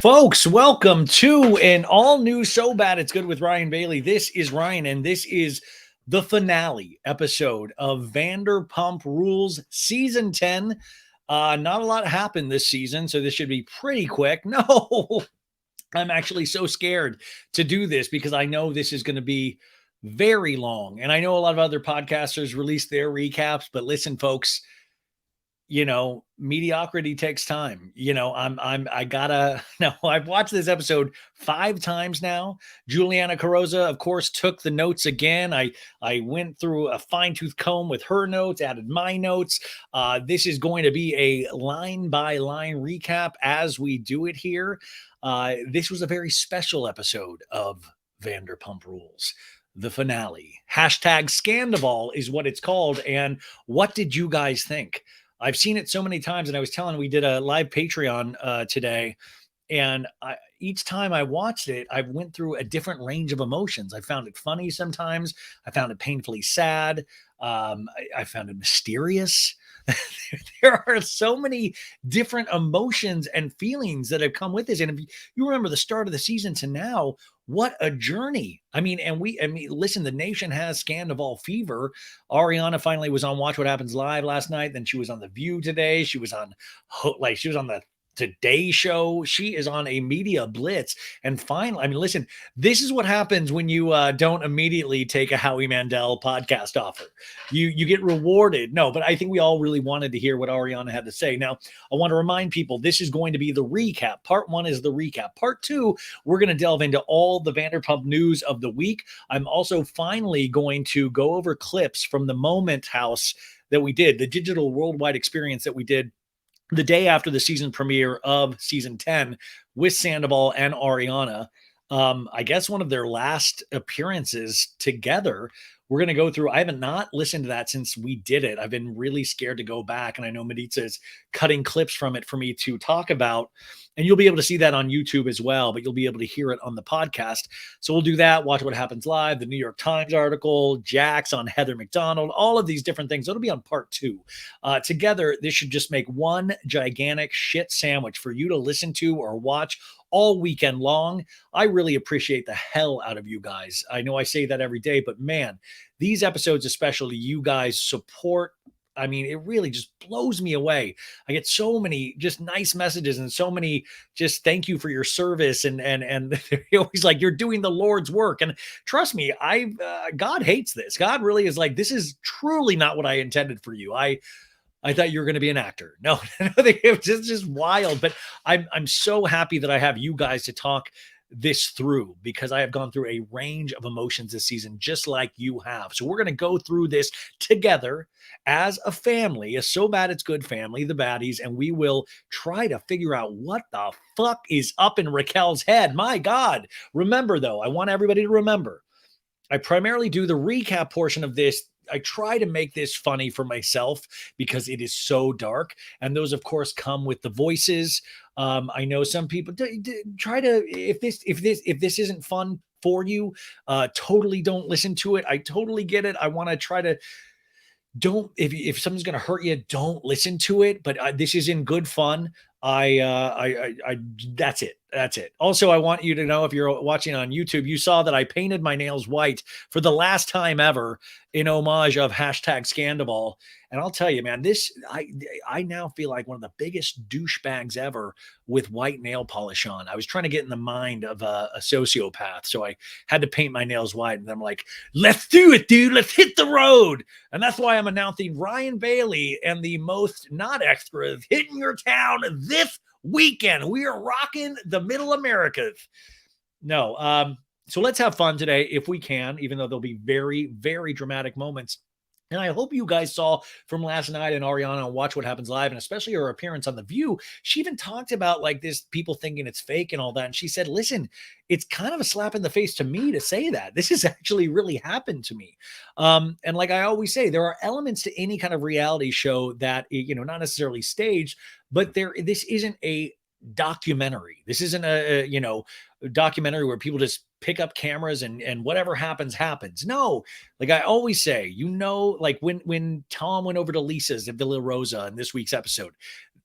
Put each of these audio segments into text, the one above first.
Folks, welcome to an all new So Bad It's Good with Ryan Bailey. This is Ryan, and this is the finale episode of Vanderpump Rules Season 10. Not a lot happened this season, so this should be pretty quick. No, I'm actually so scared to do this because I know this is going to be very long. And I know a lot of other podcasters release their recaps, but listen, folks, mediocrity takes time. I gotta, no, I've watched this episode 5 times now. Juliana Carosa, of course, took the notes again. I went through a fine tooth comb with her notes, added my notes. This is going to be a line by line recap as we do it here. This was a very special episode of Vanderpump Rules. The finale. Hashtag Sandoval is what it's called. And what did you guys think? I've seen it so many times, and I was telling, we did a live Patreon today, and each time I watched it, I went through a different range of emotions. I found it funny sometimes. I found it painfully sad. I found it mysterious. There are so many different emotions and feelings that have come with this. And if you remember the start of the season to now, what a journey. I mean, listen, the nation has Sandoval fever. Ariana finally was on Watch What Happens Live last night. Then she was on The View today. She was on the Today Show. She is on a media blitz. And finally, listen, this is what happens when you don't immediately take a Howie Mandel podcast offer. You get rewarded. No, but I think we all really wanted to hear what Ariana had to say. Now, I want to remind people, this is going to be the recap. Part 1 is the recap. Part 2, we're going to delve into all the Vanderpump news of the week. I'm also finally going to go over clips from the Moment House that we did, the digital worldwide experience that we did the day after the season premiere of season 10 with Sandoval and Ariana. I guess one of their last appearances together. We're going to go through. I haven't not listened to that since we did it. I've been really scared to go back. And I know Maritza is cutting clips from it for me to talk about. And you'll be able to see that on YouTube as well, but you'll be able to hear it on the podcast. So we'll do that. Watch What Happens Live, the New York Times article, Jax on Heather McDonald, all of these different things. It'll be on part 2. Together, this should just make one gigantic shit sandwich for you to listen to or watch all weekend long. I really appreciate the hell out of you guys. I know I say that every day, but man, these episodes, especially you guys support. It really just blows me away. I get so many just nice messages and so many just thank you for your service. And they're always like, you're doing the Lord's work. And trust me, God hates this. God really is like, this is truly not what I intended for you. I thought you were going to be an actor. No, it was just wild. But I'm so happy that I have you guys to talk this through, because I have gone through a range of emotions this season, just like you have. So we're going to go through this together as a family, a So Bad It's Good family, the baddies, and we will try to figure out what the fuck is up in Raquel's head. My God. Remember, though, I want everybody to remember, I primarily do the recap portion of this. I try to make this funny for myself because it is so dark. And those, of course, come with the voices. I know some people try to, if this isn't fun for you, totally don't listen to it. I totally get it. I want to try to, if something's going to hurt you, don't listen to it. But this is in good fun. That's it. That's it. Also, I want you to know, if you're watching on YouTube, you saw that I painted my nails white for the last time ever in homage of hashtag Sandoval. And I'll tell you, man, I now feel like one of the biggest douchebags ever with white nail polish on. I was trying to get in the mind of a sociopath, so I had to paint my nails white. And I'm like, let's do it, dude. Let's hit the road. And that's why I'm announcing Ryan Bailey and the most not extras hitting your town this weekend. We are rocking the Middle Americas. No, so let's have fun today if we can, even though there'll be very, very dramatic moments. And I hope you guys saw from last night and Ariana on Watch What Happens Live, and especially her appearance on The View. She even talked about like this, people thinking it's fake and all that. And she said, listen, it's kind of a slap in the face to me to say that. This has actually really happened to me. And like I always say, there are elements to any kind of reality show that, not necessarily staged, but this isn't a documentary. This isn't a documentary where people just pick up cameras and whatever happens. No, like I always say, like when Tom went over to Lisa's at Villa Rosa in this week's episode,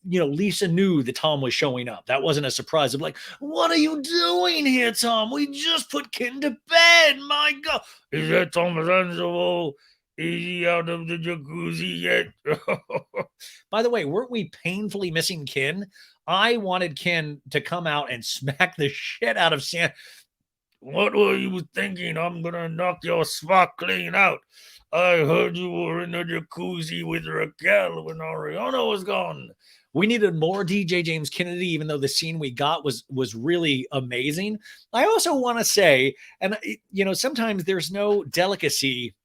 Lisa knew that Tom was showing up. That wasn't a surprise of like, what are you doing here, Tom? We just put Ken to bed. My God. Is that Tom Sandoval? Is he out of the jacuzzi yet? By the way, weren't we painfully missing Ken? I wanted Ken to come out and smack the shit out of Sam. What were you thinking? I'm gonna knock your spot clean out. I heard you were in the jacuzzi with Raquel when Ariana was gone. We needed more DJ James Kennedy, even though the scene we got was really amazing. I also want to say, and sometimes there's no delicacy.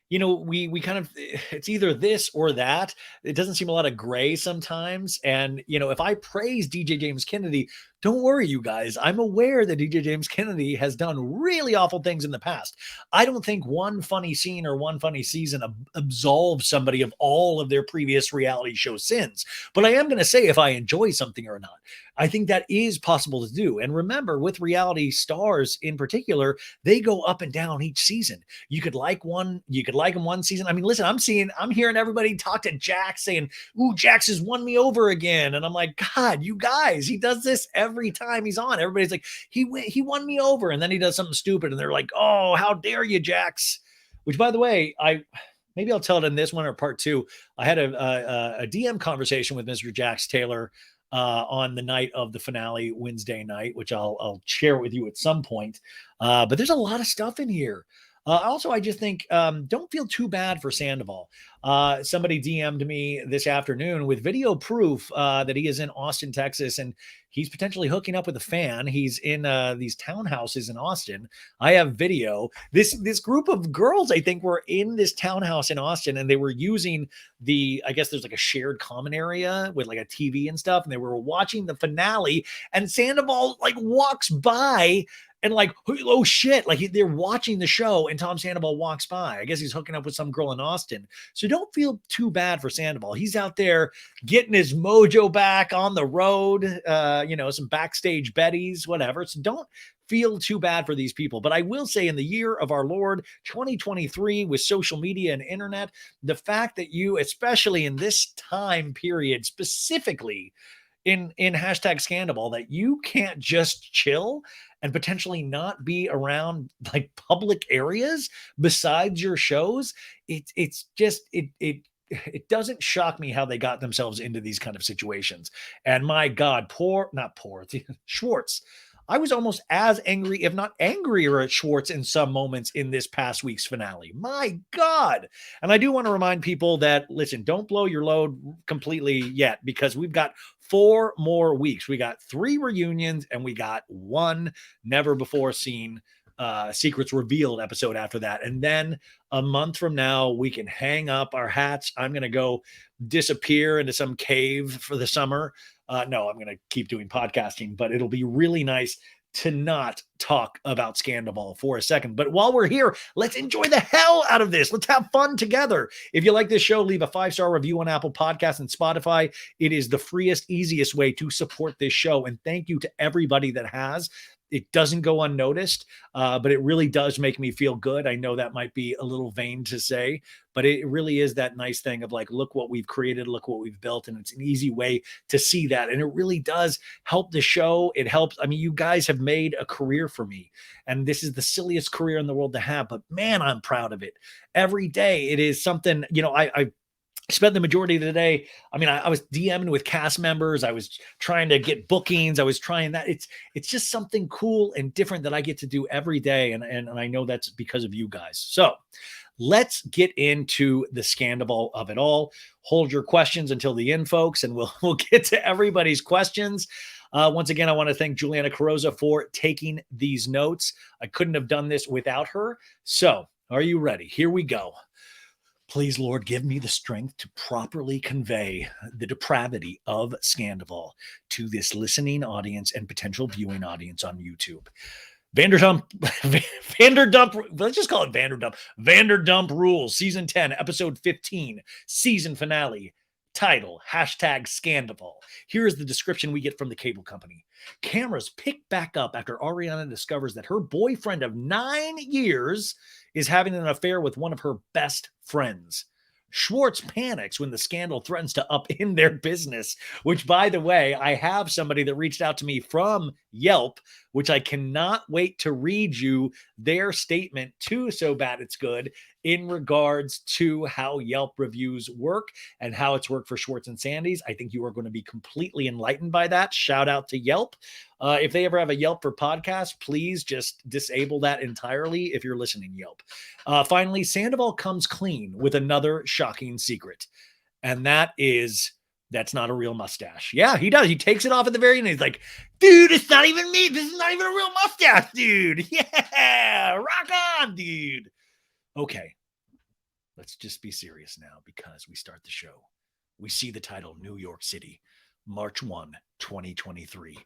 We kind of, it's either this or that. It doesn't seem a lot of gray sometimes. And, if I praise DJ James Kennedy, don't worry, you guys. I'm aware that DJ James Kennedy has done really awful things in the past. I don't think one funny scene or one funny season absolves somebody of all of their previous reality show sins. But I am going to say if I enjoy something or not. I think that is possible to do. And remember, with reality stars in particular, they go up and down each season. You could like them one season. I mean, listen, I'm hearing everybody talk to Jax saying, ooh, Jax has won me over again. And I'm like, God, you guys, he does this every time he's on. Everybody's like, he won me over. And then he does something stupid. And they're like, oh, how dare you, Jax? Which, by the way, maybe I'll tell it in this one or part two. I had a DM conversation with Mr. Jax Taylor on the night of the finale, Wednesday night, which I'll share with you at some point. But there's a lot of stuff in here. Also, I just think don't feel too bad for Sandoval. Somebody DM'd me this afternoon with video proof that he is in Austin, Texas, and he's potentially hooking up with a fan. He's in these townhouses in Austin. I have video. This group of girls, I think, were in this townhouse in Austin, and they were using I guess there's like a shared common area with like a TV and stuff, and they were watching the finale, and Sandoval like walks by and like, oh shit, like they're watching the show and Tom Sandoval walks by. I guess he's hooking up with some girl in Austin. So don't feel too bad for Sandoval. He's out there getting his mojo back on the road, some backstage betties, whatever. So don't feel too bad for these people. But I will say, in the year of our Lord 2023, with social media and internet, the fact that you, especially in this time period, specifically in hashtag Scandal, that you can't just chill and potentially not be around like public areas besides your shows. It doesn't shock me how they got themselves into these kind of situations. And my God, Schwartz. I was almost as angry, if not angrier, at Schwartz in some moments in this past week's finale. My God. And I do want to remind people that, listen, don't blow your load completely yet, because we've got 4 more weeks. We got 3 reunions and we got 1 never before seen secrets revealed episode after that. And then a month from now, we can hang up our hats. I'm going to go disappear into some cave for the summer. No, I'm going to keep doing podcasting, but it'll be really nice to not talk about Scandal for a second. But while we're here, let's enjoy the hell out of this. Let's have fun together. If you like this show, leave a 5-star review on Apple Podcasts and Spotify. It is the freest, easiest way to support this show. And thank you to everybody that has. It doesn't go unnoticed, but it really does make me feel good. I know that might be a little vain to say, but it really is that nice thing of like, look what we've created, look what we've built. And it's an easy way to see that. And it really does help the show. It helps. I mean, you guys have made a career for me, and this is the silliest career in the world to have, but man, I'm proud of it. Every day it is something, I spent the majority of the day. I mean, I was DMing with cast members. I was trying to get bookings. I was trying that. It's just something cool and different that I get to do every day. And I know that's because of you guys. So let's get into the scandal of it all. Hold your questions until the end, folks, and we'll get to everybody's questions. Once again, I want to thank Juliana Carosa for taking these notes. I couldn't have done this without her. So are you ready? Here we go. Please, Lord, give me the strength to properly convey the depravity of Scandal to this listening audience and potential viewing audience on YouTube. Vanderdump, let's just call it Vanderdump. Vanderdump Rules, Season 10, Episode 15, Season Finale. Title, #Scandal. Here is the description we get from the cable company. Cameras pick back up after Ariana discovers that her boyfriend of 9 years is having an affair with one of her best friends. Schwartz panics when the scandal threatens to upend their business, which, by the way, I have somebody that reached out to me from Yelp, which I cannot wait to read you their statement to So Bad It's Good in regards to how Yelp reviews work and how it's worked for Schwartz and Sandy's. I think you are going to be completely enlightened by that. Shout out to Yelp. If they ever have a Yelp for podcasts, please just disable that entirely if you're listening Yelp. Finally, Sandoval comes clean with another shocking secret. And that's not a real mustache. Yeah, he does. He takes it off at the very end. He's like, dude, it's not even me. This is not even a real mustache, dude. Yeah, rock on, dude. Okay, let's just be serious now because we start the show. We see the title New York City, March 1, 2023.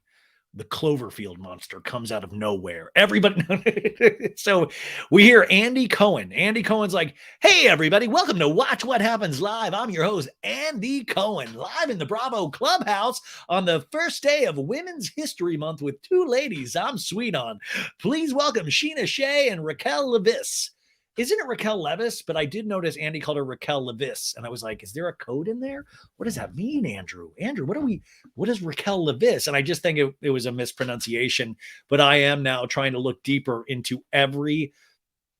The Cloverfield monster comes out of nowhere. Everybody. So we hear Andy Cohen. Andy Cohen's like, hey, everybody, welcome to Watch What Happens Live. I'm your host, Andy Cohen, live in the Bravo Clubhouse on the first day of Women's History Month with two ladies I'm sweet on. Please welcome Scheana, Shay, and Raquel Leviss. Isn't it Raquel Leviss? But I did notice Andy called her Raquel Leviss. And I was like, is there a code in there? What does that mean, Andrew? Andrew, what is Raquel Leviss? And I just think it was a mispronunciation. But I am now trying to look deeper into every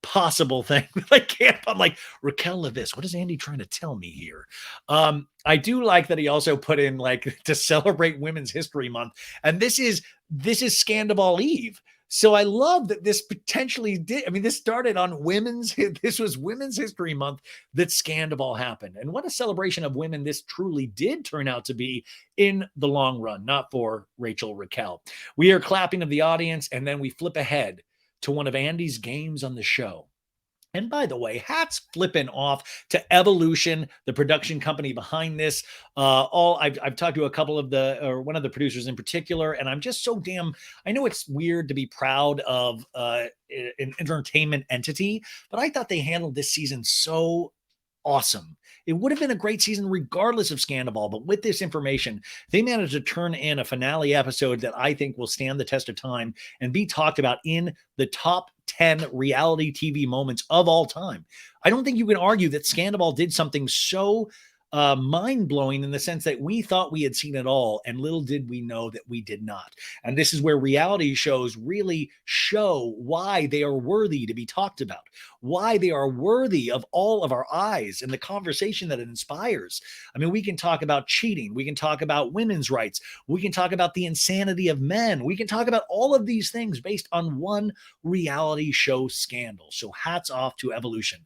possible thing that I can. I'm like, Raquel Leviss, what is Andy trying to tell me here? I do like that he also put in like to celebrate Women's History Month. And this is Sandoval Eve. So I love that this potentially did. I mean, this started on this was Women's History Month that Sandoval happened. And what a celebration of women this truly did turn out to be in the long run, not for Rachel Raquel. We are clapping of the audience, and then we flip ahead to one of Andy's games on the show. And by the way, hats flipping off to Evolution, the production company behind this. I've talked to a couple of one of the producers in particular, and I'm just so I know it's weird to be proud of an entertainment entity, but I thought they handled this season so awesome. It would have been a great season regardless of Sandoval, but with this information, they managed to turn in a finale episode that I think will stand the test of time and be talked about in the top 10 reality TV moments of all time. I don't think you can argue that Sandoval did something so mind-blowing in the sense that we thought we had seen it all, and little did we know that we did not. And this is where reality shows really show why they are worthy to be talked about, why they are worthy of all of our eyes and the conversation that it inspires. I mean, we can talk about cheating. We can talk about women's rights. We can talk about the insanity of men. We can talk about all of these things based on one reality show scandal. So hats off to Evolution.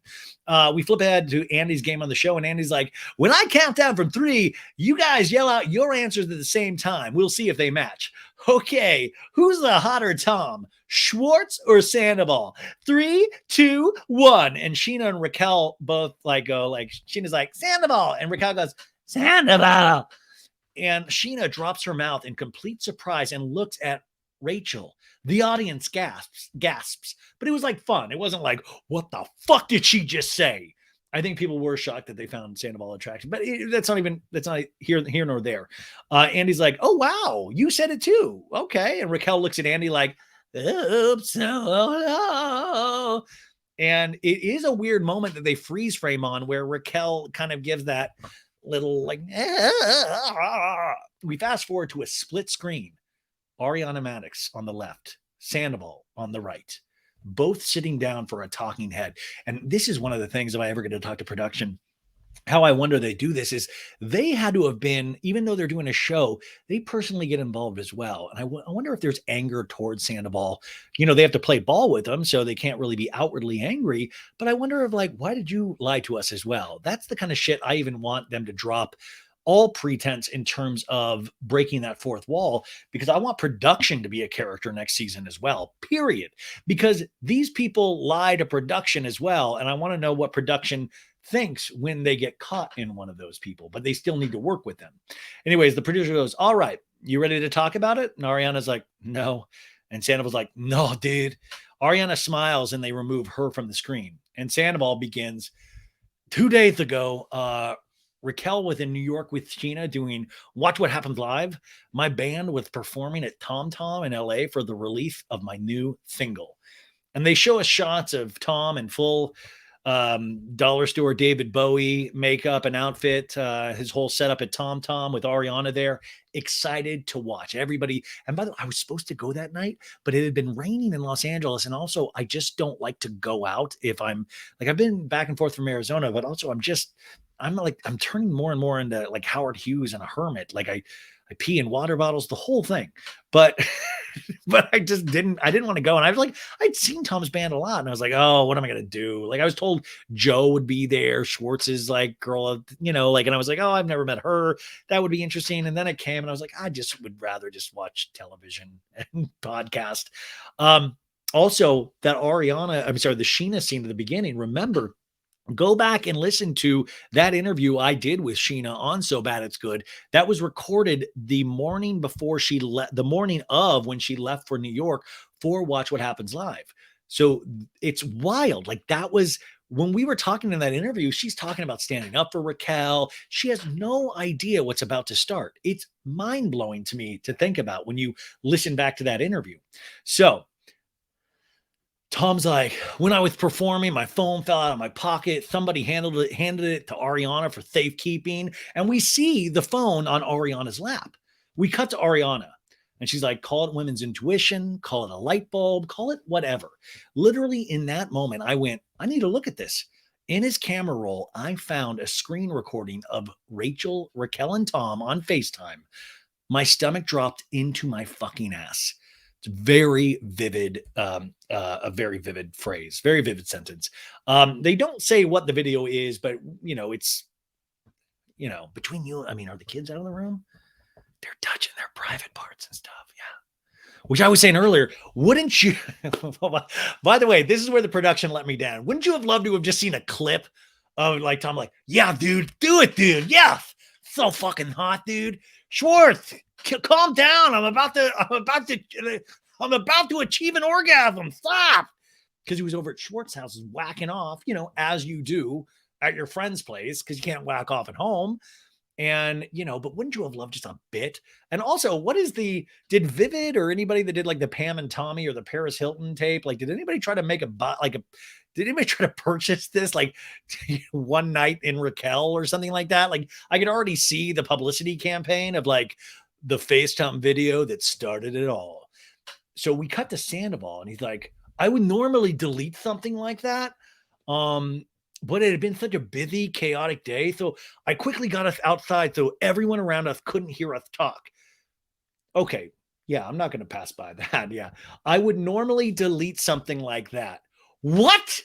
We flip ahead to Andy's game on the show, and Andy's like, when I count down from 3, you guys yell out your answers at the same time. We'll see if they match. Okay, who's the hotter Tom, Schwartz or Sandoval? 3, 2, 1. And Scheana and Raquel both go Sheena's like, Sandoval. And Raquel goes, Sandoval. And Scheana drops her mouth in complete surprise and looks at Rachel. The audience gasps, but it was like fun. It wasn't like, what the fuck did she just say? I think people were shocked that they found Sandoval attractive, but that's not here nor there. Andy's like, oh, wow, you said it too. Okay. And Raquel looks at Andy like, oops. Oh. And it is a weird moment that they freeze frame on where Raquel kind of gives that little like, we fast forward to a split screen. Ariana Madix on the left, Sandoval on the right, both sitting down for a talking head. And this is one of the things, if I ever get to talk to production, how I wonder they do this is they had to have been, even though they're doing a show, they personally get involved as well. And I wonder if there's anger towards Sandoval. You know, they have to play ball with them, so they can't really be outwardly angry. But I wonder if why did you lie to us as well? That's the kind of shit I even want them to drop all pretense in terms of breaking that fourth wall, because I want production to be a character next season as well, period. Because these people lie to production as well. And I want to know what production thinks when they get caught in one of those people, but they still need to work with them. Anyways, the producer goes, all right, you ready to talk about it? And Ariana's like, no. And Sandoval's like, no, dude. Ariana smiles and they remove her from the screen. And Sandoval begins, 2 days ago, Raquel was in New York with Scheana doing Watch What Happens Live. My band was performing at Tom Tom in LA for the release of my new single. And they show us shots of Tom in full dollar store David Bowie makeup and outfit, his whole setup at Tom Tom with Ariana there. Excited to watch everybody. And by the way, I was supposed to go that night, but it had been raining in Los Angeles. And also, I just don't like to go out if I'm like, I've been back and forth from Arizona, but also I'm turning more and more into like Howard Hughes and a hermit. Like I pee in water bottles, the whole thing. But but I didn't want to go. And I was like, I'd seen Tom's band a lot. And I was like, oh, what am I going to do? Like I was told Joe would be there. Schwartz's like girl, and I was like, oh, I've never met her. That would be interesting. And then it came and I was like, I just would rather just watch television and podcast. Also that the Scheana scene at the beginning, remember, go back and listen to that interview I did with Scheana on So Bad It's Good. That was recorded the morning before the morning of when she left for New York for Watch What Happens Live. So it's wild. Like that was when we were talking in that interview, she's talking about standing up for Raquel. She has no idea what's about to start. It's mind blowing to me to think about when you listen back to that interview. So Tom's like, when I was performing, my phone fell out of my pocket. Somebody handed it to Ariana for safekeeping. And we see the phone on Ariana's lap. We cut to Ariana and she's like, call it women's intuition, call it a light bulb, call it whatever. Literally in that moment, I went, I need to look at this. In his camera roll, I found a screen recording of Raquel, and Tom on FaceTime. My stomach dropped into my fucking ass. It's very vivid, a very vivid phrase, very vivid sentence. They don't say what the video is, but it's, between you, I mean, are the kids out of the room? They're touching their private parts and stuff. Yeah. Which I was saying earlier, wouldn't you, by the way, this is where the production let me down. Wouldn't you have loved to have just seen a clip of like Tom, like, yeah, dude, do it, dude. Yeah. So fucking hot, dude. Schwartz, calm down. I'm about to achieve an orgasm. Stop. Because he was over at Schwartz's house whacking off, as you do at your friend's place, because you can't whack off at home. And, but wouldn't you have loved just a bit? And also, did Vivid or anybody that did like the Pam and Tommy or the Paris Hilton tape, like, did anybody try to did anybody try to purchase this like one night in Raquel or something like that? Like I could already see the publicity campaign of like the FaceTime video that started it all. So we cut to Sandoval and he's like, I would normally delete something like that. But it had been such a busy, chaotic day. So I quickly got us outside so everyone around us couldn't hear us talk. Okay. Yeah, I'm not going to pass by that. Yeah. I would normally delete something like that. What?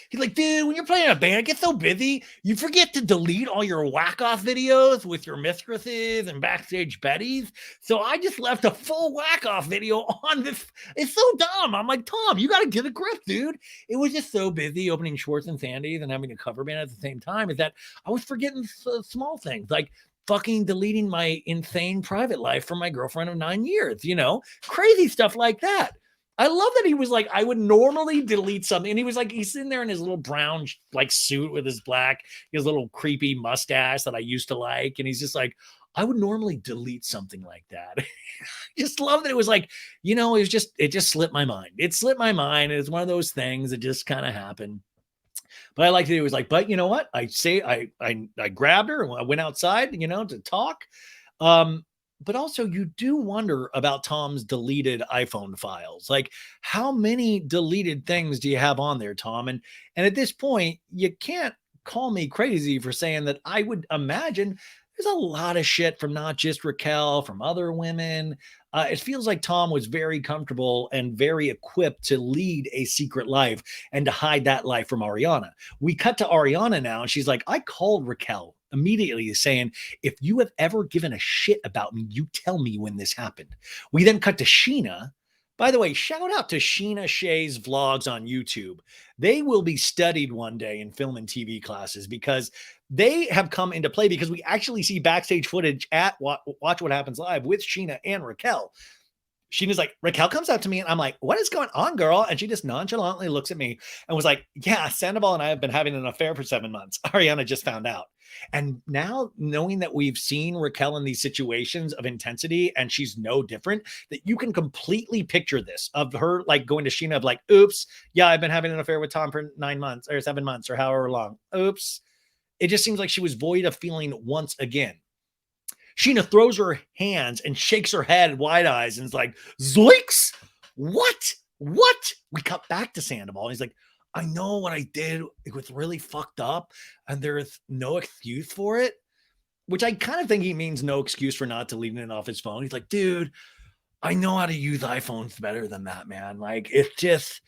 He's like, dude, when you're playing in a band, it gets so busy, you forget to delete all your whack-off videos with your mistresses and backstage Bettys. So I just left a full whack-off video on this. It's so dumb. I'm like, Tom, you got to get a grip, dude. It was just so busy opening Schwartz and Sandy's and having a cover band at the same time is that I was forgetting small things like fucking deleting my insane private life from my girlfriend of 9 years, crazy stuff like that. I love that he was like, I would normally delete something. And he was like, he's sitting there in his little brown like suit with his little creepy mustache that I used to like. And he's just like, I would normally delete something like that. Just love that it was like, it just slipped my mind. It slipped my mind. It's one of those things that just kind of happened. But I liked that it was like, but you know what? I grabbed her and I went outside, to talk. But also you do wonder about Tom's deleted iPhone files. Like how many deleted things do you have on there, Tom? And at this point, you can't call me crazy for saying that. I would imagine there's a lot of shit from not just Raquel, from other women. It feels like Tom was very comfortable and very equipped to lead a secret life and to hide that life from Ariana. We cut to Ariana now and she's like, I called Raquel immediately saying, if you have ever given a shit about me, you tell me when this happened. We then cut to Scheana. By the way, shout out to Scheana Shay's vlogs on YouTube. They will be studied one day in film and TV classes because they have come into play because we actually see backstage footage at Watch What Happens Live with Scheana and Raquel. Scheana's like, Raquel comes up to me and I'm like, what is going on, girl? And she just nonchalantly looks at me and was like, yeah, Sandoval and I have been having an affair for 7 months. Ariana just found out. And now knowing that we've seen Raquel in these situations of intensity and she's no different, that you can completely picture this of her like going to Scheana of like, oops, yeah, I've been having an affair with Tom for 9 months or 7 months or however long. Oops. It just seems like she was void of feeling once again. Scheana throws her hands and shakes her head wide eyes and is like, Zoinks! What? What? We cut back to Sandoval. And he's like, I know what I did. It was really fucked up and there is no excuse for it, which I kind of think he means no excuse for not deleting it off his phone. He's like, dude, I know how to use iPhones better than that, man. Like, it's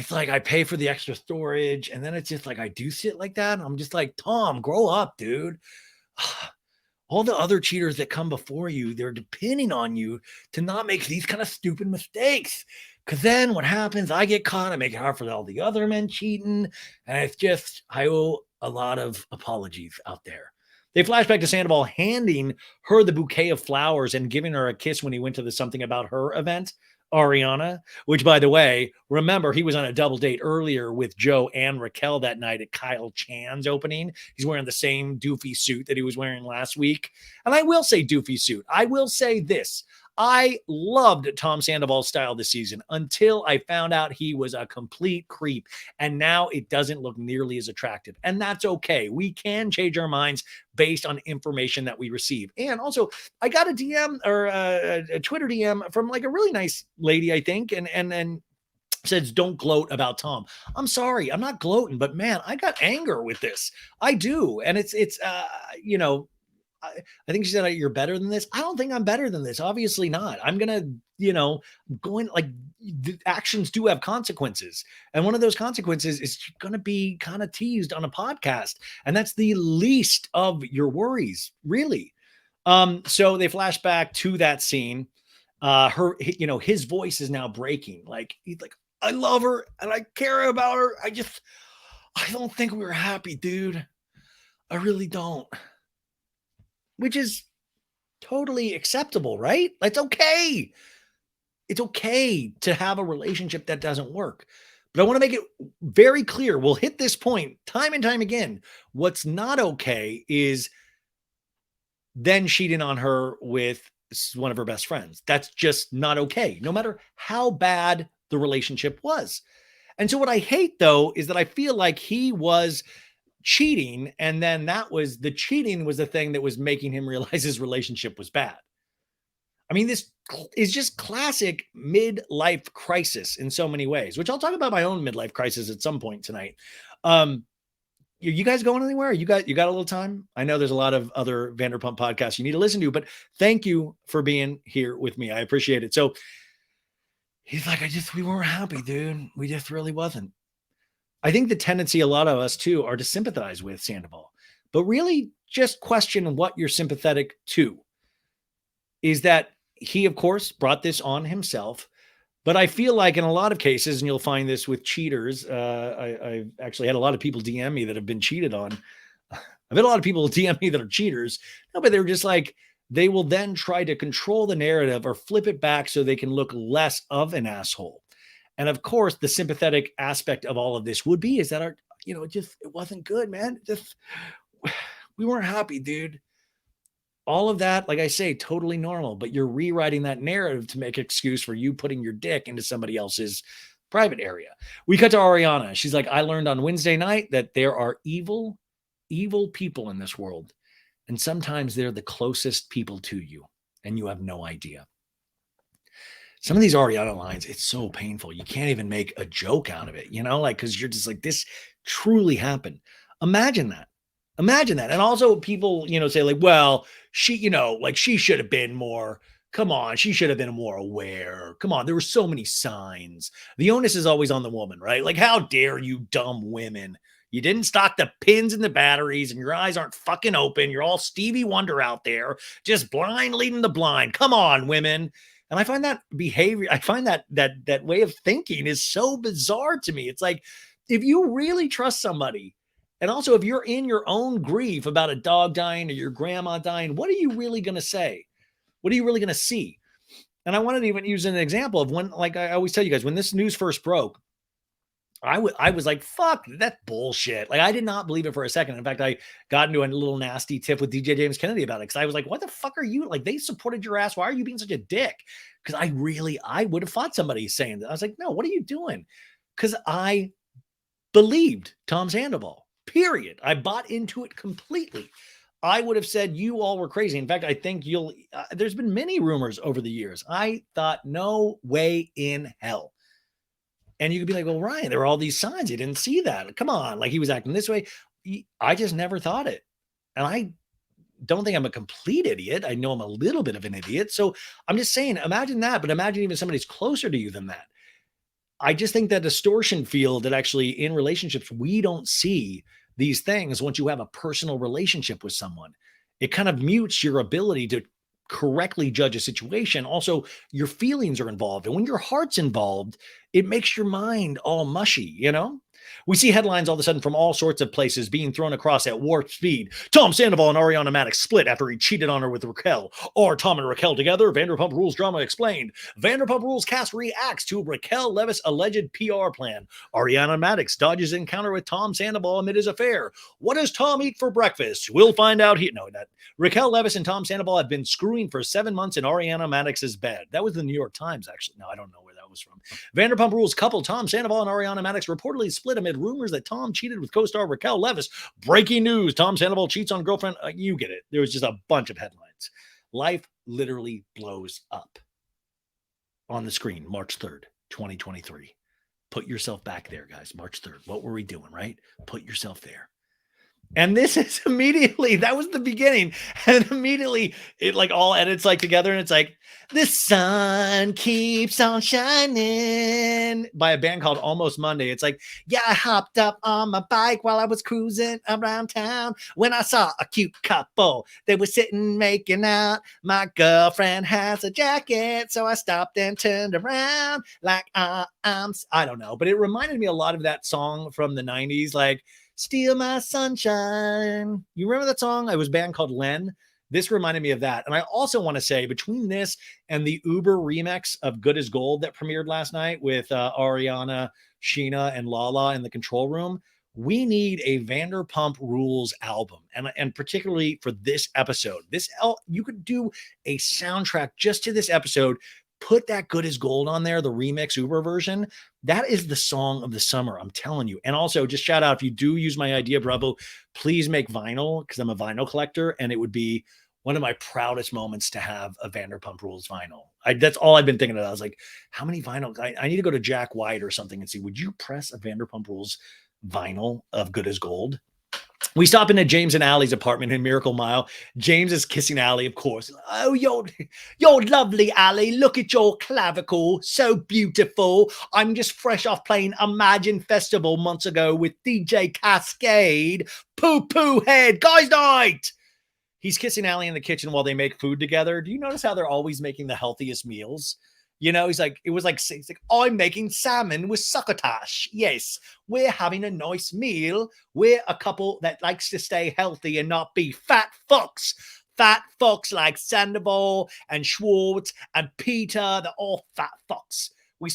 like I pay for the extra storage and then it's just like I do shit like that. And I'm just like, Tom, grow up, dude. All the other cheaters that come before you, they're depending on you to not make these kind of stupid mistakes. Because then what happens, I get caught, I make it hard for all the other men cheating. And it's just, I owe a lot of apologies out there. They flash back to Sandoval handing her the bouquet of flowers and giving her a kiss when he went to the something about her event. Ariana, which by the way, remember he was on a double date earlier with Joe and Raquel that night at Kyle Chan's opening. He's wearing the same doofy suit that he was wearing last week. And I will say doofy suit. I will say this. I loved Tom Sandoval's style this season until I found out he was a complete creep. And now it doesn't look nearly as attractive. And that's okay. We can change our minds based on information that we receive. And also, I got a DM or a Twitter DM from like a really nice lady, I think, and says, don't gloat about Tom. I'm sorry. I'm not gloating, but man, I got anger with this. I do. And it's you know, I think she said, you're better than this. I don't think I'm better than this. Obviously not. I'm going to, going like the actions do have consequences. And one of those consequences is going to be kind of teased on a podcast. And that's the least of your worries, really. So they flash back to that scene. His voice is now breaking. Like, he's like, I love her and I care about her. I don't think we were happy, dude. I really don't. Which is totally acceptable, right? It's okay. It's okay to have a relationship that doesn't work. But I want to make it very clear. We'll hit this point time and time again. What's not okay is then cheating on her with one of her best friends. That's just not okay, no matter how bad the relationship was. And so what I hate, though, is that I feel like he was cheating, and then the cheating was the thing that was making him realize his relationship was bad. I mean, this is just classic midlife crisis in so many ways, which I'll talk about my own midlife crisis at some point tonight. You guys going anywhere? You got a little time? I know there's a lot of other Vanderpump podcasts you need to listen to, but thank you for being here with me. I appreciate it. So he's like, we weren't happy, dude. We just really wasn't. I think the tendency, a lot of us too, are to sympathize with Sandoval, but really just question what you're sympathetic to. Is that he, of course, brought this on himself, but I feel like in a lot of cases, and you'll find this with cheaters, I've actually had a lot of people DM me that have been cheated on. I've had a lot of people DM me that are cheaters, but they're just like, they will then try to control the narrative or flip it back so they can look less of an asshole. And of course, the sympathetic aspect of all of this would be is that it wasn't good, man. We weren't happy, dude. All of that, like I say, totally normal, but you're rewriting that narrative to make excuse for you putting your dick into somebody else's private area. We cut to Ariana. She's like, I learned on Wednesday night that there are evil people in this world. And sometimes they're the closest people to you and you have no idea. Some of these Ariana lines, it's so painful. You can't even make a joke out of it, because you're just like, this truly happened. Imagine that. And also people, say like, well, she, she should have been more, come on, she should have been more aware. Come on, there were so many signs. The onus is always on the woman, right? Like, how dare you dumb women? You didn't stock the pins and the batteries and your eyes aren't fucking open. You're all Stevie Wonder out there, just blind leading the blind. Come on, women. And I find that behavior, that way of thinking is so bizarre to me. It's like, if you really trust somebody, and also if you're in your own grief about a dog dying or your grandma dying, what are you really going to say? What are you really going to see? And I wanted to even use an example of when, like I always tell you guys, when this news first broke, I was like, fuck, that's bullshit. Like, I did not believe it for a second. In fact, I got into a little nasty tiff with DJ James Kennedy about it because I was like, what the fuck are you? Like, they supported your ass. Why are you being such a dick? Because I would have fought somebody saying that. I was like, no, what are you doing? Because I believed Tom Sandoval, period. I bought into it completely. I would have said you all were crazy. In fact, I think there's been many rumors over the years. I thought, no way in hell. And you could be like, well, Ryan, there were all these signs. You didn't see that. Come on. Like, he was acting this way. I just never thought it. And I don't think I'm a complete idiot. I know I'm a little bit of an idiot. So I'm just saying, imagine that, but imagine even somebody's closer to you than that. I just think that distortion field that actually in relationships, we don't see these things once you have a personal relationship with someone. It kind of mutes your ability to correctly judge a situation. Also, your feelings are involved. And when your heart's involved, it makes your mind all mushy, you know? We see headlines all of a sudden from all sorts of places being thrown across at warp speed. Tom Sandoval and Ariana Madix split after he cheated on her with Raquel. Or Tom and Raquel together? Vanderpump Rules drama explained. Vanderpump Rules cast reacts to Raquel Leviss alleged PR plan. Ariana Madix dodges encounter with Tom Sandoval amid his affair. What does Tom eat for breakfast? We'll find out. Raquel Leviss and Tom Sandoval have been screwing for 7 months in Ariana Madix's bed. That was the New York Times, actually. No, I don't know where that was from. Vanderpump Rules couple Tom Sandoval and Ariana Madix reportedly split amid rumors that Tom cheated with co-star Raquel Leviss. Breaking news: Tom Sandoval cheats on girlfriend. You get it. There was just a bunch of headlines. Life literally blows up on the screen. March 3rd, 2023. Put yourself back there, guys. March 3rd. What were we doing, right? Put yourself there. And this is immediately, that was the beginning. And immediately it like all edits like together. And it's like, the sun keeps on shining by a band called Almost Monday. It's like, yeah, I hopped up on my bike while I was cruising around town when I saw a cute couple. They were sitting making out. My girlfriend has a jacket. So I stopped and turned around like I don't know. But it reminded me a lot of that song from the 90s. Like, Steal My Sunshine. You remember that song? It was a band called Len. This reminded me of that. And I also want to say, between this and the Uber remix of Good as Gold that premiered last night with Ariana, Scheana, and Lala in the control room, we need a Vanderpump Rules album. And particularly for this episode. You could do a soundtrack just to this episode. Put that Good as Gold on there, the remix Uber version. That is the song of the summer, I'm telling you. And also, just shout out, if you do use my idea, Bravo, please make vinyl, because I'm a vinyl collector, and it would be one of my proudest moments to have a Vanderpump Rules vinyl. That's all I've been thinking of. I was like, how many vinyls? I need to go to Jack White or something and see, would you press a Vanderpump Rules vinyl of Good as Gold? We stop into James and Allie's apartment in Miracle Mile. James is kissing Allie, of course. Oh, you're lovely, Allie. Look at your clavicle. So beautiful. I'm just fresh off playing Imagine Festival months ago with DJ Cascade. Poo head. Guys night. He's kissing Allie in the kitchen while they make food together. Do you notice how they're always making the healthiest meals? You know, he's like, I'm making salmon with succotash. Yes, we're having a nice meal. We're a couple that likes to stay healthy and not be fat fucks. Fat fucks like Sandoval and Schwartz and Peter. They're all fat fucks. The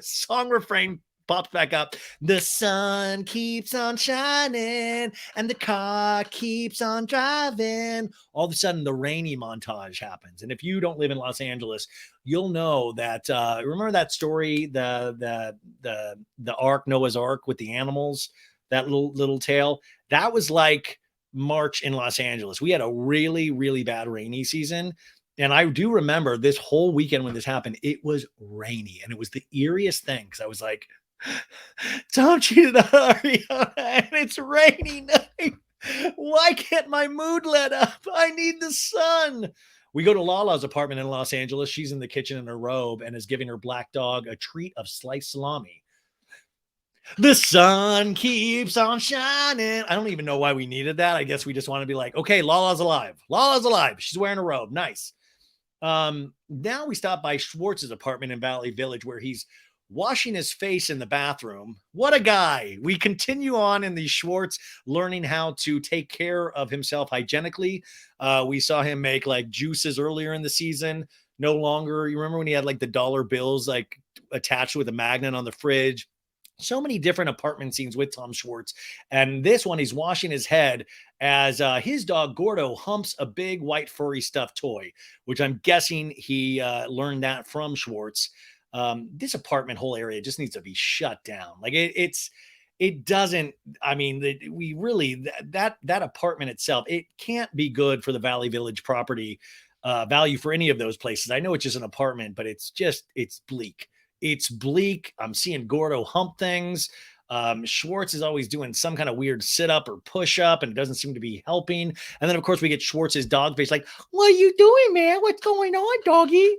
song refrain pops back up. The sun keeps on shining and the car keeps on driving. All of a sudden, the rainy montage happens. And if you don't live in Los Angeles, you'll know that. Remember that story, the Ark, Noah's Ark with the animals, that little tale? That was like March in Los Angeles. We had a really, really bad rainy season. And I do remember this whole weekend when this happened, it was rainy. And it was the eeriest thing, because I was like, Tom cheated on Ariana and it's raining night. Why can't my mood let up? I need the sun. We go to Lala's apartment in Los Angeles. She's in the kitchen in her robe and is giving her black dog a treat of sliced salami. The sun keeps on shining. I don't even know why we needed that. I guess we just want to be like, okay, Lala's alive. Lala's alive. She's wearing a robe. Nice. Now we stop by Schwartz's apartment in Valley Village, where he's washing his face in the bathroom. What a guy. We continue on in the Schwartz learning how to take care of himself hygienically. We saw him make like juices earlier in the season. No longer, you remember when he had like the dollar bills, like attached with a magnet on the fridge. So many different apartment scenes with Tom Schwartz. And this one, he's washing his head as his dog Gordo humps a big white furry stuffed toy, which I'm guessing he learned that from Schwartz. This apartment whole area just needs to be shut down. Like it doesn't, I mean, we really, that apartment itself, it can't be good for the Valley Village property value for any of those places. I know it's just an apartment, but it's bleak. It's bleak. I'm seeing Gordo hump things. Schwartz is always doing some kind of weird sit up or push up, and it doesn't seem to be helping. And then, of course, we get Schwartz's dog face like, "What are you doing, man? What's going on, doggy?"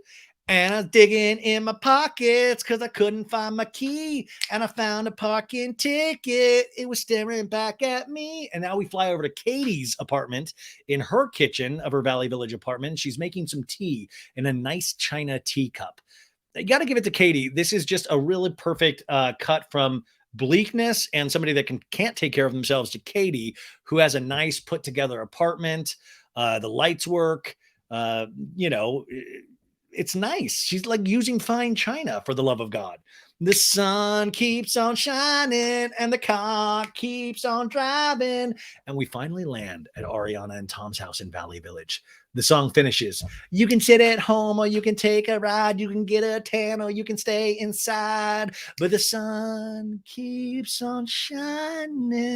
And I was digging in my pockets because I couldn't find my key. And I found a parking ticket. It was staring back at me. And now we fly over to Katie's apartment in her kitchen of her Valley Village apartment. She's making some tea in a nice china teacup. You got to give it to Katie. This is just a really perfect cut from bleakness and somebody that can't take care of themselves to Katie, who has a nice put together apartment. The lights work. It's nice. She's like using fine china, for the love of God. The sun keeps on shining and the car keeps on driving. And we finally land at Ariana and Tom's house in Valley Village. The song finishes. You can sit at home or you can take a ride. You can get a tan or you can stay inside. But the sun keeps on shining.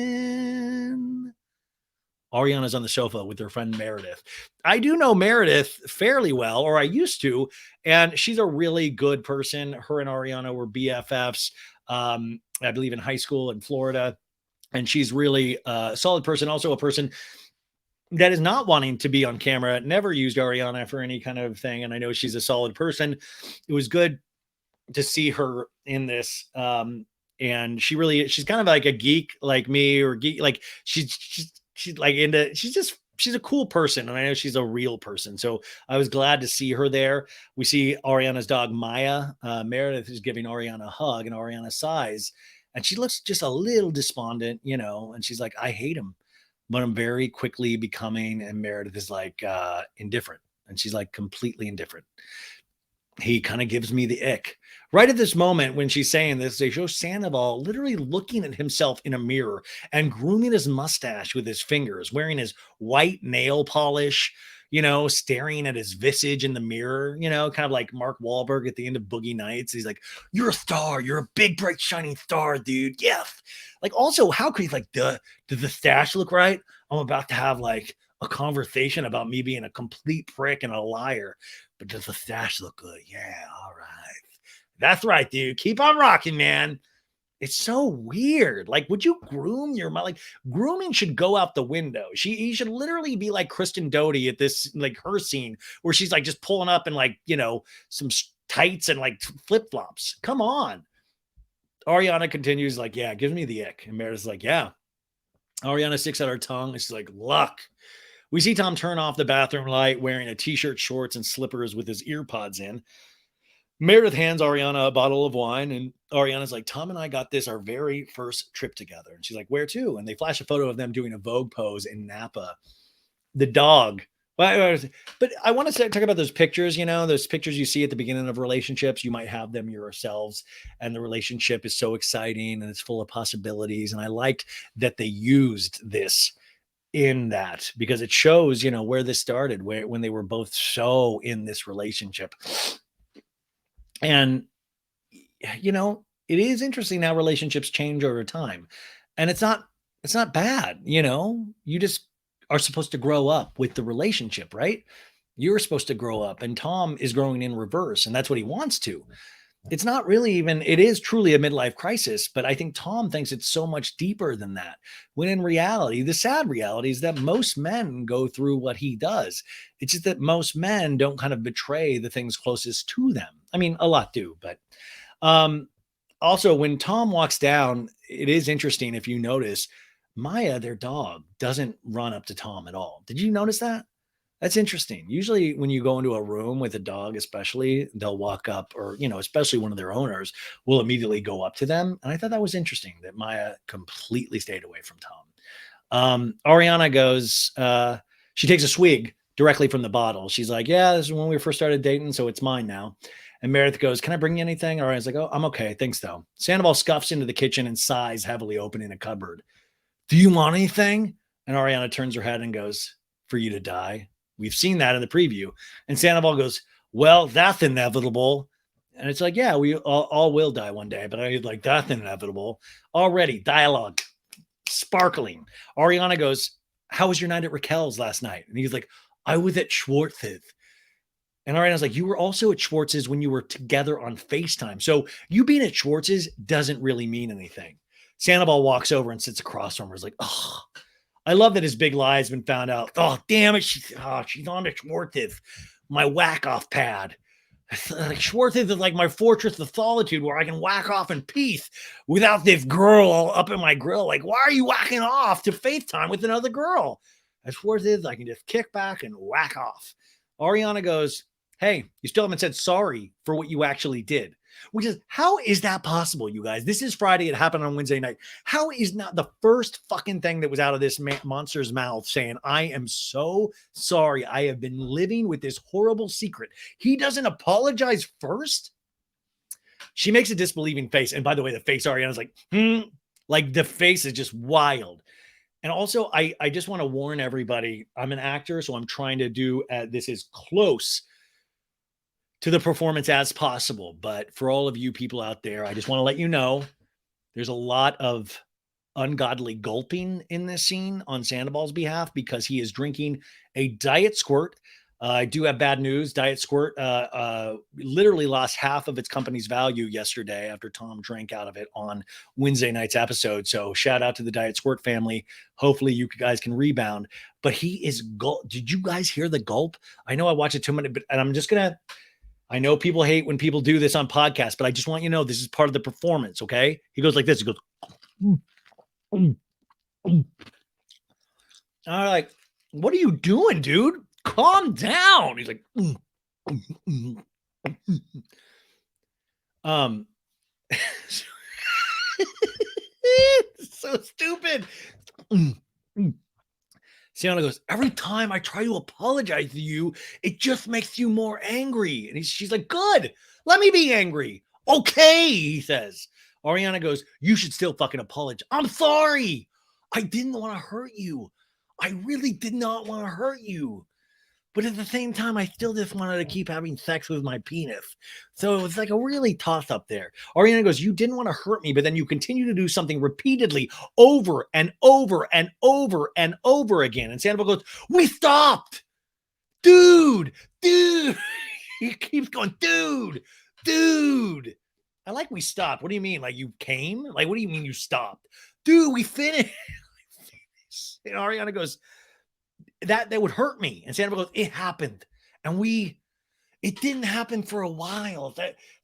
Ariana's on the sofa with her friend Meredith. I do know Meredith fairly well, or I used to, and she's a really good person. Her and Ariana were BFFs, I believe, in high school in Florida. And she's really a solid person, also a person that is not wanting to be on camera, never used Ariana for any kind of thing. And I know she's a solid person. It was good to see her in this. And she's kind of like a geek like me, or geek, like she's like she's a cool person. And I know she's a real person. So I was glad to see her there. We see Ariana's dog, Maya. Meredith is giving Ariana a hug, and Ariana sighs, and she looks just a little despondent, and she's like, I hate him, but I'm very quickly becoming, and Meredith is like, indifferent. And she's like completely indifferent. He kind of gives me the ick. Right at this moment, when she's saying this, they show Sandoval literally looking at himself in a mirror and grooming his mustache with his fingers, wearing his white nail polish, staring at his visage in the mirror, kind of like Mark Wahlberg at the end of Boogie Nights. He's like, you're a star. You're a big, bright, shining star, dude. Yes. Like, also, how could he, like, does the stash look right? I'm about to have like a conversation about me being a complete prick and a liar. But does the stash look good? Yeah, all right. That's right, dude. Keep on rocking, man. It's so weird. Like, would you groom your mom? Like, grooming should go out the window. He should literally be like Kristen Doute at this, like, her scene where she's like just pulling up in like, some tights and like flip-flops. Come on. Ariana continues like, yeah, give me the ick. And Meredith's like, yeah. Ariana sticks out her tongue. And she's like, luck. We see Tom turn off the bathroom light, wearing a t-shirt, shorts, and slippers with his ear pods in. Meredith hands Ariana a bottle of wine, and Ariana's like, Tom and I got this our very first trip together. And she's like, where to? And they flash a photo of them doing a Vogue pose in Napa. The dog. But I want to talk about those pictures, those pictures you see at the beginning of relationships. You might have them yourselves, and the relationship is so exciting and it's full of possibilities. And I liked that they used this in that, because it shows, where this started, when they were both so in this relationship. And, it is interesting how relationships change over time, and it's not bad. You just are supposed to grow up with the relationship, right? You're supposed to grow up, and Tom is growing in reverse, and that's what he wants to. It's not really even, it is truly a midlife crisis, but I think Tom thinks it's so much deeper than that. When in reality, the sad reality is that most men go through what he does. It's just that most men don't kind of betray the things closest to them. I mean, a lot do, but also when Tom walks down, it is interesting. If you notice, Maya, their dog, doesn't run up to Tom at all. Did you notice that? That's interesting. Usually when you go into a room with a dog, especially, they'll walk up, or, especially one of their owners will immediately go up to them. And I thought that was interesting that Maya completely stayed away from Tom. Ariana goes, she takes a swig directly from the bottle. She's like, yeah, this is when we first started dating, so it's mine now. And Meredith goes, "Can I bring you anything?" Ariana's like, "Oh, I'm okay. Thanks, though." Sandoval scuffs into the kitchen and sighs heavily, opening a cupboard. "Do you want anything?" And Ariana turns her head and goes, "For you to die." We've seen that in the preview. And Sandoval goes, "Well, that's inevitable." And it's like, yeah, we all will die one day, but I like, that's inevitable. Already, dialogue, sparkling. Ariana goes, "How was your night at Raquel's last night?" And he's like, "I was at Schwartz's." And Ariana's like, "You were also at Schwartz's when you were together on FaceTime. So you being at Schwartz's doesn't really mean anything." Sandoval walks over and sits across from her. He's like, "Oh, I love that his big lie has been found out. Oh, damn it. She's on to Schwartz's, my whack off pad. Like Schwartz's is like my fortress of solitude where I can whack off in peace without this girl all up in my grill. Like, why are you whacking off to FaceTime with another girl? At Schwartz's, I can just kick back and whack off." Ariana goes, "Hey, you still haven't said sorry for what you actually did." Which is, how is that possible, you guys? This is Friday. It happened on Wednesday night. How is not the first fucking thing that was out of this monster's mouth saying, "I am so sorry. I have been living with this horrible secret." He doesn't apologize first? She makes a disbelieving face. And by the way, the face Ariana's like, like the face is just wild. And also, I just want to warn everybody, I'm an actor, so I'm trying to do this as close to the performance as possible. But for all of you people out there, I just want to let you know there's a lot of ungodly gulping in this scene on Sandoval's behalf because he is drinking a diet squirt. I do have bad news. Diet Squirt literally lost half of its company's value yesterday after Tom drank out of it on Wednesday night's episode. So shout out to the Diet Squirt family. Hopefully you guys can rebound. But he is Did you guys hear the gulp? I know I watched it 2 minutes, and I'm just going to, I know people hate when people do this on podcasts, but I just want you to know this is part of the performance, okay? He goes like this. He goes, I'm like, "What are you doing, dude? Calm down." He's like, so stupid. Scheana goes, "Every time I try to apologize to you, it just makes you more angry." And she's like, "Good. Let me be angry." "Okay," he says. Ariana goes, "You should still fucking apologize." "I'm sorry. I didn't want to hurt you. I really did not want to hurt you. But at the same time, I still just wanted to keep having sex with my penis." So it was like a really toss up there. Ariana goes, "You didn't want to hurt me, but then you continue to do something repeatedly over and over and over and over again." And Sandoval goes, "We stopped. Dude. He keeps going, dude. I like we stopped. What do you mean? Like you came? Like, what do you mean you stopped? Dude, we finished." And Ariana goes, that would hurt me. And Sandra goes, "It happened. And it didn't happen for a while."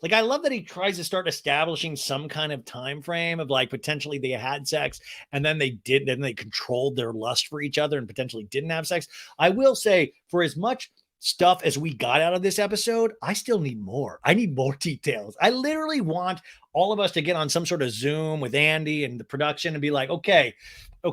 Like, I love that he tries to start establishing some kind of time frame of like potentially they had sex and then then they controlled their lust for each other and potentially didn't have sex. I will say, for as much stuff as we got out of this episode, I still need more. I need more details. I literally want all of us to get on some sort of Zoom with Andy and the production and be like, okay,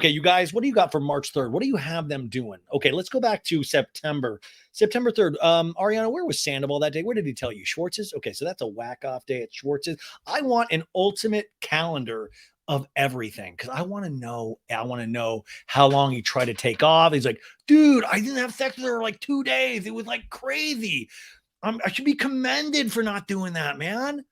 you guys, what do you got for March 3rd? What do you have them doing? Okay, let's go back to September 3rd. Ariana, where was Sandoval that day? Where did he tell you? Schwartz's? Okay, so that's a whack-off day at Schwartz's. I want an ultimate calendar of everything because I want to know how long he tried to take off. He's like, "Dude, I didn't have sex with her like 2 days. It was like crazy. I should be commended for not doing that, man."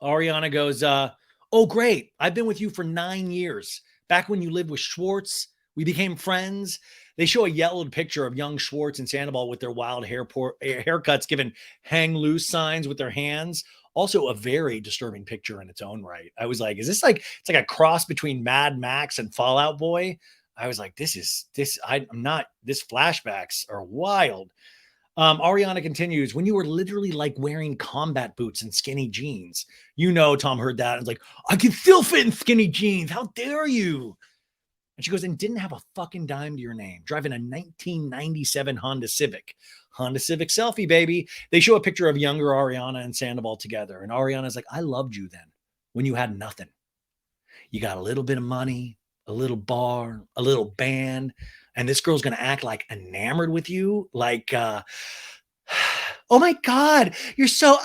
Ariana goes, "Oh, great. I've been with you for 9 years. Back when you lived with Schwartz, we became friends." They show a yellowed picture of young Schwartz and Sandoval with their wild haircuts, giving hang loose signs with their hands. Also a very disturbing picture in its own right. I was like, is this like, it's like a cross between Mad Max and Fallout Boy? I was like, this flashbacks are wild. Ariana continues, "When you were literally like wearing combat boots and skinny jeans." Tom heard that and was like, "I can still fit in skinny jeans. How dare you?" And she goes, "And didn't have a fucking dime to your name, driving a 1997 Honda Civic." Honda Civic selfie, baby. They show a picture of younger Ariana and Sandoval together. And Ariana's like, "I loved you then when you had nothing. You got a little bit of money, a little bar, a little band, and this girl's going to act like enamored with you. Like, Oh my God, you're so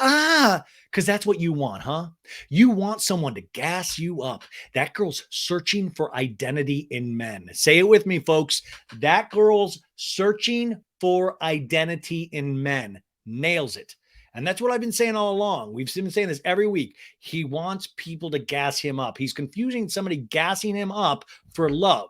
because that's what you want, huh? You want someone to gas you up. That girl's searching for identity in men. Say it with me, folks. That girl's searching for identity in men. Nails it. And that's what I've been saying all along. We've been saying this every week. He wants people to gas him up. He's confusing somebody gassing him up for love.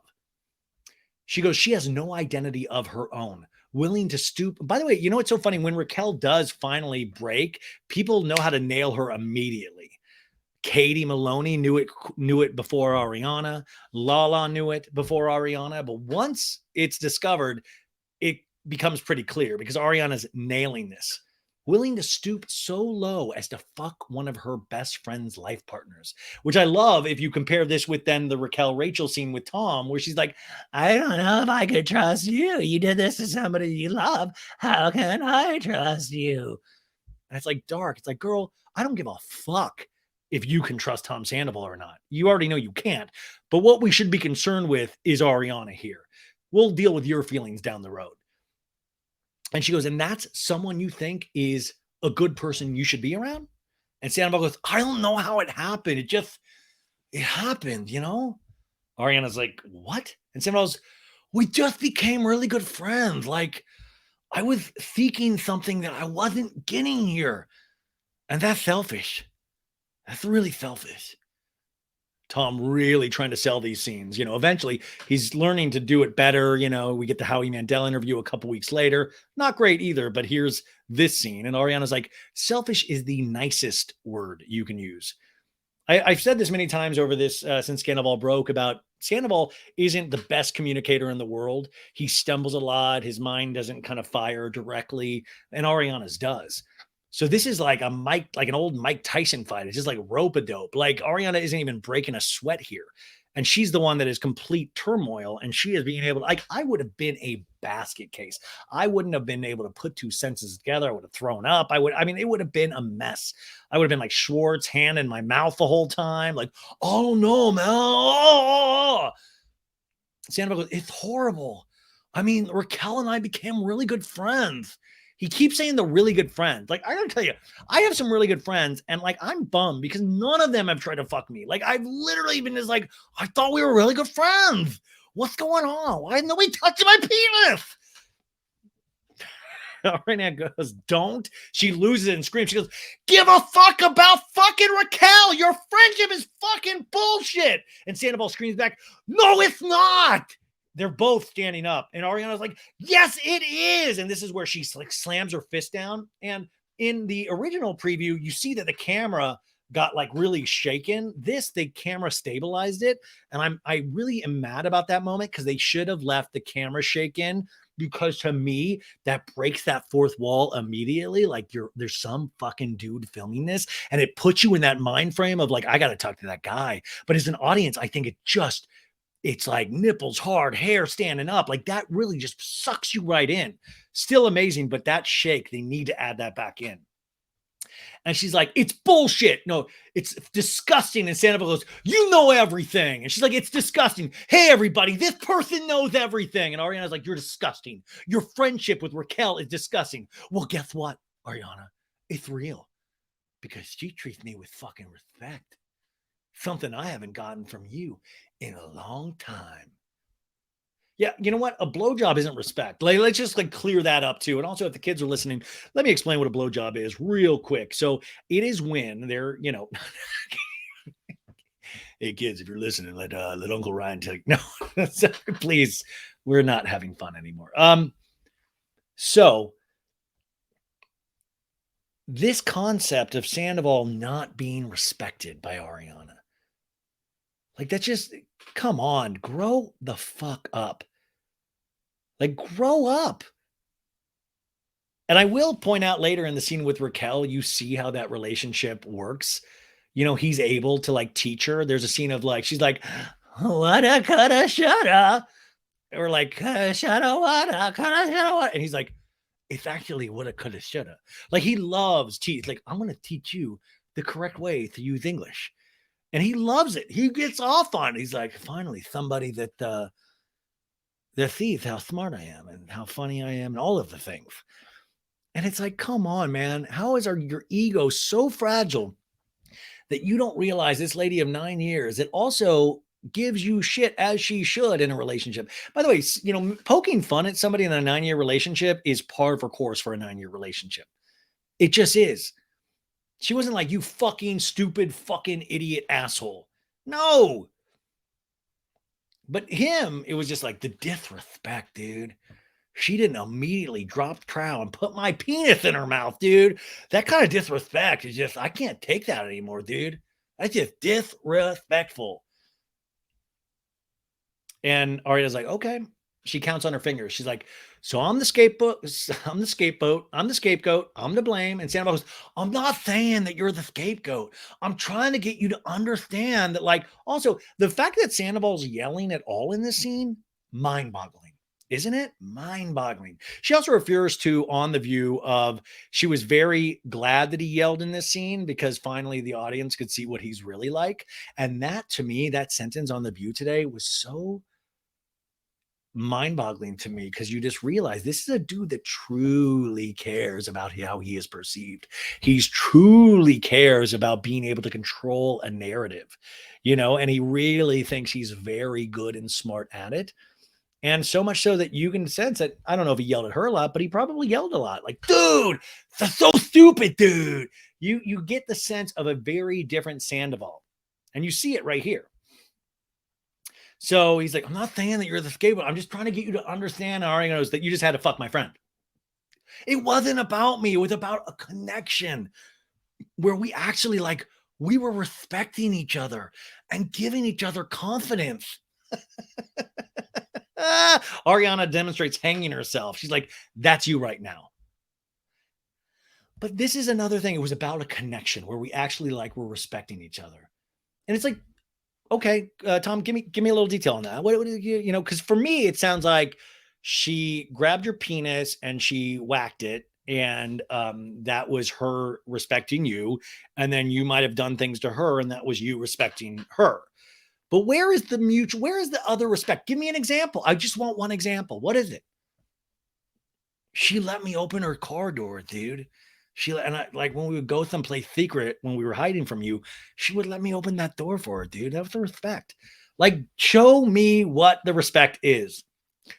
She goes, she has no identity of her own, willing to stoop. By the way, you know what's so funny? When Raquel does finally break, people know how to nail her immediately. Katie Maloney knew it before Ariana. Lala knew it before Ariana. But once it's discovered, it becomes pretty clear because Ariana's nailing this. Willing to stoop so low as to fuck one of her best friend's life partners, which I love if you compare this with then the Raquel Rachel scene with Tom, where she's like, I don't know if I could trust you. You did this to somebody you love. How can I trust you? And it's like dark. It's like, girl, I don't give a fuck if you can trust Tom Sandoval or not. You already know you can't. But what we should be concerned with is Ariana here. We'll deal with your feelings down the road. And she goes, and that's someone you think is a good person you should be around? And Sandoval goes, I don't know how it happened. It happened, you know? Ariana's like, what? And Sandoval goes, we just became really good friends. Like, I was seeking something that I wasn't getting here. And that's selfish. That's really selfish. Tom really trying to sell these scenes. You know, eventually he's learning to do it better. You know, we get the Howie Mandel interview a couple weeks later. Not great either, but here's this scene. And Ariana's like, selfish is the nicest word you can use. I've said this many times over this since Sandoval broke about Sandoval isn't the best communicator in the world. He stumbles a lot. His mind doesn't kind of fire directly, and Ariana's does. So this is like an old Mike Tyson fight. It's just like rope-a-dope. Like Ariana isn't even breaking a sweat here. And she's the one that is complete turmoil. And she is being able to, like, I would have been a basket case. I wouldn't have been able to put two sentences together. I would have thrown up. It would have been a mess. I would have been like Schwartz, hand in my mouth the whole time. Like, oh no, man. Oh. Sandoval goes, it's horrible. I mean, Raquel and I became really good friends. He keeps saying the really good friends. Like, I gotta tell you, I have some really good friends, and like, I'm bummed because none of them have tried to fuck me. Like, I've literally been just like, I thought we were really good friends. What's going on? Why isn't nobody touching my penis? Ariana goes, don't. She loses it and screams. She goes, give a fuck about fucking Raquel. Your friendship is fucking bullshit. And Sandoval screams back, no, it's not. They're both standing up, and Ariana's like, yes, it is. And this is where she like slams her fist down. And in the original preview, you see that the camera got like really shaken. The camera stabilized it. And I really am mad about that moment because they should have left the camera shaken, because to me, that breaks that fourth wall immediately. Like there's some fucking dude filming this, and it puts you in that mind frame of like, I got to talk to that guy. But as an audience, I think it's like nipples hard, hair standing up. Like that really just sucks you right in. Still amazing, but that shake, they need to add that back in. And she's like, it's bullshit. No, it's disgusting. And Sandoval goes, you know everything. And she's like, it's disgusting. Hey, everybody, this person knows everything. And Ariana's like, you're disgusting. Your friendship with Raquel is disgusting. Well, guess what, Ariana? It's real. Because she treats me with fucking respect. Something I haven't gotten from you in a long time. Yeah, you know what? A blowjob isn't respect. Like, let's just like clear that up too. And also, if the kids are listening, let me explain what a blowjob is real quick. So it is when they're, you know, hey kids, if you're listening, let Uncle Ryan tell you. No, please, we're not having fun anymore. So this concept of Sandoval not being respected by Ariana, like that's just, come on, grow the fuck up. Like, grow up. And I will point out later in the scene with Raquel, you see how that relationship works. You know, he's able to like teach her. There's a scene of like, she's like, woulda, coulda, shoulda. Or like, shoulda, woulda, coulda, shoulda. And he's like, it's actually woulda, coulda, shoulda. Like, he loves teach. Like, I'm going to teach you the correct way to use English. And he loves it. He gets off on it. He's like, finally, somebody that sees how smart I am and how funny I am and all of the things. And it's like, come on, man. How is your ego so fragile that you don't realize this lady of 9 years that also gives you shit as she should in a relationship? By the way, poking fun at somebody in a 9-year relationship is par for course for a 9-year relationship. It just is. She wasn't like, you fucking stupid fucking idiot asshole. No. But him, it was just like the disrespect, dude. She didn't immediately drop the trowel and put my penis in her mouth, dude. That kind of disrespect is just, I can't take that anymore, dude. That's just disrespectful. And Ariana's like, okay. She counts on her fingers. She's like, so I'm the scapegoat. I'm the scapegoat. I'm the scapegoat. I'm to blame. And Sandoval goes, I'm not saying that you're the scapegoat. I'm trying to get you to understand that, like, also the fact that Sandoval's yelling at all in this scene, mind-boggling. Isn't it? Mind-boggling. She also refers to on The View of she was very glad that he yelled in this scene because finally the audience could see what he's really like. And that, to me, that sentence on The View today was so mind-boggling to me because you just realize this is a dude that truly cares about how he is perceived. He's truly cares about being able to control a narrative, and he really thinks he's very good and smart at it. And so much so that you can sense that, I don't know if he yelled at her a lot, but he probably yelled a lot. Like, dude, that's so stupid, dude. You get the sense of a very different Sandoval. And you see it right here. So he's like, I'm not saying that you're the scapegoat. I'm just trying to get you to understand, Ariana knows, that you just had to fuck my friend. It wasn't about me. It was about a connection where we actually, like, we were respecting each other and giving each other confidence. Ariana demonstrates hanging herself. She's like, that's you right now. But this is another thing. It was about a connection where we actually, like, were respecting each other. And it's like, okay, Tom, give me a little detail on that. What because for me, it sounds like she grabbed your penis and she whacked it. And that was her respecting you. And then you might have done things to her and that was you respecting her. But where is the other respect? Give me an example. I just want one example. What is it? She let me open her car door, dude. Like when we would go someplace secret, when we were hiding from you, she would let me open that door for her, dude. That was the respect. Like, show me what the respect is.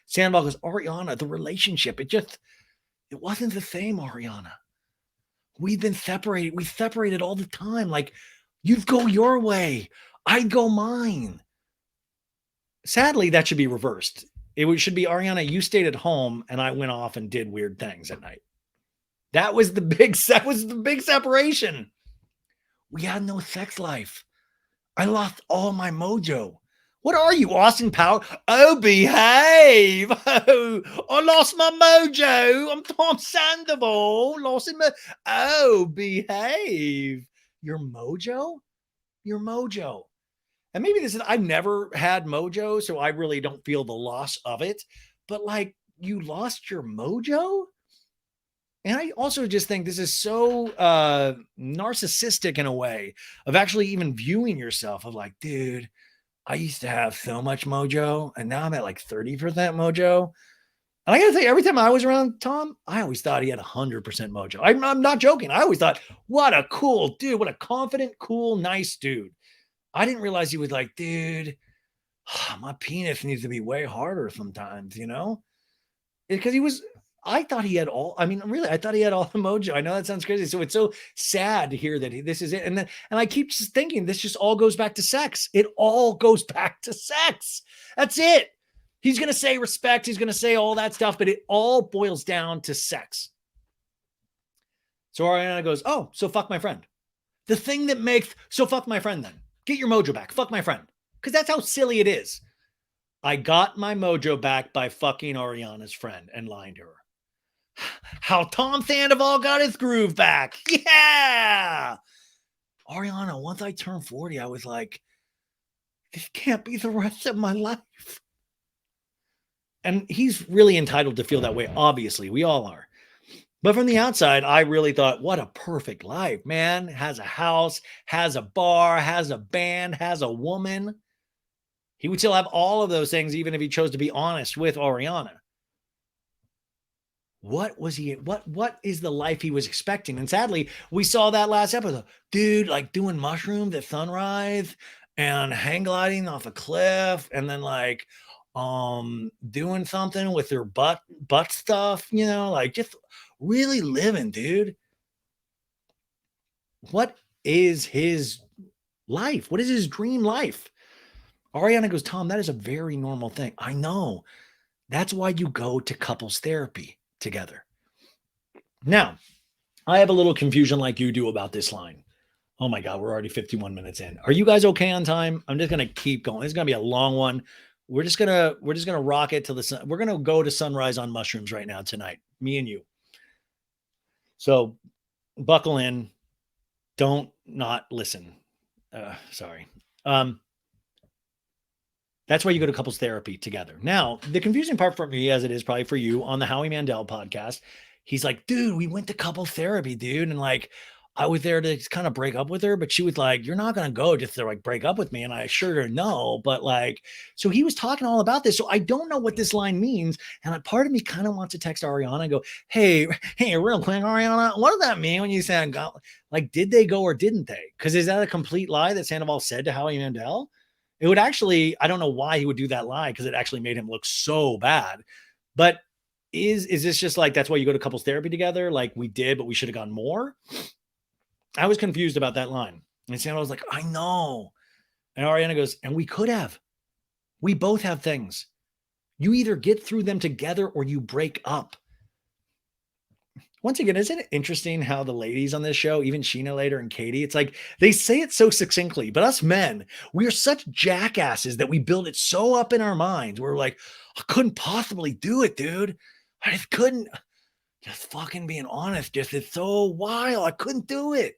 Sandoval goes, Ariana, the relationship, it wasn't the same, Ariana. We've been separated. We separated all the time. Like, you'd go your way. I'd go mine. Sadly, that should be reversed. Should be, Ariana, you stayed at home and I went off and did weird things at night. That was the big separation. We had no sex life. I lost all my mojo. What are you, Austin Power? Oh, behave. Oh, I lost my mojo. I'm Tom Sandoval. Oh, behave. Your mojo? Your mojo. And maybe I've never had mojo, so I really don't feel the loss of it. But, like, you lost your mojo? And I also just think this is so narcissistic in a way of actually even viewing yourself of like, dude, I used to have so much mojo and now I'm at like 30% mojo. And I got to say, every time I was around Tom, I always thought he had 100% mojo. I'm not joking. I always thought, what a cool dude. What a confident, cool, nice dude. I didn't realize he was like, dude, my penis needs to be way harder sometimes, Because I thought he had I thought he had all the mojo. I know that sounds crazy. So it's so sad to hear that this is it. And I keep just thinking this just all goes back to sex. It all goes back to sex. That's it. He's going to say respect. He's going to say all that stuff, but it all boils down to sex. So Ariana goes, oh, so fuck my friend. The thing that makes, so fuck my friend then. Get your mojo back. Fuck my friend. Because that's how silly it is. I got my mojo back by fucking Ariana's friend and lying to her. How Tom Sandoval got his groove back. Yeah. Ariana, once I turned 40, I was like, this can't be the rest of my life. And he's really entitled to feel that way. Obviously, we all are. But from the outside, I really thought, what a perfect life, man. Has a house, has a bar, has a band, has a woman. He would still have all of those things, even if he chose to be honest with Ariana. what was he, what is the life he was expecting? And sadly, we saw that last episode. Dude, like doing mushrooms at sunrise and hang gliding off a cliff and then like doing something with their butt stuff, like just really living, dude. What is his life? What is his dream life? Ariana goes, Tom, that is a very normal thing. I know. That's why you go to couples therapy together. Now, I have a little confusion like you do about this line. Oh my God, we're already 51 minutes in. Are you guys okay on time? I'm just gonna keep going. This is gonna be a long one. We're just gonna rock it till the sun. We're gonna go to sunrise on mushrooms right now tonight, me and you. So buckle in. Don't not listen. Sorry. That's why you go to couples therapy together. Now, the confusing part for me, as it is probably for you on the Howie Mandel podcast, he's like, dude, we went to couples therapy, dude. And like, I was there to kind of break up with her, but she was like, you're not going to go just to like break up with me. And I assured her no, but like, so he was talking all about this. So I don't know what this line means. And a part of me kind of wants to text Ariana and go, hey, real quick, Ariana, what does that mean when you said, like, did they go or didn't they? Because is that a complete lie that Sandoval said to Howie Mandel? It would actually, I don't know why he would do that lie because it actually made him look so bad. But is this just like, that's why you go to couples therapy together? Like we did, but we should have gone more. I was confused about that line. And Sandra was like, I know. And Ariana goes, and we could have. We both have things. You either get through them together or you break up. Once again, isn't it interesting how the ladies on this show, even Scheana later and Katie, it's like they say it so succinctly, but us men, we are such jackasses that we build it so up in our minds. We're like, I couldn't possibly do it, dude. I just couldn't. Just fucking being honest, just it's so wild. I couldn't do it.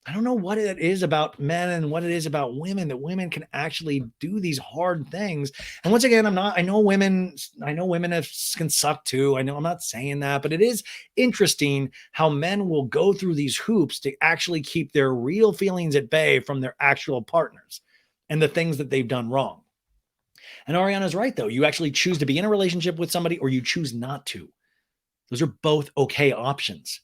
I don't know what it is about men and what it is about women that women can actually do these hard things. And once again, I know women can suck too. I know I'm not saying that, but it is interesting how men will go through these hoops to actually keep their real feelings at bay from their actual partners and the things that they've done wrong. And Ariana's right, though. You actually choose to be in a relationship with somebody or you choose not to. Those are both okay options.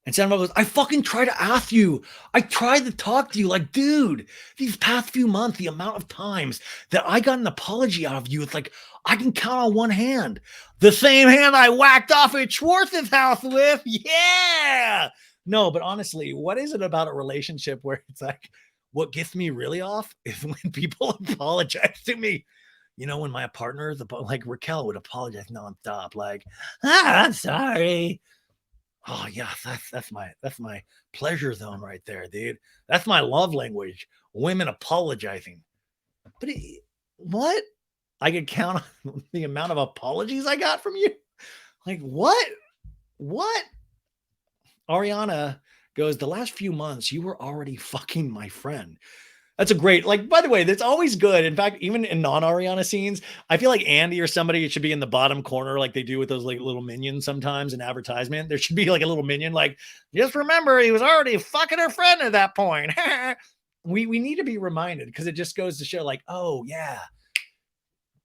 And Sandoval goes, I fucking tried to ask you. I tried to talk to you. Like, dude, these past few months, the amount of times that I got an apology out of you, it's like, I can count on one hand. The same hand I whacked off at Schwartz's house with. Yeah. No, but honestly, what is it about a relationship where it's like, what gets me really off is when people apologize to me. You know, when my partner, like Raquel would apologize nonstop, like, I'm sorry. Oh yeah, that's my pleasure zone right there, dude. That's my love language. Women apologizing. But what? I could count on the amount of apologies I got from you. Like what? What? Ariana goes, the last few months you were already fucking my friend. That's a great, like, by the way, that's always good. In fact, even in non-Ariana scenes, I feel like Andy or somebody should be in the bottom corner like they do with those like little minions sometimes in advertisement. There should be like a little minion like, just remember he was already fucking her friend at that point. we need to be reminded because it just goes to show like, oh yeah,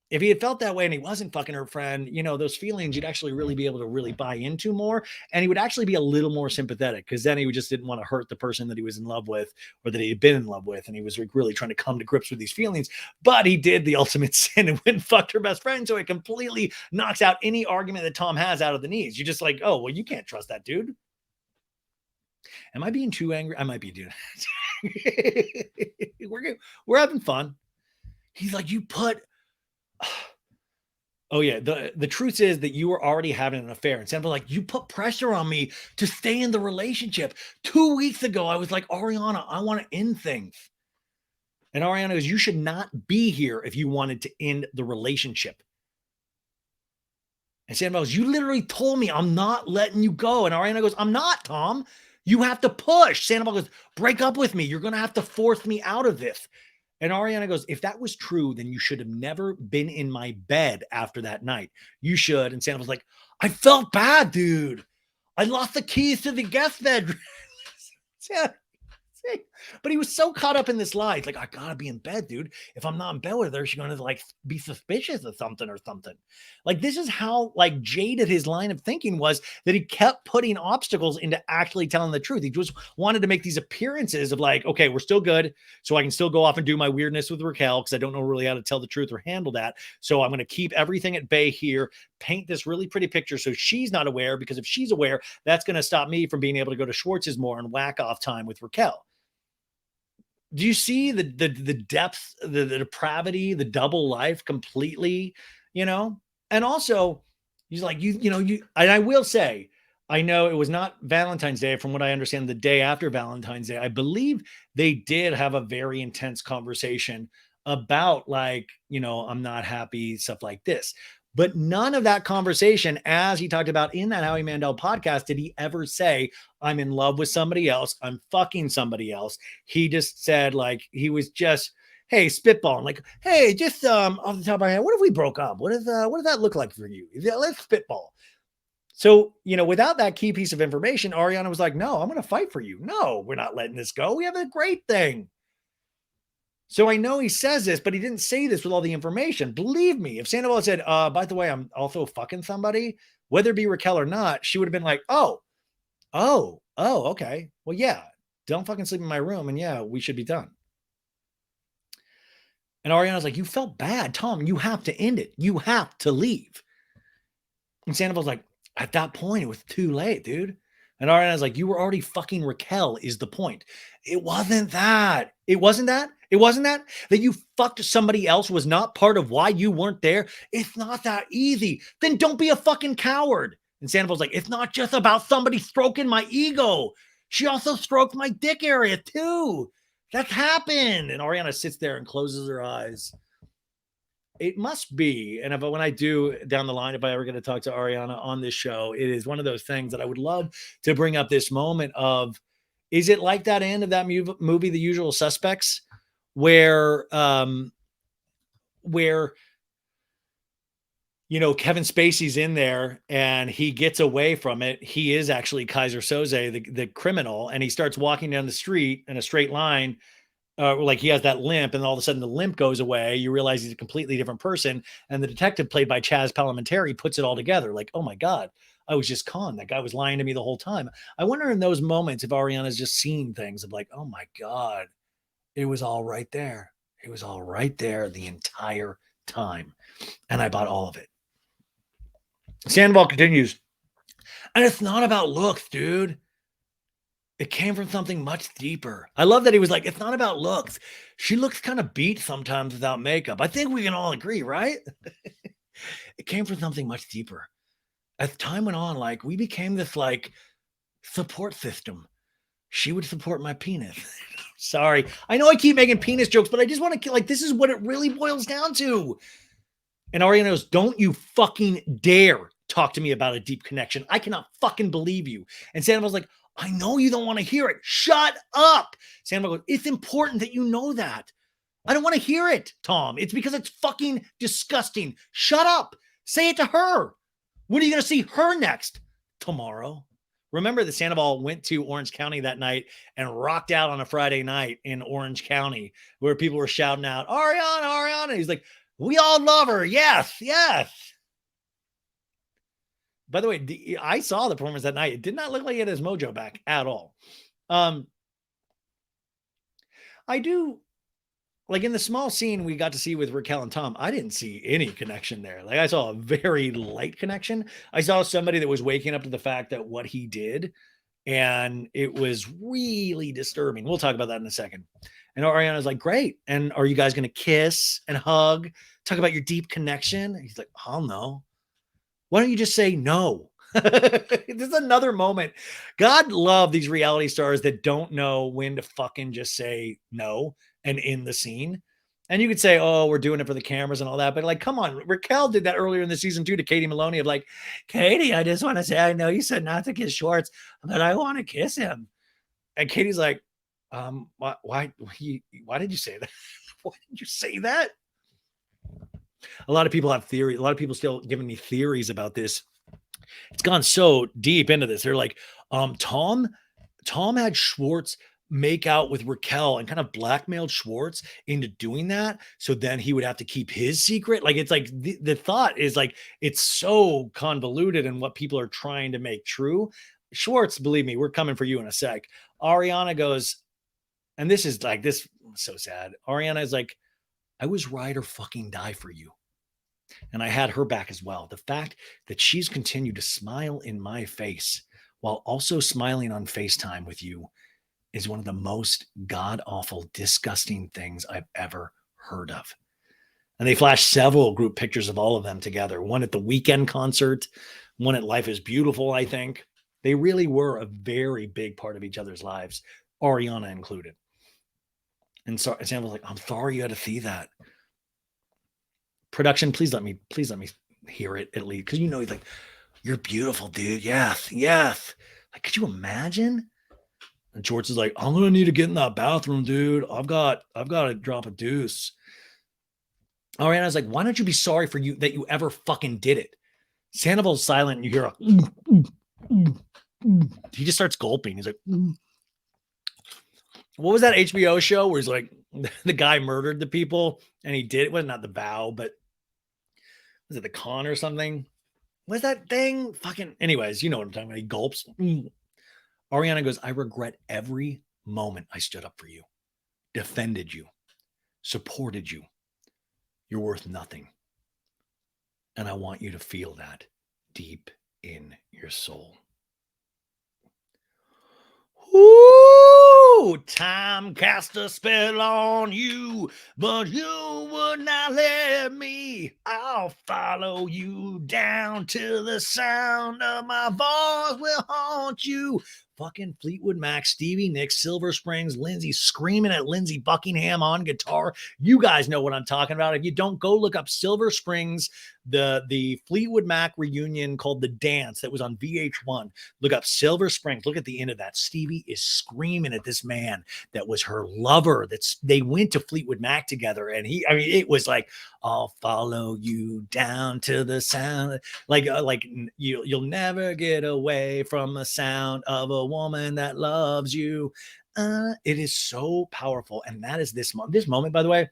if he had felt that way and he wasn't fucking her friend, you know, those feelings you'd actually really be able to really buy into more. And he would actually be a little more sympathetic because then he just didn't want to hurt the person that he was in love with or that he had been in love with. And he was like really trying to come to grips with these feelings. But he did the ultimate sin and went and fucked her best friend. So it completely knocks out any argument that Tom has out of the knees. You're just like, oh, well, you can't trust that dude. Am I being too angry? I might be, dude. We're having fun. He's like, you put... Oh yeah, the truth is that you were already having an affair. And Sandoval like, you put pressure on me to stay in the relationship. 2 weeks ago, I was like, Ariana, I want to end things. And Ariana goes, you should not be here if you wanted to end the relationship. And Sandoval goes, you literally told me I'm not letting you go. And Ariana goes, I'm not, Tom. You have to push. Sandoval goes, break up with me. You're going to have to force me out of this. And Ariana goes, if that was true, then you should have never been in my bed after that night. You should. And Sandoval's like, I felt bad, dude. I lost the keys to the guest bedroom. But he was so caught up in this lie. He's like, I gotta be in bed, dude. If I'm not in bed with her, she's gonna like be suspicious of something or something. Like, this is how like jaded his line of thinking was, that he kept putting obstacles into actually telling the truth. He just wanted to make these appearances of like, okay, we're still good. So I can still go off and do my weirdness with Raquel because I don't know really how to tell the truth or handle that. So I'm going to keep everything at bay here, paint this really pretty picture so she's not aware, because if she's aware, that's going to stop me from being able to go to Schwartz's more and whack off time with Raquel. Do you see the depth, the depravity, the double life completely, you know? And also, he's like, and I will say, I know it was not Valentine's Day. From what I understand, the day after Valentine's Day, I believe they did have a very intense conversation about like, I'm not happy, stuff like this. But none of that conversation, as he talked about in that Howie Mandel podcast, did he ever say, I'm in love with somebody else, I'm fucking somebody else. He just said, like, he was just, hey, spitballing, like, hey, just off the top of my head, what if we broke up? What does that look like for you? Let's spitball. So, without that key piece of information, Ariana was like, no, I'm going to fight for you. No, we're not letting this go. We have a great thing. So I know he says this, but he didn't say this with all the information. Believe me, if Sandoval had said, by the way, I'm also fucking somebody, whether it be Raquel or not, she would have been like, oh, okay. Well, yeah, don't fucking sleep in my room. And yeah, we should be done. And Ariana's like, you felt bad, Tom. You have to end it. You have to leave. And Sandoval's like, at that point, it was too late, dude. And Ariana's like, you were already fucking Raquel is the point. It wasn't that. It wasn't that. It wasn't that. That you fucked somebody else was not part of why you weren't there. It's not that easy. Then don't be a fucking coward. And Sandoval's like, it's not just about somebody stroking my ego. She also stroked my dick area too. That happened. And Ariana sits there and closes her eyes. It must be. And when I do down the line, if I ever get to talk to Ariana on this show, it is one of those things that I would love to bring up this moment of, is it like that end of that movie, The Usual Suspects, where Kevin Spacey's in there and he gets away from it. He is actually Kaiser Soze, the criminal, and he starts walking down the street in a straight line. Like he has that limp, and all of a sudden the limp goes away. You realize he's a completely different person. And the detective, played by Chaz Palminteri, puts it all together. Like, oh my God, I was just conned. That guy was lying to me the whole time. I wonder in those moments if Ariana's just seeing things of like, oh my God, it was all right there. It was all right there the entire time. And I bought all of it. Sandoval continues. And it's not about looks, dude. It came from something much deeper. I love that he was like, it's not about looks. She looks kind of beat sometimes without makeup. I think we can all agree, right? It came from something much deeper. As time went on, like, we became this like support system. She would support my penis. Sorry. I know I keep making penis jokes, but I just want to, like, this is what it really boils down to. And Ariana goes, don't you fucking dare talk to me about a deep connection. I cannot fucking believe you. And Sandoval's like, I know you don't want to hear it. Shut up. Sandoval goes, it's important that you know that. I don't want to hear it, Tom. It's because it's fucking disgusting. Shut up. Say it to her. When are you going to see her next? Tomorrow. Remember that Sandoval went to Orange County that night and rocked out on a Friday night in Orange County where people were shouting out, Ariana, Ariana. He's like, we all love her. Yes, yes. By the way, I saw the performance that night. It did not look like he had his mojo back at all. I do, like in the small scene we got to see with Raquel and Tom, I didn't see any connection there. Like I saw a very light connection. I saw somebody that was waking up to the fact that what he did, and it was really disturbing. We'll talk about that in a second. And Ariana's like, great. And are you guys going to kiss and hug? Talk about your deep connection? And he's like, I don't know. Why don't you just say no? This is another moment. God love these reality stars that don't know when to fucking just say no and end the scene. And you could say, oh, we're doing it for the cameras and all that. But like, come on. Raquel did that earlier in the season too to Katie Maloney of like, Katie, I just want to say, I know you said not to kiss Schwartz, but I want to kiss him. And Katie's like, why did you say that? Why did you say that? A lot of people have theory. A lot of people still giving me theories about this. It's gone so deep into this. They're like, Tom had Schwartz make out with Raquel and kind of blackmailed Schwartz into doing that. So then he would have to keep his secret. Like, it's like the thought is like, it's so convoluted in what people are trying to make true. Schwartz, believe me, we're coming for you in a sec. Ariana goes, and this is like, this so sad. Ariana is like, I was ride or fucking die for you. And I had her back as well. The fact that she's continued to smile in my face while also smiling on FaceTime with you is one of the most god awful, disgusting things I've ever heard of. And they flashed several group pictures of all of them together. One at the weekend concert, one at Life is Beautiful, I think. They really were a very big part of each other's lives, Ariana included. And so Sam was like, I'm sorry you had to see that. Production, please let me hear it at least. Cause you know, he's like, you're beautiful, dude. Yes. Like, could you imagine? And George is like, I'm gonna need to get in that bathroom, dude. I've got to drop a deuce. Ariana's like, why don't you be sorry for you that you ever fucking did it? Sandoval's silent and you hear he just starts gulping. He's like, what was that HBO show where he's like, the guy murdered the people and he did it? Well, not the Beau, but was it the con or something? What's that thing? Fucking, anyways, you know what I'm talking about. He gulps. Ariana goes, I regret every moment I stood up for you, defended you, supported you. You're worth nothing. And I want you to feel that deep in your soul. Ooh, time cast a spell on you, but you would not let me. I'll follow you down till the sound of my voice will haunt you. Fucking Fleetwood Mac, Stevie Nicks, Silver Springs, Lindsay screaming at Lindsey Buckingham on guitar. You guys know what I'm talking about. If you don't, go look up Silver Springs, the Fleetwood Mac reunion called The Dance that was on VH1. Look up Silver Springs. Look at the end of that. Stevie is screaming at this man that was her lover. They went to Fleetwood Mac together, and it was like, I'll follow you down to the sound. Like you'll never get away from the sound of a woman that loves you. It is so powerful, and that is this moment, by the way.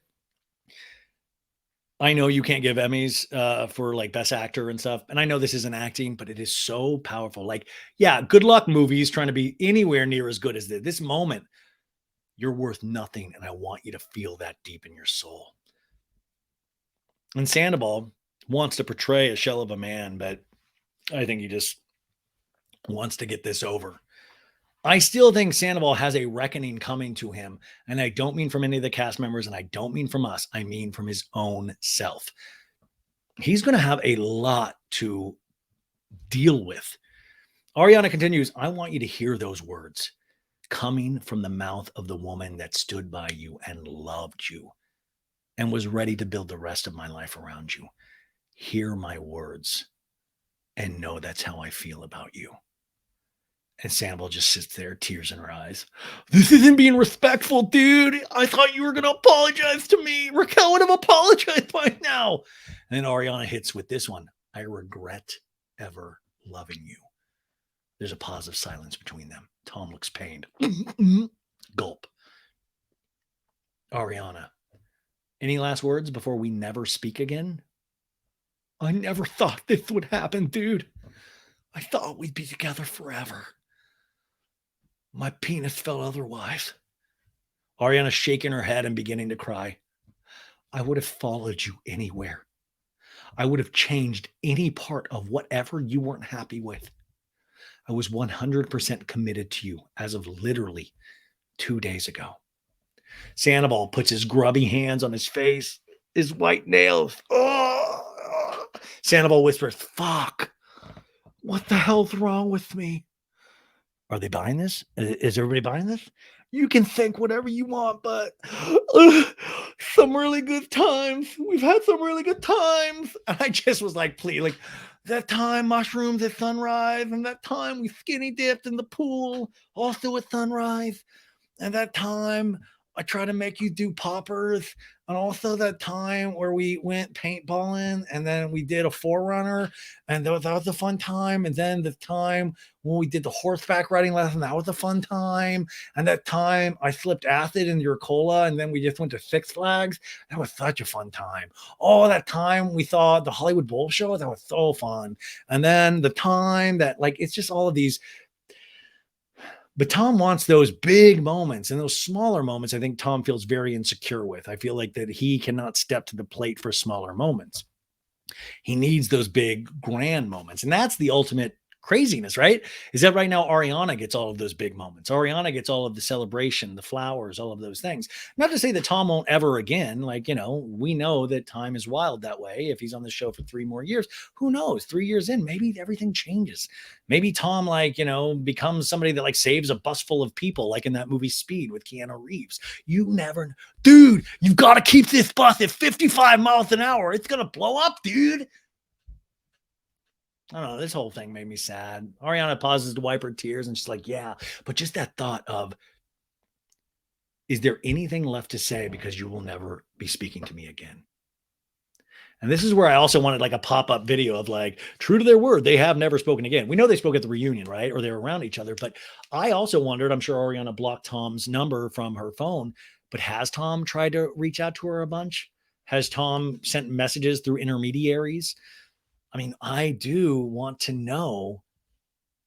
I know you can't give Emmys for like best actor and stuff. And I know this isn't acting, but it is so powerful. Like, yeah, good luck movies trying to be anywhere near as good as this moment. You're worth nothing. And I want you to feel that deep in your soul. And Sandoval wants to portray a shell of a man, but I think he just wants to get this over. I still think Sandoval has a reckoning coming to him. And I don't mean from any of the cast members, and I don't mean from us. I mean from his own self. He's going to have a lot to deal with. Ariana continues, I want you to hear those words coming from the mouth of the woman that stood by you and loved you and was ready to build the rest of my life around you. Hear my words and know that's how I feel about you. And Sandoval just sits there, tears in her eyes. This isn't being respectful, dude. I thought you were going to apologize to me. Raquel would have apologized by now. And then Ariana hits with this one. I regret ever loving you. There's a pause of silence between them. Tom looks pained. Gulp. Ariana, any last words before we never speak again? I never thought this would happen, dude. I thought we'd be together forever. My penis felt otherwise. Ariana's shaking her head and beginning to cry. I would have followed you anywhere. I would have changed any part of whatever you weren't happy with. I was 100% committed to you as of literally 2 days ago. Sandoval puts his grubby hands on his face, his white nails. Oh. Sandoval whispers, fuck. What the hell's wrong with me? Are they buying this? Is everybody buying this? You can think whatever you want, but some really good times. We've had some really good times. And I just was like, please, like that time mushrooms at sunrise, and that time we skinny dipped in the pool, also at sunrise, and that time I try to make you do poppers. And also that time where we went paintballing and then we did a forerunner and that was a fun time. And then the time when we did the horseback riding lesson, that was a fun time. And that time I slipped acid in your cola and then we just went to Six Flags. That was such a fun time. Oh, that time we saw the Hollywood Bowl show, that was so fun. And then the time that like, it's just all of these, but Tom wants those big moments and those smaller moments. I think Tom feels very insecure with. I feel like that he cannot step to the plate for smaller moments. He needs those big grand moments. And that's the ultimate craziness, right? Is that right now Ariana gets all of those big moments. Ariana gets all of the celebration, the flowers, all of those things. Not to say that Tom won't ever again. Like, we know that time is wild that way. If he's on the show for 3 more years, who knows? 3 years in, maybe everything changes. Maybe Tom, becomes somebody that saves a bus full of people, like in that movie Speed with Keanu Reeves. You never know. Dude, you've got to keep this bus at 55 miles an hour. It's going to blow up, dude. I don't know. This whole thing made me sad. Ariana pauses to wipe her tears and she's like, yeah. But just that thought of, is there anything left to say because you will never be speaking to me again? And this is where I also wanted a pop-up video of true to their word, they have never spoken again. We know they spoke at the reunion, right? Or they're around each other. But I also wondered, I'm sure Ariana blocked Tom's number from her phone, but has Tom tried to reach out to her a bunch? Has Tom sent messages through intermediaries? I mean, I do want to know,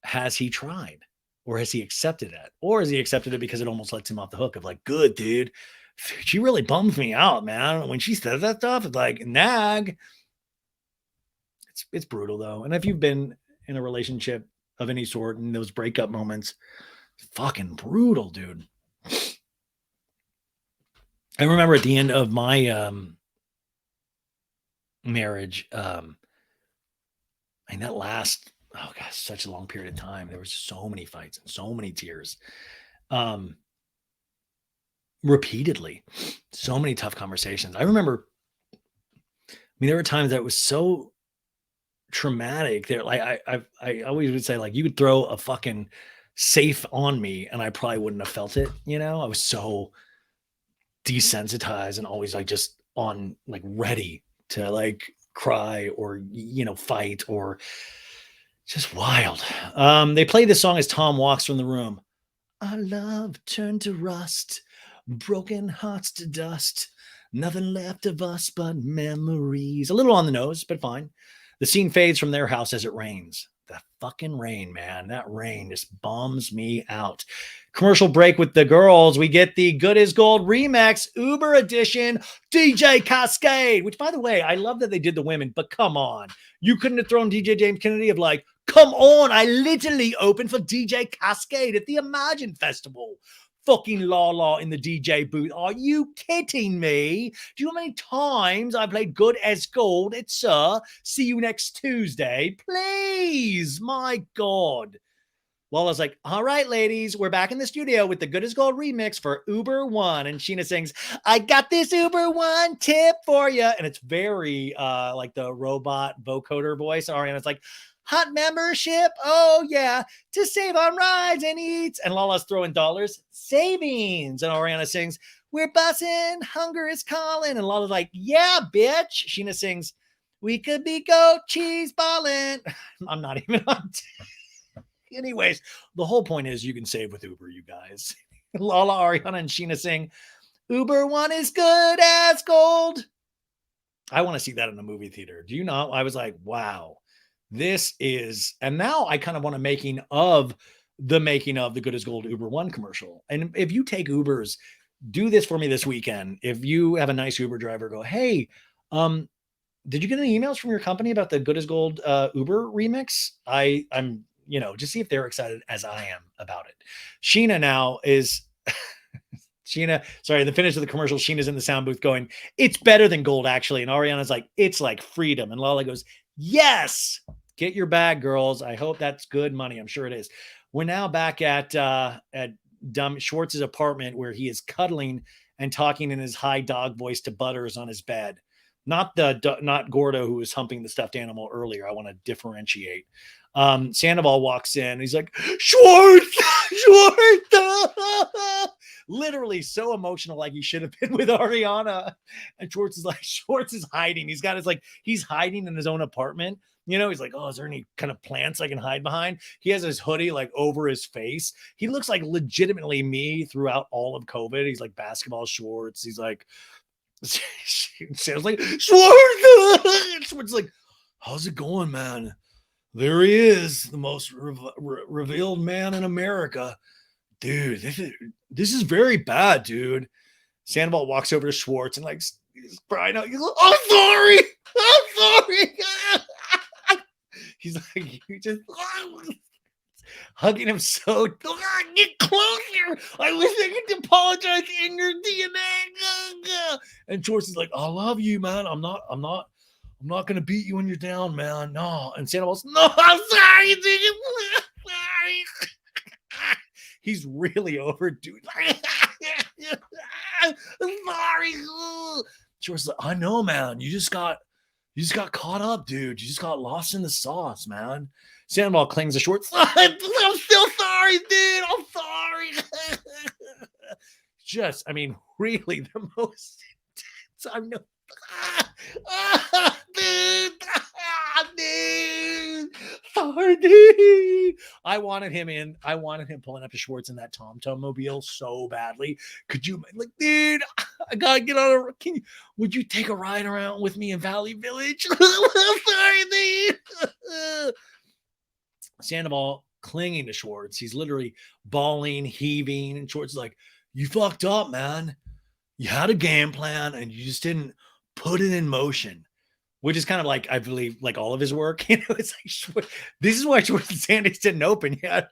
has he tried or has he accepted it? Or has he accepted it because it almost lets him off the hook of good, dude. She really bums me out, man. When she says that stuff, it's nag. It's brutal though. And if you've been in a relationship of any sort and those breakup moments, it's fucking brutal, dude. I remember at the end of my marriage, and that last, oh gosh, such a long period of time. There was so many fights and so many tears. Repeatedly, so many tough conversations. I remember, there were times that was so traumatic that I always would say you could throw a fucking safe on me and I probably wouldn't have felt it. I was so desensitized and always just on ready to cry or, fight or just wild. They play this song as Tom walks from the room. Our love turned to rust, broken hearts to dust, nothing left of us but memories. A little on the nose, but fine. The scene fades from their house as it rains. The fucking rain, man. That rain just bums me out. Commercial break with the girls. We get the Good as Gold remix, Uber edition, DJ Cascade, which by the way, I love that they did the women, but come on. You couldn't have thrown DJ James Kennedy of come on. I literally opened for DJ Cascade at the Imagine Festival. Fucking Lala in the DJ booth. Are you kidding me? Do you know how many times I played Good as Gold? It's see you next Tuesday. Please. My God. Lala's like, all right, ladies, we're back in the studio with the Good as Gold remix for Uber One. And Scheana sings, I got this Uber One tip for you. And it's very like the robot vocoder voice. Ariana's like, hot membership. Oh, yeah. To save on rides and eats. And Lala's throwing dollars. Savings. And Ariana sings, we're bussing. Hunger is calling. And Lala's like, yeah, bitch. Scheana sings, we could be goat cheese balling. I'm not even on. Anyways, the whole point is you can save with Uber, you guys. Lala, Ariana, and Scheana sing, Uber One is good as gold. I want to see that in a movie theater. Do you know? I was like, wow. This is, and now I kind of want a making of the Good as Gold Uber One commercial. And if you take Ubers, do this for me this weekend. If you have a nice Uber driver, go, hey, did you get any emails from your company about the Good as Gold Uber remix? I'm, just see if they're excited as I am about it. Scheana now is the finish of the commercial, Sheena's in the sound booth going, it's better than gold, actually. And Ariana's like, it's like freedom. And Lala goes, yes, get your bag, girls. I hope that's good money. I'm sure it is. We're now back at dumb Schwartz's apartment where he is cuddling and talking in his high dog voice to Butters on his bed. Not Gordo, who was humping the stuffed animal earlier. I want to differentiate. Sandoval walks in. He's like, Schwartz, Schwartz, literally so emotional, like he should have been with Ariana. And Schwartz is like, Schwartz is hiding. He's got his like, he's hiding in his own apartment. You know, he's like, oh, is there any kind of plants I can hide behind? He has his hoodie like over his face. He looks like legitimately me throughout all of COVID. He's like basketball shorts. He's like, sounds like Schwartz. Schwartz like, how's it going, man? There he is, the most revealed man in America. Dude, this is very bad, dude. Sandoval walks over to Schwartz and like he's crying out. He's like, I'm sorry. I'm sorry. He's like, you just hugging him so get closer. I wish I could apologize in your DNA. And Schwartz is like, I love you, man. I'm not gonna beat you when you're down, man. No. And Sandoval's, no, I'm sorry, dude. Sorry. He's really overdoing. Sorry. Schwartz's like, I know, man. You just got caught up, dude. You just got lost in the sauce, man. Sandoval clings to Schwartz. I'm still sorry, dude. I'm sorry. Just, I mean, really the most intense. I'm no. Dude. Sorry, dude. I wanted him pulling up to Schwartz in that TomTom mobile so badly. Could you, like, dude, I gotta get on would you take a ride around with me in Valley Village? Sorry, dude. Sandoval clinging to Schwartz. He's literally bawling, heaving, and Schwartz is like, you fucked up, man. You had a game plan and you just didn't put it in motion, which is kind of like, I believe, like all of his work. You know, it's like, this is why Schwartz and Sanders didn't open. You had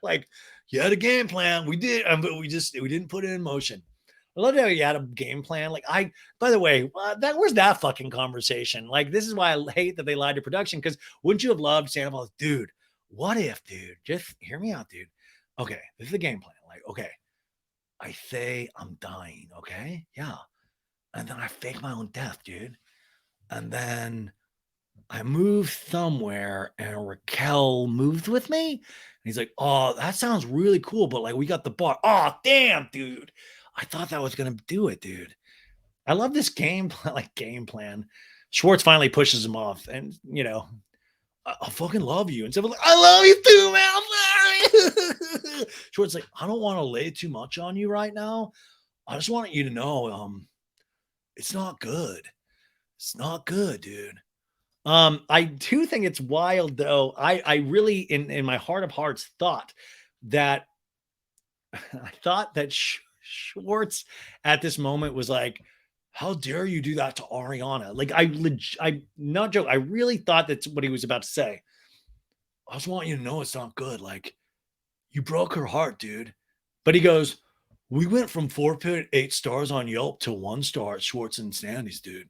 a game plan. We did, but we didn't put it in motion. I love how you had a game plan. Like, by the way, where's that fucking conversation? Like, this is why I hate that they lied to production, because wouldn't you have loved Sandoval? Dude, what if, dude? Just hear me out, dude. Okay, this is the game plan. Like, okay, I say I'm dying, okay? Yeah. And then I fake my own death, dude. And then I moved somewhere and Raquel moved with me. And he's like, oh, that sounds really cool. But like, we got the bar. Oh, damn, dude. I thought that was going to do it, dude. I love this game plan. Schwartz finally pushes him off. And, you know, I fucking love you. And someone's like, I love you too, man. I'm sorry. Schwartz like, I don't want to lay too much on you right now. I just want you to know, it's not good. It's not good, dude. I do think it's wild, though. I really, in my heart of hearts, thought that Schwartz at this moment was like, how dare you do that to Ariana? Like, I not joke. I really thought that's what he was about to say. I just want you to know it's not good. Like, you broke her heart, dude. But he goes, we went from 4.8 stars on Yelp to 1 star at Schwartz and Sandy's, dude.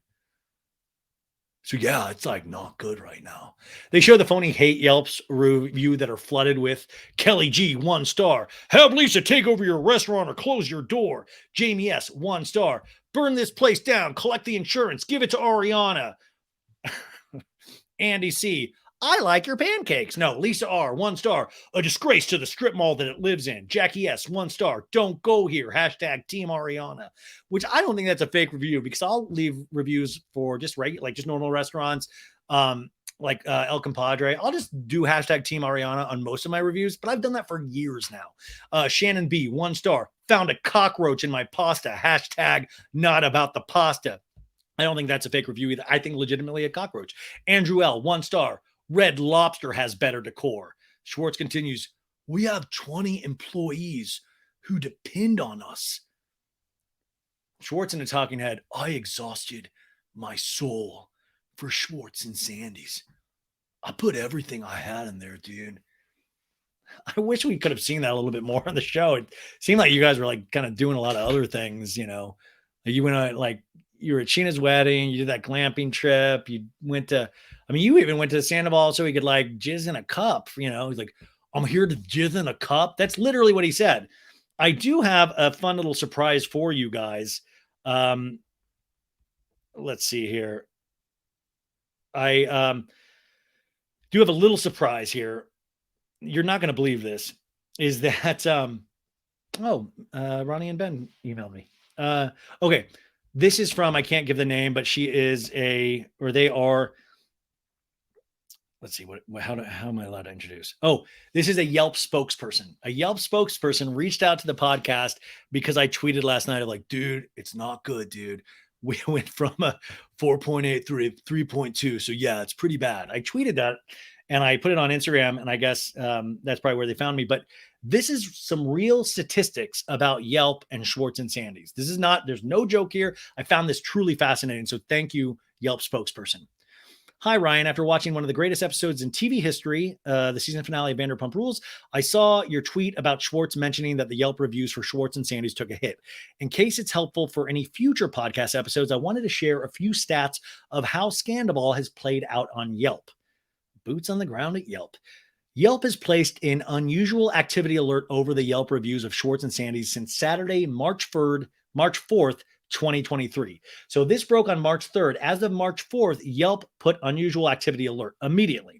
So yeah, it's like not good right now. They show the phony hate Yelps review that are flooded with Kelly G, 1 star. Have Lisa take over your restaurant or close your door. Jamie S, 1 star. Burn this place down. Collect the insurance. Give it to Ariana. Andy C, I like your pancakes. No, Lisa R, 1 star. A disgrace to the strip mall that it lives in. Jackie S, 1 star. Don't go here. Hashtag Team Ariana. Which I don't think that's a fake review, because I'll leave reviews for just regular, like just normal restaurants, like El Compadre. I'll just do hashtag Team Ariana on most of my reviews, but I've done that for years now. Shannon B, 1 star. Found a cockroach in my pasta. Hashtag not about the pasta. I don't think that's a fake review either. I think legitimately a cockroach. Andrew L, 1 star. Red Lobster has better decor. Schwartz continues, we have 20 employees who depend on us. Schwartz in a talking head, I exhausted my soul for Schwartz and Sandy's. I put everything I had in there, dude. I wish we could have seen that a little bit more on the show. It seemed like you guys were like kind of doing a lot of other things, you know. Like you went on, like, you were at Scheana's wedding, you did that glamping trip, you went to, I mean, you even went to Sandoval so he could like jizz in a cup, you know. He's like, I'm here to jizz in a cup. That's literally what he said. I do have a fun little surprise for you guys. Let's see here. I do have a little surprise here. you're not going to believe this, is that, Ronnie and Ben emailed me. Okay. This is from, I can't give the name, but she is they are, let's see how am I allowed to introduce? Oh, this is a Yelp spokesperson. A Yelp spokesperson reached out to the podcast because I tweeted last night of like, dude, it's not good, dude. We went from a 4.8 through a 3.2. So yeah, it's pretty bad. I tweeted that and I put it on Instagram, and I guess that's probably where they found me. But this is some real statistics about Yelp and Schwartz and Sandy's. This is not, there's no joke here. I found this truly fascinating. So thank you, Yelp spokesperson. Hi, Ryan. After watching one of the greatest episodes in TV history, the season finale of Vanderpump Rules, I saw your tweet about Schwartz mentioning that the Yelp reviews for Schwartz and Sandy's took a hit. In case it's helpful for any future podcast episodes, I wanted to share a few stats of how Sandoval has played out on Yelp. Boots on the ground at Yelp. Yelp has placed an unusual activity alert over the Yelp reviews of Schwartz and Sandy's since Saturday, March 4th, 2023. So this broke on March 3rd. As of March 4th, Yelp put unusual activity alert immediately.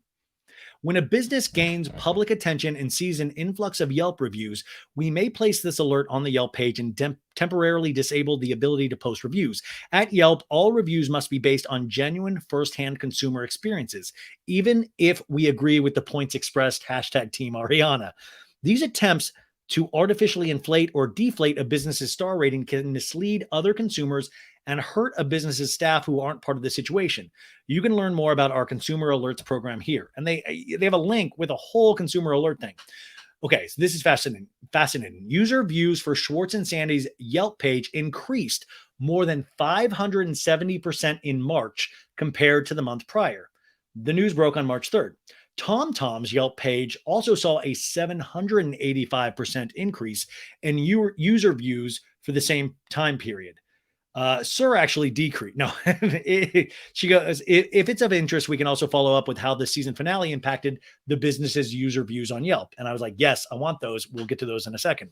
When a business gains public attention and sees an influx of Yelp reviews, we may place this alert on the Yelp page and temporarily disable the ability to post reviews. At Yelp, all reviews must be based on genuine firsthand consumer experiences, even if we agree with the points expressed, #Team Ariana. These attempts to artificially inflate or deflate a business's star rating can mislead other consumers and hurt a business's staff who aren't part of the situation. You can learn more about our consumer alerts program here. And they have a link with a whole consumer alert thing. Okay, so this is fascinating. User views for Schwartz and Sandy's Yelp page increased more than 570% in March compared to the month prior. The news broke on March 3rd. TomTom's Yelp page also saw a 785% increase in user views for the same time period. Sir actually decreased. No, she goes, if it's of interest, we can also follow up with how the season finale impacted the business's user views on Yelp. And I was like, yes, I want those. We'll get to those in a second.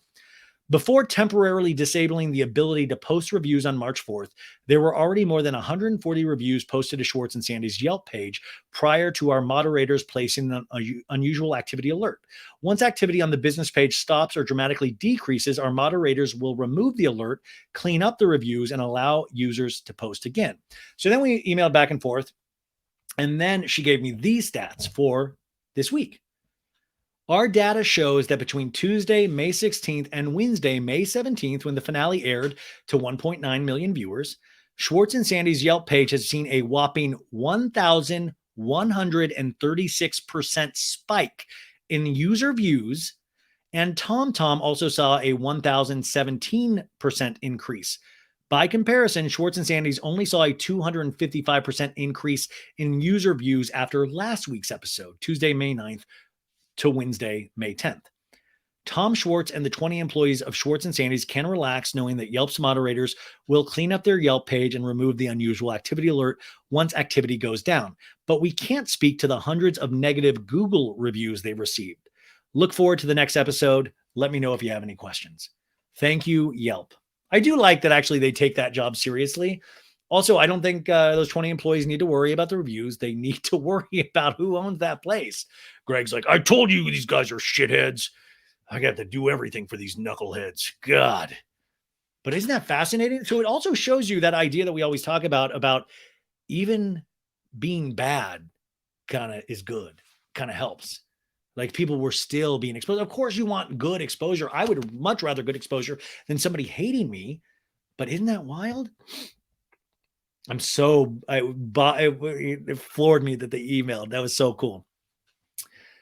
Before temporarily disabling the ability to post reviews on March 4th, there were already more than 140 reviews posted to Schwartz and Sandy's Yelp page prior to our moderators placing an unusual activity alert. Once activity on the business page stops or dramatically decreases, our moderators will remove the alert, clean up the reviews, and allow users to post again. So then we emailed back and forth, and then she gave me these stats for this week. Our data shows that between Tuesday, May 16th and Wednesday, May 17th, when the finale aired to 1.9 million viewers, Schwartz and Sandy's Yelp page has seen a whopping 1,136% spike in user views, and TomTom also saw a 1,017% increase. By comparison, Schwartz and Sandy's only saw a 255% increase in user views after last week's episode, Tuesday, May 9th, to Wednesday, May 10th. Tom Schwartz and the 20 employees of Schwartz and Sandy's can relax knowing that Yelp's moderators will clean up their Yelp page and remove the unusual activity alert once activity goes down. But we can't speak to the hundreds of negative Google reviews they've received. Look forward to the next episode. Let me know if you have any questions. Thank you, Yelp. I do like that actually they take that job seriously. Also, I don't think those 20 employees need to worry about the reviews. They need to worry about who owns that place. Greg's like, I told you these guys are shitheads. I got to do everything for these knuckleheads. God. But isn't that fascinating? So it also shows you that idea that we always talk about even being bad kind of is good, kind of helps. Like people were still being exposed. Of course, you want good exposure. I would much rather good exposure than somebody hating me. But isn't that wild? It floored me that they emailed. That was so cool.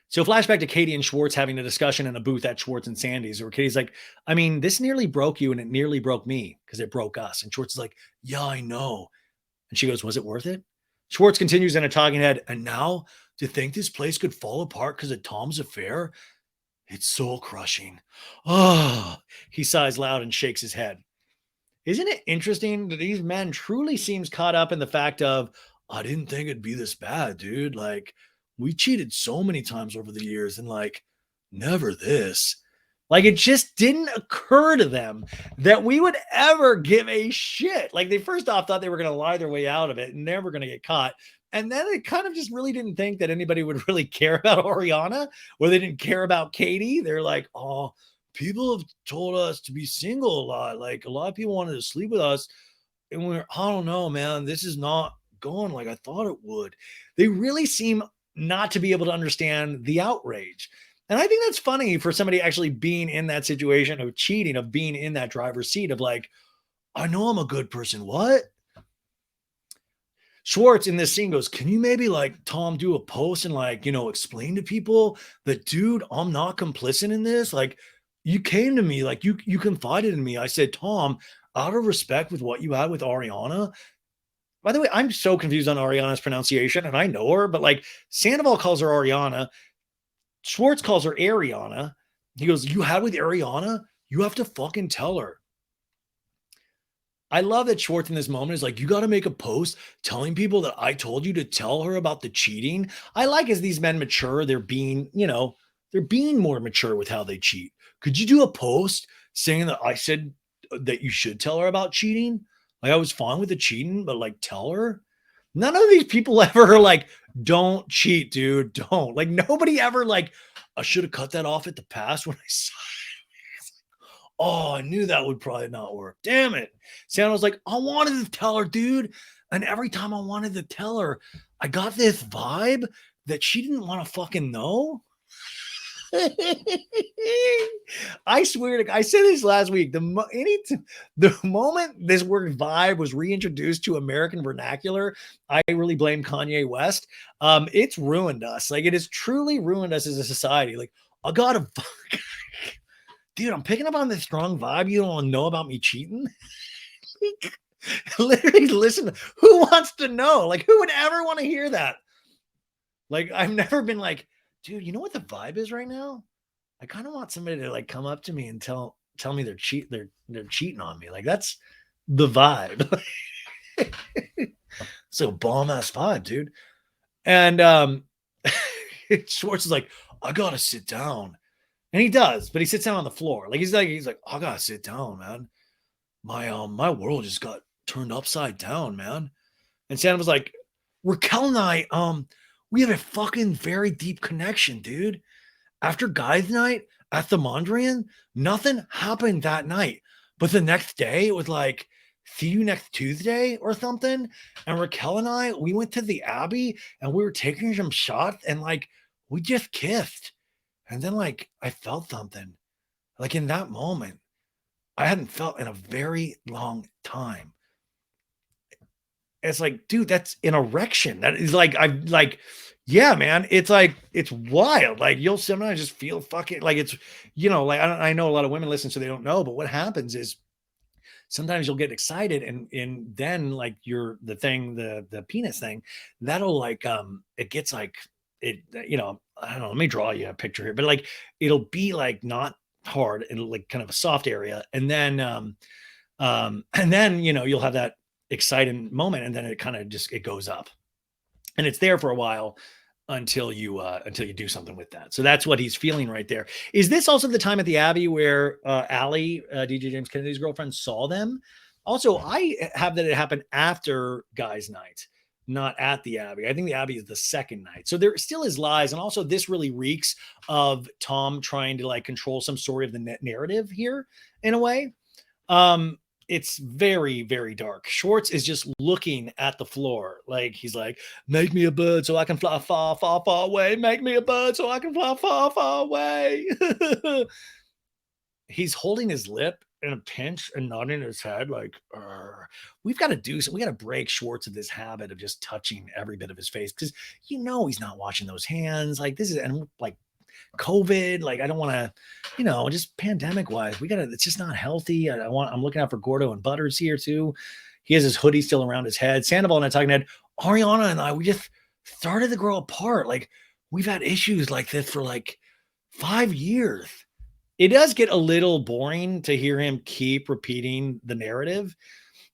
So flashback to Katie and Schwartz having a discussion in a booth at Schwartz and Sandy's, where Katie's like, I mean, this nearly broke you and it nearly broke me because it broke us. And Schwartz is like, yeah, I know. And she goes, was it worth it? Schwartz continues in a talking head. And now to think this place could fall apart because of Tom's affair, it's soul crushing. Oh, he sighs loud and shakes his head. Isn't it interesting that these men truly seems caught up in the fact of, I didn't think it'd be this bad, dude. Like, we cheated so many times over the years and like, never this. Like, it just didn't occur to them that we would ever give a shit. Like, they first off thought they were going to lie their way out of it and never going to get caught. And then they kind of just really didn't think that anybody would really care about Ariana, or they didn't care about Katie. They're like, oh, people have told us to be single a lot. Like, a lot of people wanted to sleep with us. And I don't know, man, this is not going like I thought it would. They really seem not to be able to understand the outrage. And I think that's funny for somebody actually being in that situation of cheating, of being in that driver's seat of like, I know I'm a good person. What? Schwartz in this scene goes, can you maybe like Tom do a post and like, explain to people that, dude, I'm not complicit in this. Like, you came to me, like you confided in me. I said, Tom, out of respect with what you had with Ariana. By the way, I'm so confused on Ariana's pronunciation, and I know her, but like Sandoval calls her Ariana. Schwartz calls her Ariana. He goes, you had with Ariana? You have to fucking tell her. I love that Schwartz in this moment is like, you got to make a post telling people that I told you to tell her about the cheating. I like as these men mature, they're being more mature with how they cheat. Could you do a post saying that I said that you should tell her about cheating? Like, I was fine with the cheating, but like, tell her. None of these people ever are like, don't cheat, dude. Don't. Like, nobody ever like, I should have cut that off at the pass when I saw it. Oh, I knew that would probably not work. Damn it. Santa was like, I wanted to tell her, dude. And every time I wanted to tell her, I got this vibe that she didn't want to fucking know. I swear to, I said this last week. The moment this word vibe was reintroduced to American vernacular, I really blame Kanye West. It's ruined us. Like, it has truly ruined us as a society. Like, I gotta, dude, I'm picking up on this strong vibe. You don't want to know about me cheating. Literally, listen. Who wants to know? Like, who would ever want to hear that? Like, I've never been like, dude, you know what the vibe is right now? I kind of want somebody to like come up to me and tell me they're cheating on me. Like, that's the vibe. So bomb ass vibe, dude. And Schwartz is like, I gotta sit down. And he does, but he sits down on the floor. Like, he's like, I gotta sit down, man. My world just got turned upside down, man. And Santa was like, Raquel and I, we have a fucking very deep connection, dude. After guys' night at the Mondrian, nothing happened that night. But the next day, it was like, see you next Tuesday or something. And Raquel and I, we went to the Abbey and we were taking some shots and like, we just kissed. And then like, I felt something. Like, in that moment, I hadn't felt in a very long time. It's like, dude, that's an erection. That is like, I'm like, yeah, man. It's like, it's wild. Like, you'll sometimes just feel fucking like it's, like, I know a lot of women listen, so they don't know, but what happens is sometimes you'll get excited and then like the penis thing, that'll like, it gets like it, I don't know, let me draw you a picture here, but like, it'll be like not hard and like kind of a soft area. And then, you'll have that exciting moment and then it kind of just, it goes up and it's there for a while until you do something with that. So that's what he's feeling right there. Is this also the time at the Abbey where Allie, DJ James Kennedy's girlfriend, saw them? Also, I have that it happened after guys' night, not at the Abbey. I think the Abbey is the second night. So there still is lies. And also this really reeks of Tom trying to like control some story of the narrative here in a way. It's very, very dark. Schwartz is just looking at the floor. Like, he's like, make me a bird so I can fly far, far, far away. Make me a bird so I can fly far, far away. He's holding his lip in a pinch and nodding his head like, we've got to do something. We got to break Schwartz of this habit of just touching every bit of his face because he's not washing those hands. Like, this is, and like, COVID, like, I don't want to, just pandemic wise, it's just not healthy. I'm looking out for Gordo and Butters here too. He has his hoodie still around his head. Sandoval and I talking about Ariana and I, we just started to grow apart. Like, we've had issues like this for like 5 years. It does get a little boring to hear him keep repeating the narrative.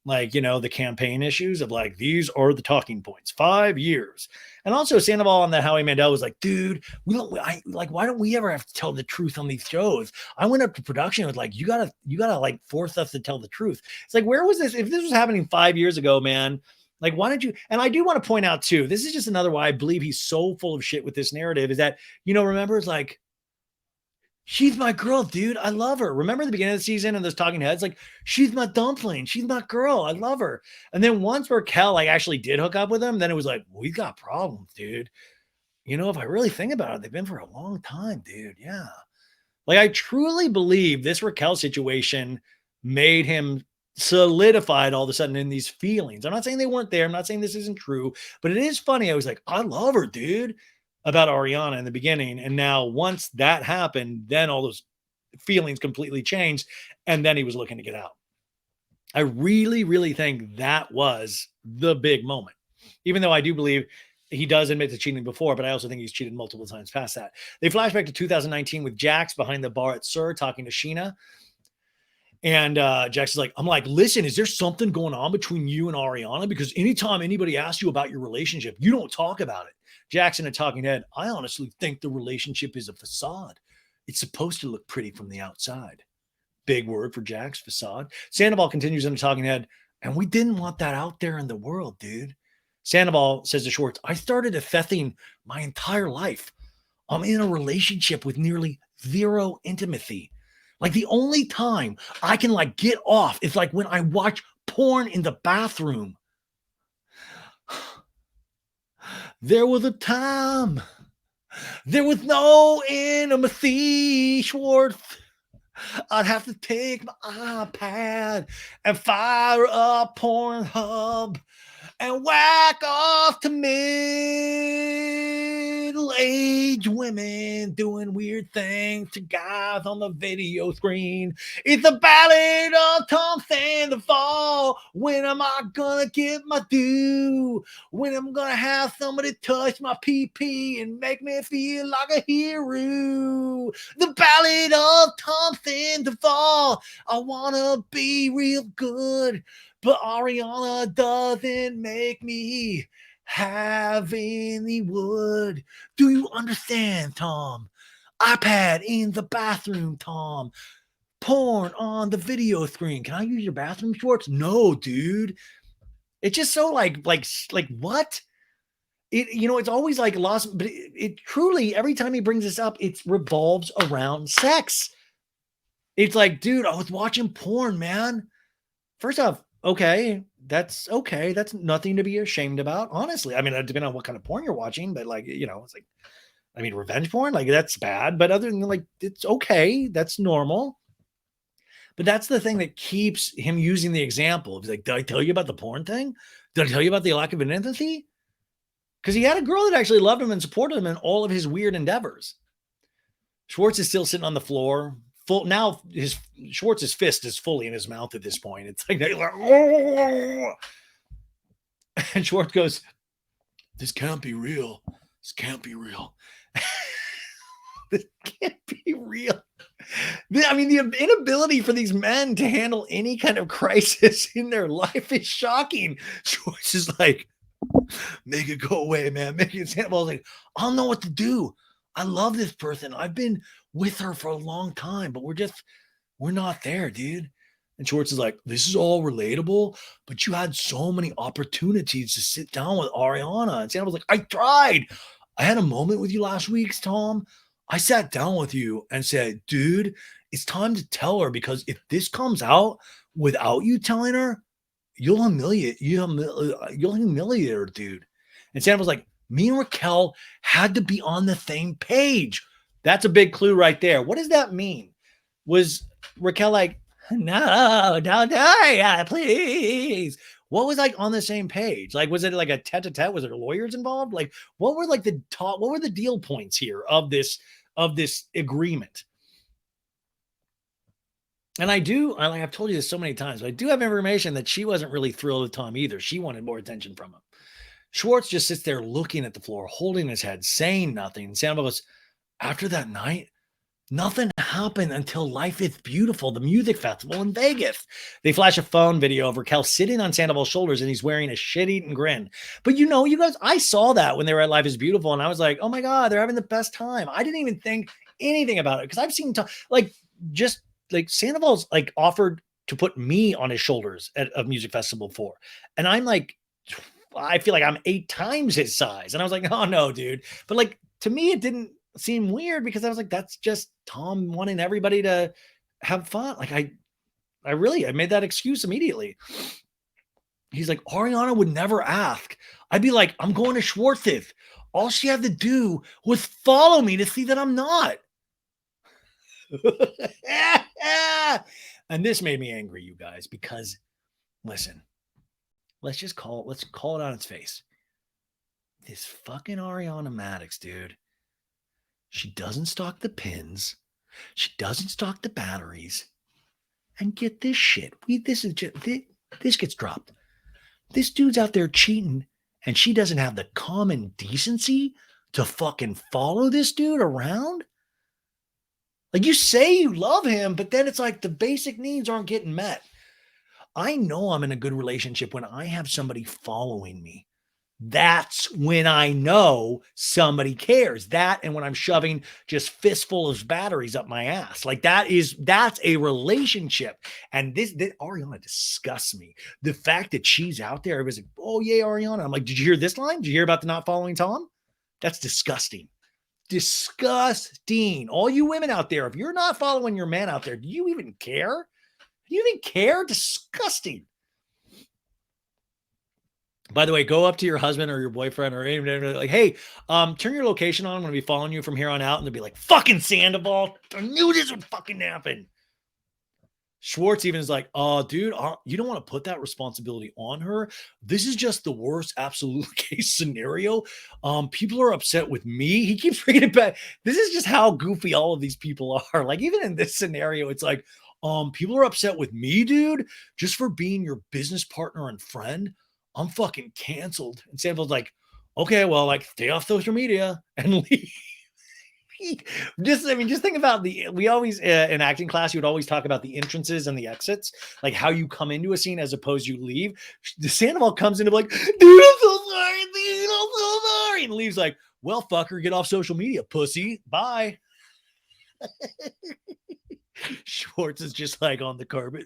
like, the campaign issues of like, these are the talking points, 5 years. And also Sandoval on the Howie Mandel was like, dude, why don't we ever have to tell the truth on these shows? I went up to production and was like, you gotta like force us to tell the truth. It's like, where was this? If this was happening 5 years ago, man, like, why don't you? And I do want to point out too, this is just another why I believe he's so full of shit with this narrative is that, remember, it's like, she's my girl, dude. I love her. Remember the beginning of the season and those talking heads? Like, she's my dumpling. She's my girl. I love her. And then once Raquel like actually did hook up with him, then it was like, we got problems, dude. If I really think about it, they've been for a long time, dude. Yeah. Like, I truly believe this Raquel situation made him solidified all of a sudden in these feelings. I'm not saying they weren't there. I'm not saying this isn't true, but it is funny. I was like, I love her, dude, about Ariana in the beginning. And now once that happened, then all those feelings completely changed. And then he was looking to get out. I really, really think that was the big moment, even though I do believe he does admit to cheating before, but I also think he's cheated multiple times past that. They flash back to 2019 with Jax behind the bar at Sir talking to Scheana. And Jax is like, I'm like, listen, is there something going on between you and Ariana? Because anytime anybody asks you about your relationship, you don't talk about it. Jax in a talking head, I honestly think the relationship is a facade. It's supposed to look pretty from the outside. Big word for Jax, facade. Sandoval continues in a talking head, and we didn't want that out there in the world, dude. Sandoval says to Schwartz, I started affecting my entire life. I'm in a relationship with nearly zero intimacy. Like, the only time I can like get off is like when I watch porn in the bathroom. There was a time there was no intimacy, Schwartz. I'd have to take my iPad and fire up Pornhub and whack off to middle-aged women doing weird things to guys on the video screen. It's a ballad of Tom Sandoval. When am I gonna get my due? When am I gonna have somebody touch my pee-pee and make me feel like a hero? The ballad of Tom Sandoval. I wanna be real good, but Ariana doesn't make me have any wood. Do you understand, Tom? iPad in the bathroom, Tom. Porn on the video screen. Can I use your bathroom, Schwartz? No, dude. It's just so like what? It's always like lost, but it truly, every time he brings this up, it revolves around sex. It's like, dude, I was watching porn, man. First off, okay, that's okay. That's nothing to be ashamed about, honestly. I mean, it depends on what kind of porn you're watching, but like, it's like, I mean, revenge porn, like that's bad, but other than like, it's okay. That's normal. But that's the thing that keeps him using the example. He's like, did I tell you about the porn thing? Did I tell you about the lack of intimacy? Because he had a girl that actually loved him and supported him in all of his weird endeavors. Schwartz is still sitting on the floor. Now Schwartz's fist is fully in his mouth at this point. It's like, oh! And Schwartz goes, this can't be real. This can't be real. This can't be real. I mean, the inability for these men to handle any kind of crisis in their life is shocking. Schwartz is like, make it go away, man. Make it. Sandoval's like, I don't know what to do. I love this person. I've been with her for a long time, but we're not there, dude. And Schwartz is like, this is all relatable, but you had so many opportunities to sit down with Ariana. And Sandoval's like, I tried. I had a moment with you last week, Tom. I sat down with you and said, dude, it's time to tell her, because if this comes out without you telling her, you'll humiliate her, dude. And Sandoval's like, me and Raquel had to be on the same page. That's a big clue right there. What does that mean? Was Raquel like, no, don't die, please? What was like on the same page? Like, was it like a tete-a-tete? Was there lawyers involved? Like, what were like what were the deal points here of this agreement? And I've told you this so many times, but I do have information that she wasn't really thrilled with Tom either. She wanted more attention from him. Schwartz just sits there looking at the floor, holding his head, saying nothing. Sandoval goes, after that night, Nothing happened until Life is Beautiful, the music festival in Vegas. They flash a phone video of Raquel sitting on Sandoval's shoulders and he's wearing a shit-eating grin. But you know, you guys, I saw that when they were at Life is Beautiful and I was like, oh my God, they're having the best time. I didn't even think anything about it because I've seen, like, just like Sandoval's like offered to put me on his shoulders at a music festival before. And I'm like, I feel like I'm 8 times his size. And I was like, oh no, dude. But like, to me, it didn't seem weird because I was like, that's just Tom wanting everybody to have fun. Like I made that excuse immediately. He's like, Ariana would never ask. I'd be like, I'm going to Schwartz. All she had to do was follow me to see that I'm not. And this made me angry, you guys, because listen, let's call it on its face. This fucking Ariana Madix, dude. She doesn't stock the pins. She doesn't stock the batteries. And get this shit. This gets dropped. This dude's out there cheating, and she doesn't have the common decency to fucking follow this dude around. Like, you say you love him, but then it's like the basic needs aren't getting met. I know I'm in a good relationship when I have somebody following me. That's when I know somebody cares. That and when I'm shoving just fistful of batteries up my ass. Like that's a relationship. And this Ariana disgusts me. The fact that she's out there, everybody's like, oh yeah, Ariana. I'm like, did you hear this line? Did you hear about the not following Tom? That's disgusting. Disgusting. All you women out there, if you're not following your man out there, do you even care? Do you even care? Disgusting. By the way, go up to your husband or your boyfriend or anyone like, hey, turn your location on. I'm going to be following you from here on out. And they'll be like, fucking Sandoval. I knew this would fucking happen. Schwartz even is like, oh, dude, you don't want to put that responsibility on her. This is just the worst absolute case scenario. People are upset with me. He keeps bringing it back. This is just how goofy all of these people are. Like, even in this scenario, it's like, people are upset with me, dude, just for being your business partner and friend. I'm fucking canceled. And Sandoval's like, okay, well, like, stay off social media and leave. Just think about we always in acting class, you would always talk about the entrances and the exits, like how you come into a scene as opposed you leave. The Sandoval comes into like, dude, I'm so sorry, dude, I'm so sorry, and leaves like, well, fucker, get off social media, pussy, bye. Schwartz is just like on the carpet.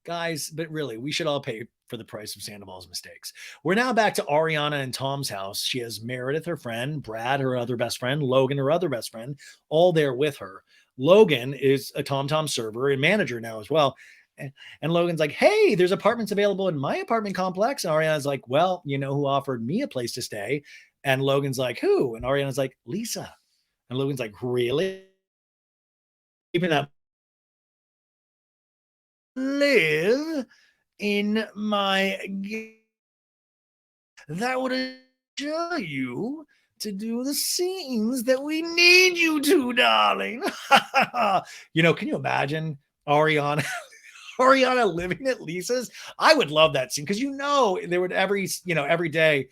Guys, but really, we should all pay for the price of Sandoval's mistakes. We're now back to Ariana and Tom's house. She has Meredith, her friend, Brad, her other best friend, Logan, her other best friend, all there with her. Logan is a TomTom server and manager now as well. And Logan's like, hey, there's apartments available in my apartment complex. And Ariana's like, well, you know who offered me a place to stay? And Logan's like, who? And Ariana's like, Lisa. And Logan's like, really? Even that live in my that would assure you to do the scenes that we need you to, darling. You know, can you imagine Ariana living at Lisa's? I would love that scene because there would every day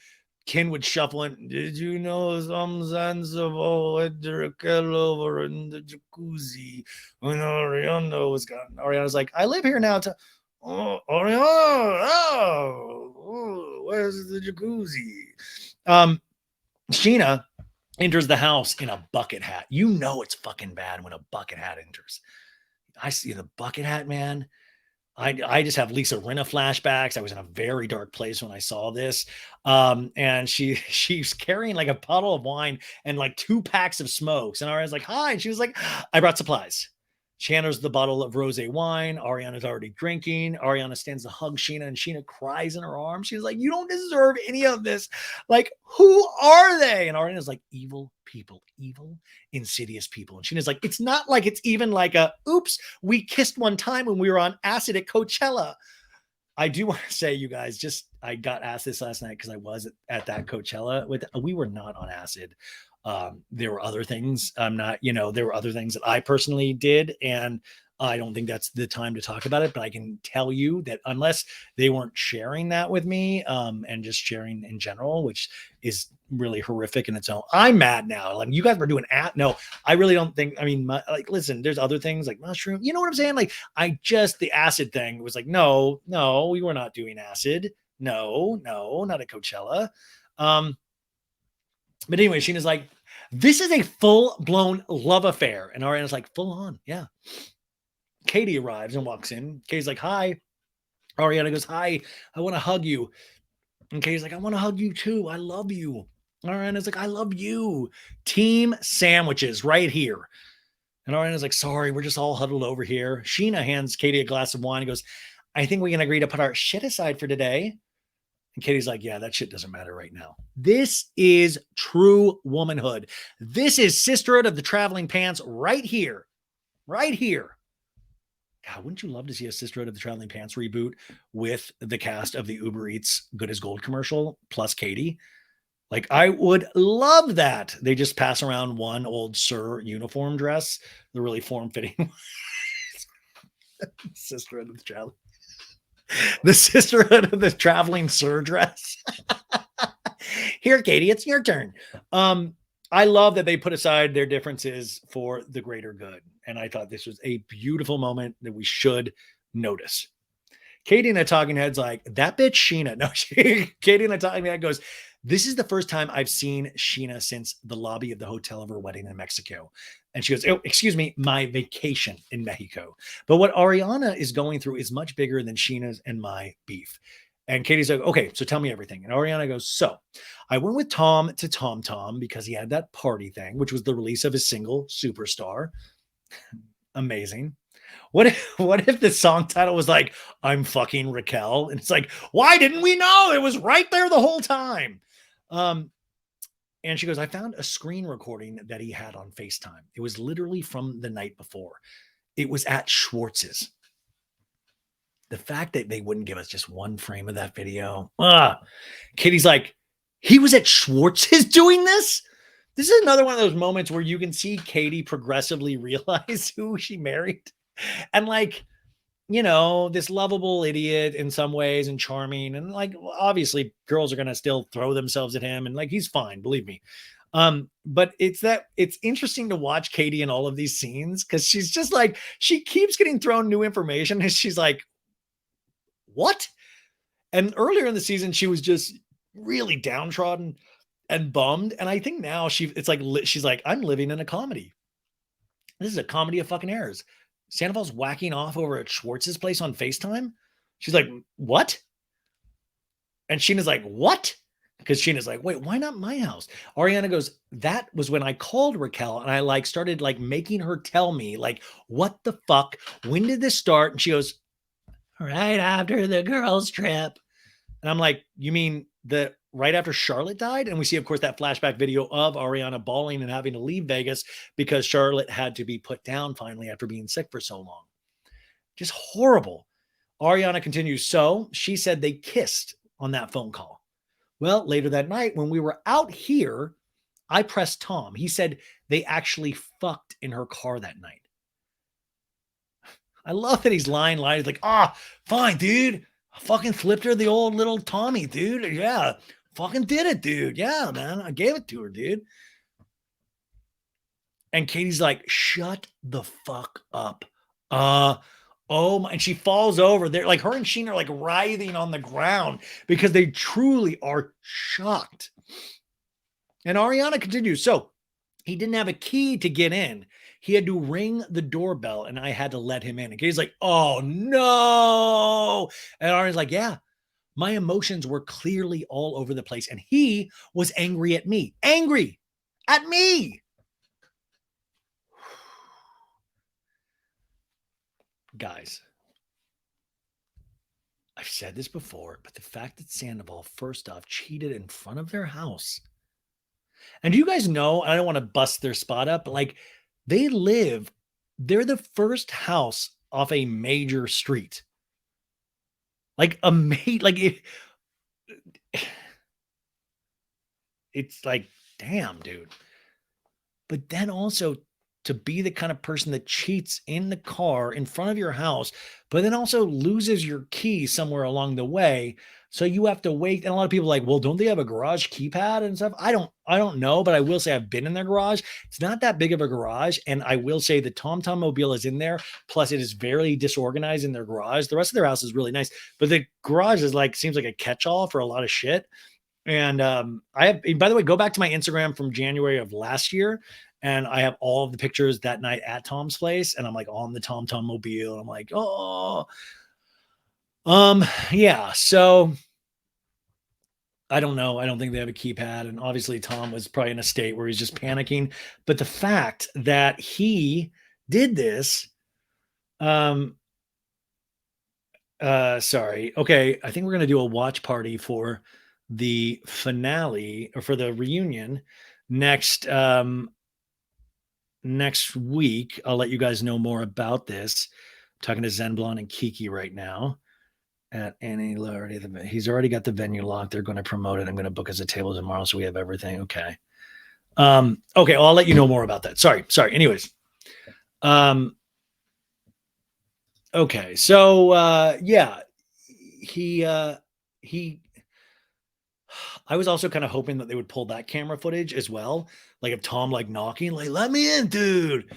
Ken would shuffle in. Did you know some Sandoval had Raquel over in the jacuzzi when Ariana was gone? Ariana's like, I live here now. Oh, Ariana, where's the jacuzzi? Scheana enters the house in a bucket hat. You know it's fucking bad when a bucket hat enters. I see the bucket hat, man. I just have Lisa Rinna flashbacks. I was in a very dark place when I saw this. And she's carrying like a bottle of wine and like 2 packs of smokes. And Ariana's like, hi. And she was like, I brought supplies. She handles the bottle of rosé wine. Ariana's already drinking. Ariana stands to hug Scheana and Scheana cries in her arms. She's like, you don't deserve any of this. Like, who are they? And Ariana's like, evil people, evil, insidious people. And Scheana's like, it's not like it's even like oops, we kissed one time when we were on acid at Coachella. I do want to say, you guys, I got asked this last night because I was at that Coachella we were not on acid. There were other things there were other things that I personally did, and I don't think that's the time to talk about it, but I can tell you that unless they weren't sharing that with me, and just sharing in general, which is really horrific in its own. I'm mad now. Like, you guys were doing no, I really don't think, listen, there's other things like mushroom. You know what I'm saying? Like, the acid thing was like, no, we were not doing acid. No, not at Coachella. But anyway, Scheana's like, this is a full blown love affair. And Ariana's like, full on. Yeah. Katie arrives and walks in. Katie's like, hi. Ariana goes, hi, I want to hug you. And Katie's like, I want to hug you too. I love you. Ariana's like, I love you. Team sandwiches right here. And Ariana's like, sorry, we're just all huddled over here. Scheana hands Katie a glass of wine and goes, I think we can agree to put our shit aside for today. And Katie's like, yeah, that shit doesn't matter right now. This is true womanhood. This is Sisterhood of the Traveling Pants right here. Right here. God, wouldn't you love to see a Sisterhood of the Traveling Pants reboot with the cast of the Uber Eats Good as Gold commercial plus Katie? Like, I would love that. They just pass around one old Sir uniform dress, the really form-fitting Sisterhood of the Traveling. The Sisterhood of the Traveling Sir dress. Here, Katie, it's your turn. I love that they put aside their differences for the greater good. And I thought this was a beautiful moment that we should notice. Katie and the talking head's like, that bitch Scheana. No, Katie and the talking head goes, this is the first time I've seen Scheana since the lobby of the hotel of her wedding in Mexico. And she goes, oh, excuse me, my vacation in Mexico. But what Ariana is going through is much bigger than Scheana's and my beef. And Katie's like, okay, so tell me everything. And Ariana goes, so I went with Tom to Tom Tom because he had that party thing, which was the release of his single, Superstar. Amazing. What if the song title was like, I'm fucking Raquel? And it's like, why didn't we know? It was right there the whole time. And she goes, I found a screen recording that he had on FaceTime. It was literally from the night before. It was at Schwartz's. The fact that they wouldn't give us just one frame of that video. Katie's like, he was at Schwartz's doing this? This is another one of those moments where you can see Katie progressively realize who she married. And like, this lovable idiot in some ways and charming. And like, obviously girls are going to still throw themselves at him. And like, he's fine, believe me. But it's interesting to watch Katie in all of these scenes because she's just like, she keeps getting thrown new information. And she's like, what? And earlier in the season, she was just really downtrodden and bummed. And I think now she's like, I'm living in a comedy. This is a comedy of fucking errors. Sandoval's whacking off over at Schwartz's place on FaceTime. She's like, what? And Scheana's like, what? Because Scheana's like, wait, why not my house? Ariana goes, that was when I called Raquel and I started making her tell me what the fuck? When did this start? And she goes, right after the girls' trip. And I'm like, you mean right after Charlotte died? And we see, of course, that flashback video of Ariana bawling and having to leave Vegas because Charlotte had to be put down finally after being sick for so long. Just horrible. Ariana continues. So she said they kissed on that phone call. Well, later that night when we were out here, I pressed Tom. He said they actually fucked in her car that night. I love that he's lying. He's like, fine, dude. I fucking flipped her the old little Tommy, dude. Yeah, fucking did it, dude. Yeah, man. I gave it to her, dude. And Katie's like, shut the fuck up. Oh my, and she falls over there. Like, her and Scheana are writhing on the ground because they truly are shocked. And Ariana continues. So he didn't have a key to get in. He had to ring the doorbell and I had to let him in. And Katie's like, oh no. And Ariana's like, yeah, my emotions were clearly all over the place. And he was angry at me. Angry at me. Guys, I've said this before, but the fact that Sandoval, first off, cheated in front of their house. And do you guys know, I don't want to bust their spot up, but they're the first house off a major street. It's damn, dude. but then also to be the kind of person that cheats in the car in front of your house, but then also loses your key somewhere along the way. So you have to wait. And a lot of people are like, well, don't they have a garage keypad and stuff? I don't know, but I will say I've been in their garage. It's not that big of a garage. And I will say the Tom Tom Mobile is in there. Plus it is very disorganized in their garage. The rest of their house is really nice, but the garage is like, seems like a catch-all for a lot of shit. And I have, by the way, go back to my Instagram from January of last year. And I have all of the pictures that night at Tom's place. And I'm like on the Tom Tom Mobile. I'm like, oh, yeah. So I don't know. I don't think they have a keypad. And obviously Tom was probably in a state where he's just panicking. But the fact that he did this, sorry. Okay. I think we're going to do a watch party for the finale or for the reunion next, next week. I'll let you guys know more about this. I'm talking to Zen Blonde and Kiki right now at Annie already. He's already got the venue locked. They're going to promote it. I'm going to book us a table tomorrow, so we have everything. Okay. Okay. Well, I'll let you know more about that. Sorry. Anyways. Okay. So, yeah, he, I was also kind of hoping that they would pull that camera footage as well. Like if Tom like knocking, like, let me in, dude.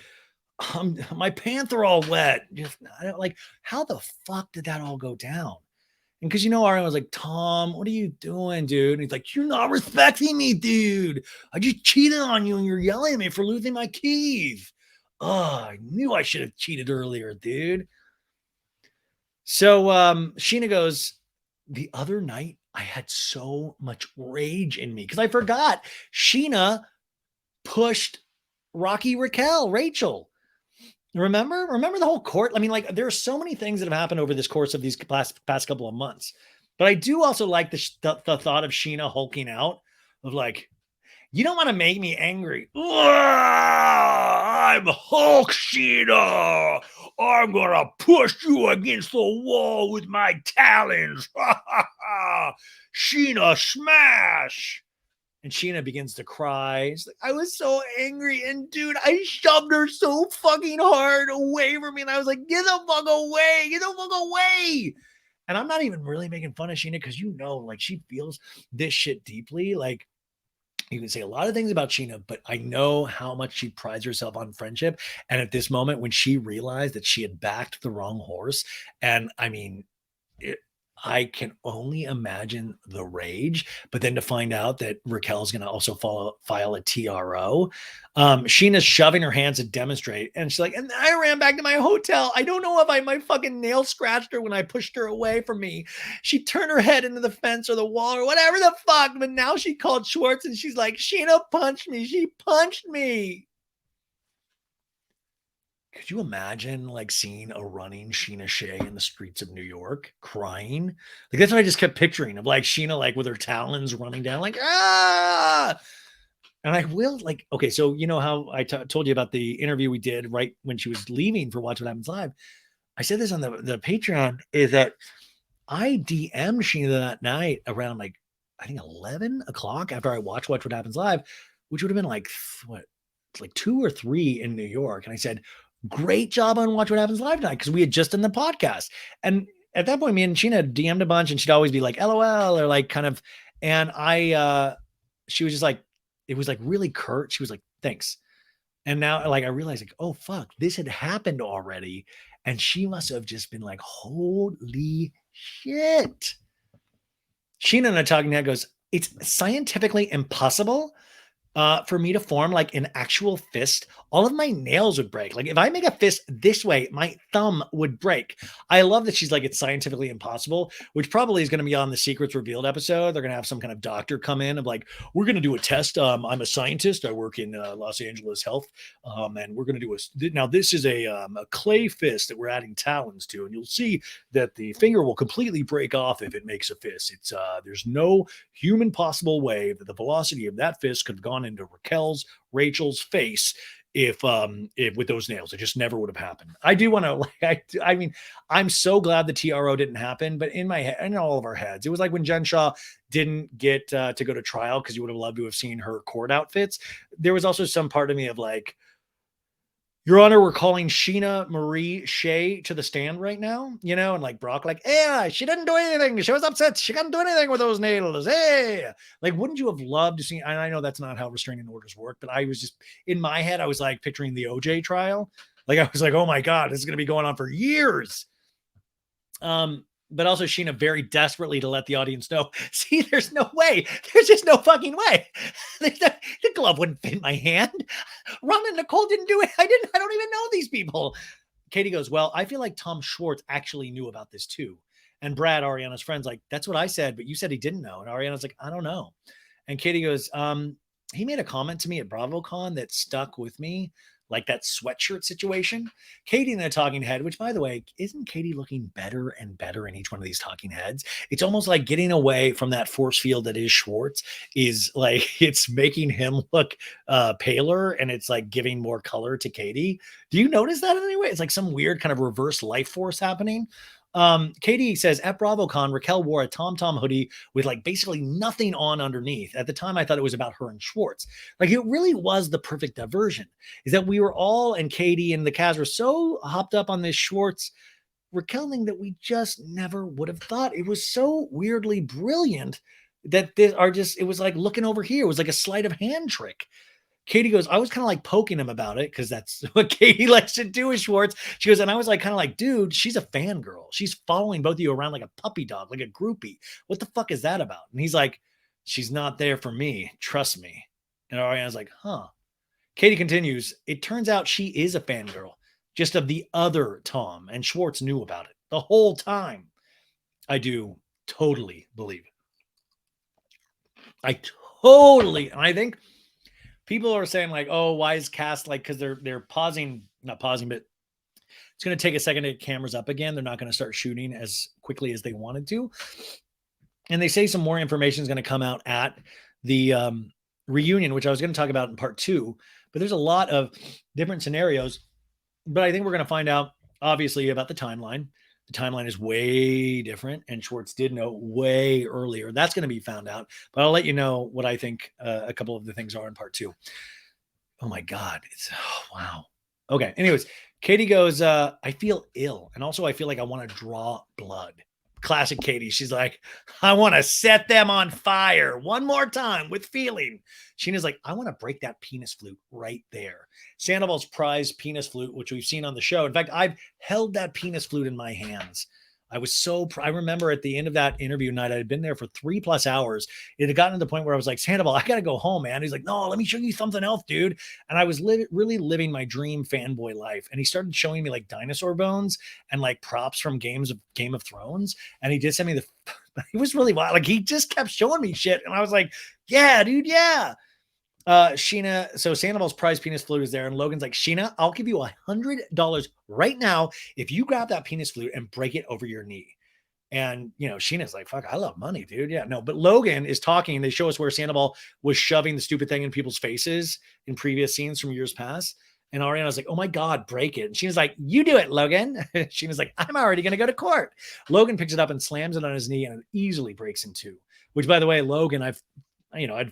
My pants are all wet. Just I don't like how the fuck did that all go down? And because Ariana was like, Tom, what are you doing, dude? And he's like, you're not respecting me, dude. I just cheated on you and you're yelling at me for losing my keys. Oh, I knew I should have cheated earlier, dude. So Scheana goes, the other night I had so much rage in me because I forgot Scheana pushed Rachel. Remember the whole court? I mean, like there are so many things that have happened over this course of these past couple of months. But I do also like the thought of Scheana hulking out of like, you don't want to make me angry. I'm Hulk Scheana. I'm going to push you against the wall with my talons. Scheana, smash. And Scheana begins to cry. She's like, I was so angry. And dude, I shoved her so fucking hard away from me. And I was like, get the fuck away. Get the fuck away. And I'm not even really making fun of Scheana because like she feels this shit deeply. Like you can say a lot of things about Scheana, but I know how much she prides herself on friendship. And at this moment, when she realized that she had backed the wrong horse, and I mean, I can only imagine the rage, but then to find out that Raquel's going to also file a TRO. Sheena's shoving her hands to demonstrate. And she's like, and I ran back to my hotel. I don't know if my fucking nail scratched her when I pushed her away from me. She turned her head into the fence or the wall or whatever the fuck. But now she called Schwartz and she's like, Scheana punched me. She punched me. Could you imagine like seeing a running Scheana Shay in the streets of New York crying? Like that's what I just kept picturing of like Scheana like with her talons running down like ah. And I will like okay, so you know how I told you about the interview we did right when she was leaving for Watch What Happens Live. I said this on the Patreon is that I DM'd Scheana that night around like I think 11 o'clock after I watched Watch What Happens Live, which would have been like what like 2 or 3 in New York, and I said great job on Watch What Happens Live tonight because we had just done the podcast. And at that point, me and Scheana DM'd a bunch and she'd always be like, LOL, or like kind of, and she was just like, it was like really curt. She was like, thanks. And now like, I realized like, oh fuck, this had happened already. And she must have just been like, holy shit. Scheana and I talking now goes, it's scientifically impossible for me to form like an actual fist. All of my nails would break. Like if I make a fist this way, my thumb would break. I love that she's like, it's scientifically impossible, which probably is going to be on the Secrets Revealed episode. They're going to have some kind of doctor come in of like, we're going to do a test. I'm a scientist. I work in Los Angeles Health. And we're going to do now this is a clay fist that we're adding talons to. And you'll see that the finger will completely break off if it makes a fist. It's there's no human possible way that the velocity of that fist could have gone into Rachel's face if with those nails. It just never would have happened. I do want to like I mean, I'm so glad the TRO didn't happen, but in my head, in all of our heads, it was like when Jen Shaw didn't get to go to trial because you would have loved to have seen her court outfits. There was also some part of me of like, Your Honor, we're calling Scheana Marie Shay to the stand right now, and like Brock, like, yeah, she didn't do anything. She was upset. She couldn't do anything with those nails. Hey, like, wouldn't you have loved to see? And I know that's not how restraining orders work, but I was just in my head, I was like picturing the OJ trial. Like, I was like, oh my God, this is going to be going on for years. But also Scheana very desperately to let the audience know, see, there's no way. There's just no fucking way. The glove wouldn't fit my hand. Ron and Nicole didn't do it. I don't even know these people. Katie goes, well, I feel like Tom Schwartz actually knew about this too. And Brad, Ariana's friend's like, that's what I said, but you said he didn't know. And Ariana's like, I don't know. And Katie goes, he made a comment to me at BravoCon that stuck with me, like that sweatshirt situation. Katie in the talking head, which by the way, isn't Katie looking better and better in each one of these talking heads? It's almost like getting away from that force field that is Schwartz is like, it's making him look paler, and it's like giving more color to Katie. Do you notice that in any way? It's like some weird kind of reverse life force happening. Katie says at BravoCon, Raquel wore a Tom hoodie with like basically nothing on underneath. At the time, I thought it was about her and Schwartz. Like it really was the perfect diversion. Is that we were all, and Katie and the cast were so hopped up on this Schwartz Raquel thing that we just never would have thought. It was so weirdly brilliant that it was like looking over here. It was like a sleight of hand trick. Katie goes, I was kind of like poking him about it because that's what Katie likes to do with Schwartz. She goes, and I was like, kind of like, dude, she's a fangirl. She's following both of you around like a puppy dog, like a groupie. What the fuck is that about? And he's like, she's not there for me. Trust me. And Ariana's like, huh. Katie continues, it turns out she is a fangirl, just of the other Tom, and Schwartz knew about it the whole time. I do totally believe it. And I think people are saying like, oh, why is cast like, because they're pausing, not pausing, but it's going to take a second to get cameras up again. They're not going to start shooting as quickly as they wanted to. And they say some more information is going to come out at the reunion, which I was going to talk about in part 2, but there's a lot of different scenarios. But I think we're going to find out, obviously, about the timeline. The timeline is way different, and Schwartz did know way earlier. That's going to be found out, but I'll let you know what I think a couple of the things are in part 2. Oh my God. Wow. Okay. Anyways, Katie goes, I feel ill. And also I feel like I want to draw blood. Classic Katie. She's like, I want to set them on fire one more time with feeling. Scheana's like, I want to break that penis flute right there. Sandoval's prized penis flute, which we've seen on the show. In fact, I've held that penis flute in my hands. I remember at the end of that interview night, I had been there for 3+ hours. It had gotten to the point where I was like, Sandoval, I got to go home, man. He's like, no, let me show you something else, dude. And I was really living my dream fanboy life. And he started showing me like dinosaur bones and like props from Game of Thrones. And he did send me it was really wild. Like he just kept showing me shit. And I was like, yeah, dude. Yeah. Scheana, so Sandoval's prize penis flute is there, and Logan's like, Scheana, I'll give you $100 right now if you grab that penis flute and break it over your knee. And Scheana's like, fuck, I love money, dude. Yeah, no, but Logan is talking, and they show us where Sandoval was shoving the stupid thing in people's faces in previous scenes from years past. And Ariana's like, oh my God, break it. And Scheana's like, you do it, Logan. Scheana's like, I'm already going to go to court. Logan picks it up and slams it on his knee, and it easily breaks in two, which, by the way, Logan, I've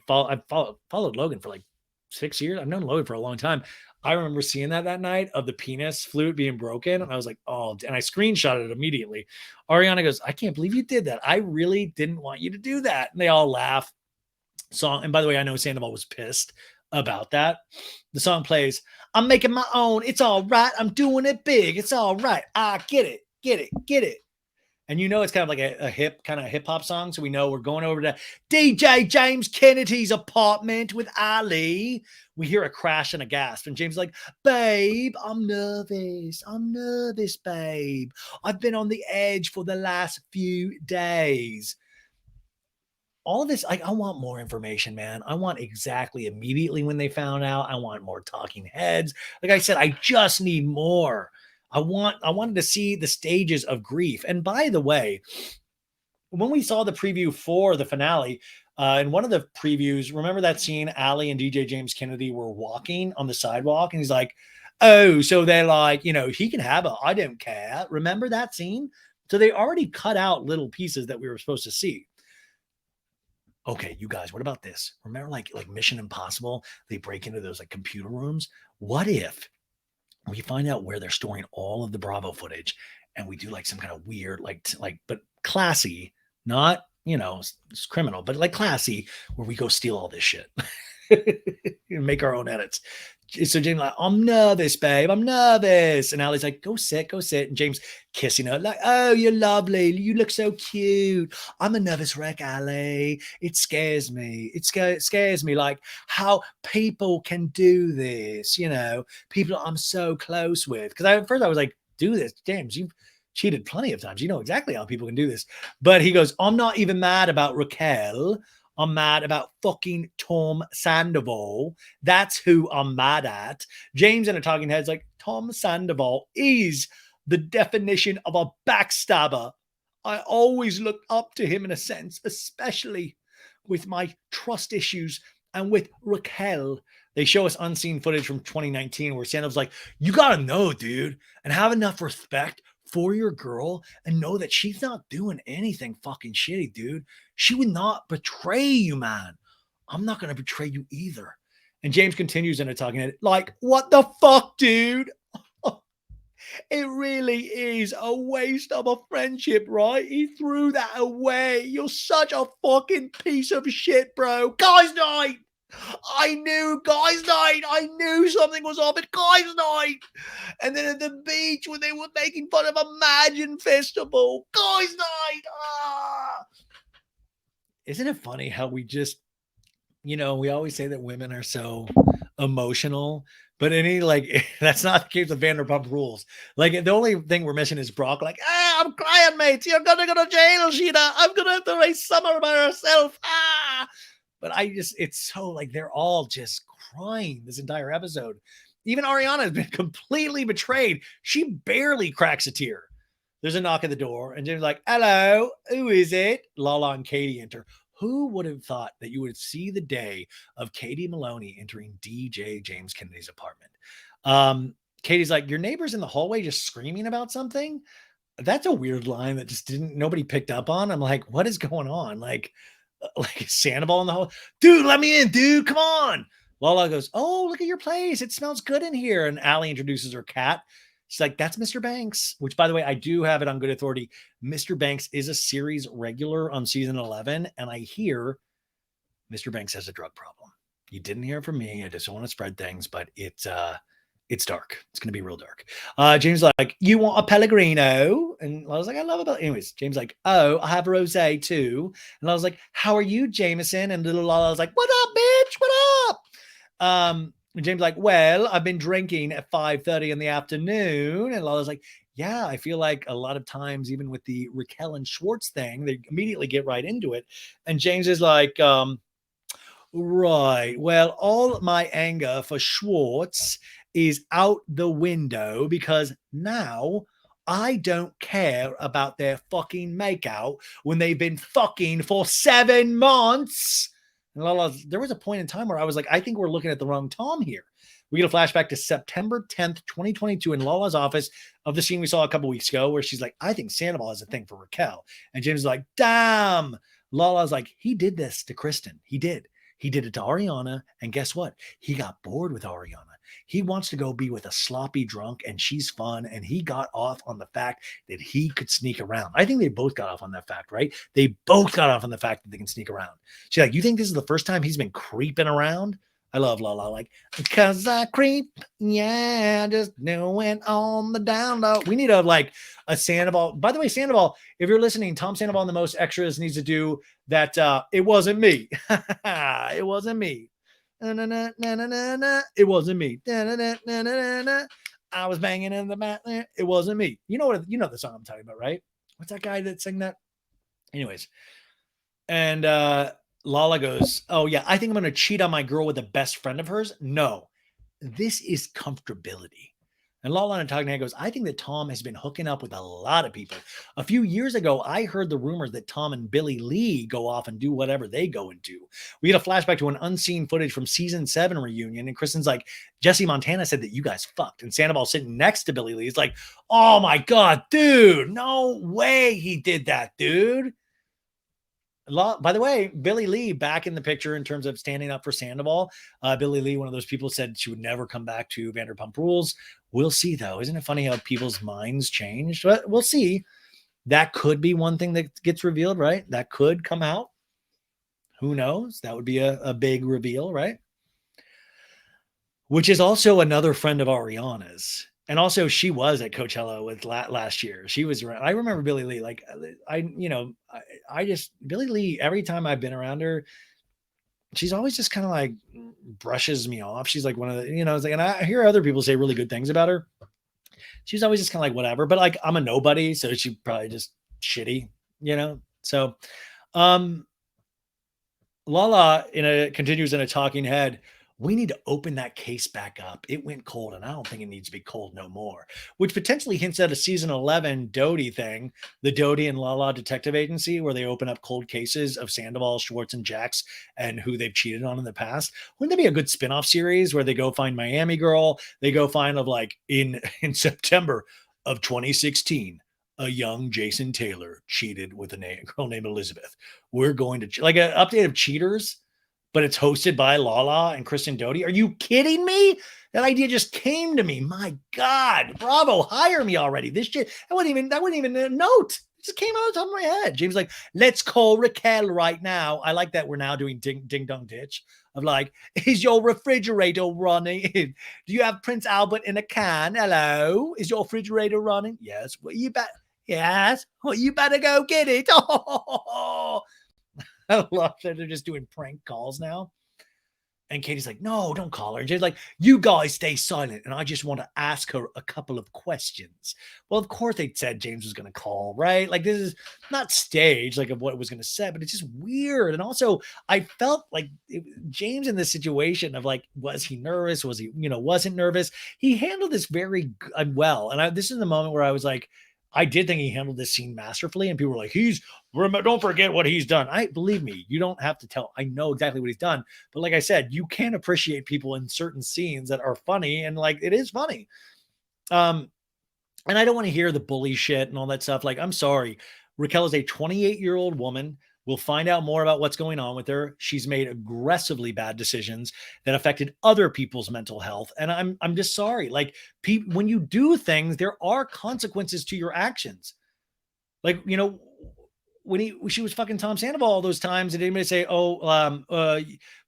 followed Logan for like 6 years. I've known Logan for a long time. I remember seeing that night of the penis flute being broken. And I was like, oh, and I screenshotted it immediately. Ariana goes, I can't believe you did that. I really didn't want you to do that. And they all laugh. And by the way, I know Sandoval was pissed about that. The song plays, I'm making my own. It's all right. I'm doing it big. It's all right. I get it. And it's kind of like a hip hop song. So we know we're going over to DJ James Kennedy's apartment with Ali. We hear a crash and a gasp. And James is like, babe, I'm nervous. Babe. I've been on the edge for the last few days. All of this, I want more information, man. I want exactly immediately when they found out. I want more talking heads. Like I said, I just need more. I wanted to see the stages of grief. And by the way, when we saw the preview for the finale, In one of the previews, remember that scene? Allie and DJ James Kennedy were walking on the sidewalk, and he's like, "Oh, so they're like, he can have it. I don't care." Remember that scene? So they already cut out little pieces that we were supposed to see. Okay, you guys, what about this? Remember, like Mission Impossible? They break into those like computer rooms. What if we find out where they're storing all of the Bravo footage, and we do like some kind of weird, but classy, not it's criminal, but like classy, where we go steal all this shit and make our own edits. So James like, I'm nervous, babe. I'm nervous. And Allie's like, go sit. And James kissing her, like, oh, you're lovely. You look so cute. I'm a nervous wreck, Allie. It scares me. It scares me, like how people can do this, people I'm so close with. Because at first I was like, do this, James. You've cheated plenty of times. You know exactly how people can do this. But he goes, I'm not even mad about Raquel. I'm mad about fucking Tom Sandoval. That's who I'm mad at. James in a talking head's like, Tom Sandoval is the definition of a backstabber. I always looked up to him in a sense, especially with my trust issues and with Raquel. They show us unseen footage from 2019 where Sandoval's like, you gotta know, dude, and have enough respect for your girl and know that she's not doing anything fucking shitty, dude. She would not betray you, man. I'm not going to betray you either. And James continues in a talking head, like, what the fuck, dude? It really is a waste of a friendship, right? He threw that away. You're such a fucking piece of shit, bro. Guys' night. I knew guys' night. I knew something was off at guys' night. And then at the beach when they were making fun of Imagine Festival. Guys' night. Isn't it funny how we just, we always say that women are so emotional, but that's not the case with Vanderpump Rules. Like the only thing we're missing is Brock. Like, I'm crying, mate. You're gonna go to jail, Scheana. I'm gonna have to race Summer by herself. But it's so like they're all just crying this entire episode. Even Ariana has been completely betrayed. She barely cracks a tear. There's a knock at the door, and Jim's like, hello, who is it? Lala and Katie enter. Who would have thought that you would see the day of Katie Maloney entering DJ James Kennedy's apartment? Katie's like, your neighbor's in the hallway just screaming about something? That's a weird line that just nobody picked up on. I'm like, what is going on? Like Sandoval in the hall. Dude, let me in, dude. Come on. Lala goes, oh, look at your place. It smells good in here. And Allie introduces her cat. She's like, that's Mr. Banks, which, by the way, I do have it on good authority. Mr. Banks is a series regular on season 11. And I hear Mr. Banks has a drug problem. You didn't hear it from me. I just don't want to spread things, but it's dark. It's going to be real dark. James like, you want a Pellegrino? And I was like, I love it. Anyways, James like, oh, I have a rosé too. And I was like, how are you, Jameson? And little Lala was like, what up, bitch? What up? James like, well, I've been drinking at 5:30 in the afternoon. And Lala's like, yeah, I feel like a lot of times, even with the Raquel and Schwartz thing, they immediately get right into it. And James is like, right. Well, all my anger for Schwartz is out the window because now I don't care about their fucking makeout when they've been fucking for 7 months. And Lala, there was a point in time where I was like, I think we're looking at the wrong Tom here. We get a flashback to September 10th, 2022 in Lala's office of the scene we saw a couple weeks ago where she's like, I think Sandoval has a thing for Raquel. And James is like, damn. Lala's like, he did this to Kristen. He did. He did it to Ariana. And guess what? He got bored with Ariana. He wants to go be with a sloppy drunk and she's fun. And he got off on the fact that he could sneak around. I think they both got off on that fact, right? They both got off on the fact that they can sneak around. She's like, you think this is the first time he's been creeping around? I love Lala. Like, because I creep. Yeah, just doing on the down low. We need a Sandoval. By the way, Sandoval, if you're listening, Tom Sandoval in the Most Extras needs to do that. It wasn't me. It wasn't me. It wasn't me. I was banging in the back. It wasn't me. You know the song I'm talking about, right? What's that guy that sang that? Anyways, and Lala goes, oh yeah, I think I'm going to cheat on my girl with a best friend of hers. No, this is comfortability. And Lala and Tagnan goes, I think that Tom has been hooking up with a lot of people. A few years ago, I heard the rumors that Tom and Billie Lee go off and do whatever they go and do. We get a flashback to an unseen footage from season 7 reunion. And Kristen's like, Jesse Montana said that you guys fucked. And Sandoval sitting next to Billie Lee is like, oh my God, dude, no way he did that, dude. By the way, Billie Lee back in the picture in terms of standing up for Sandoval. Billie Lee, one of those people, said she would never come back to Vanderpump Rules. We'll see, though. Isn't it funny how people's minds change? But we'll see. That could be one thing that gets revealed, right? That could come out. Who knows? That would be a big reveal, right? Which is also another friend of Ariana's. And also, she was at Coachella with last year. She was around. I remember Billie Lee. Like, I just, Billie Lee, every time I've been around her, she's always just kind of like brushes me off. She's like one of the, it's like, and I hear other people say really good things about her. She's always just kind of like whatever, but like I'm a nobody. So she probably just shitty, So, Lala continues in a talking head. We need to open that case back up. It went cold, and I don't think it needs to be cold no more, which potentially hints at a season 11 Doute thing, the Doute and Lala detective agency, where they open up cold cases of Sandoval, Schwartz, and Jax and who they've cheated on in the past. Wouldn't that be a good spinoff series where they go find Miami Girl? They go find in September of 2016, a young Jason Taylor cheated with a girl named Elizabeth. We're going to like an update of Cheaters, but it's hosted by Lala and Kristen Doute. Are you kidding me? That idea just came to me. My God, bravo, hire me already. This shit, I wouldn't even a note. It just came out of the top of my head. James like, let's call Raquel right now. I like that we're now doing ding dong ditch of like, is your refrigerator running? Do you have Prince Albert in a can? Hello, is your refrigerator running? Yes. Well, you bet. Yes. Well, you better go get it. Oh. I love that they're just doing prank calls now. And Katie's like, no, don't call her. And Jay's like, you guys stay silent. And I just want to ask her a couple of questions. Well, of course they said James was going to call, right? Like this is not staged, like of what it was going to say, but it's just weird. And also I felt like James in this situation of like, was he nervous? Was he, wasn't nervous? He handled this very well. And this is the moment where I was like, I did think he handled this scene masterfully, and people were like, don't forget what he's done. Believe me, you don't have to tell. I know exactly what he's done. But like I said, you can appreciate people in certain scenes that are funny, and like, it is funny. And I don't want to hear the bully shit and all that stuff. Like, I'm sorry. Raquel is a 28-year-old woman. We'll find out more about what's going on with her. She's made aggressively bad decisions that affected other people's mental health. And I'm just sorry. Like, when you do things, there are consequences to your actions. Like, when she was fucking Tom Sandoval all those times, and anybody say,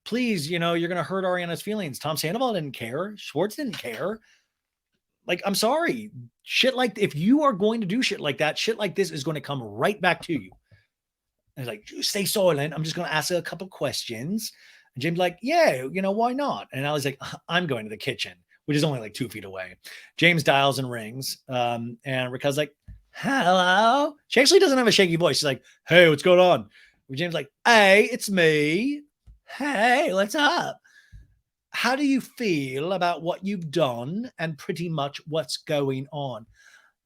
please, you're going to hurt Ariana's feelings. Tom Sandoval didn't care. Schwartz didn't care. Like, I'm sorry. Shit like, if you are going to do shit like that, shit like this is going to come right back to you. And he's like, stay silent. I'm just going to ask her a couple questions. And James like, yeah, why not? And I was like, I'm going to the kitchen, which is only like 2 feet away. James dials and rings. And Raquel's like, hello. She actually doesn't have a shaky voice. She's like, hey, what's going on? And James like, hey, it's me. Hey, what's up? How do you feel about what you've done and pretty much what's going on?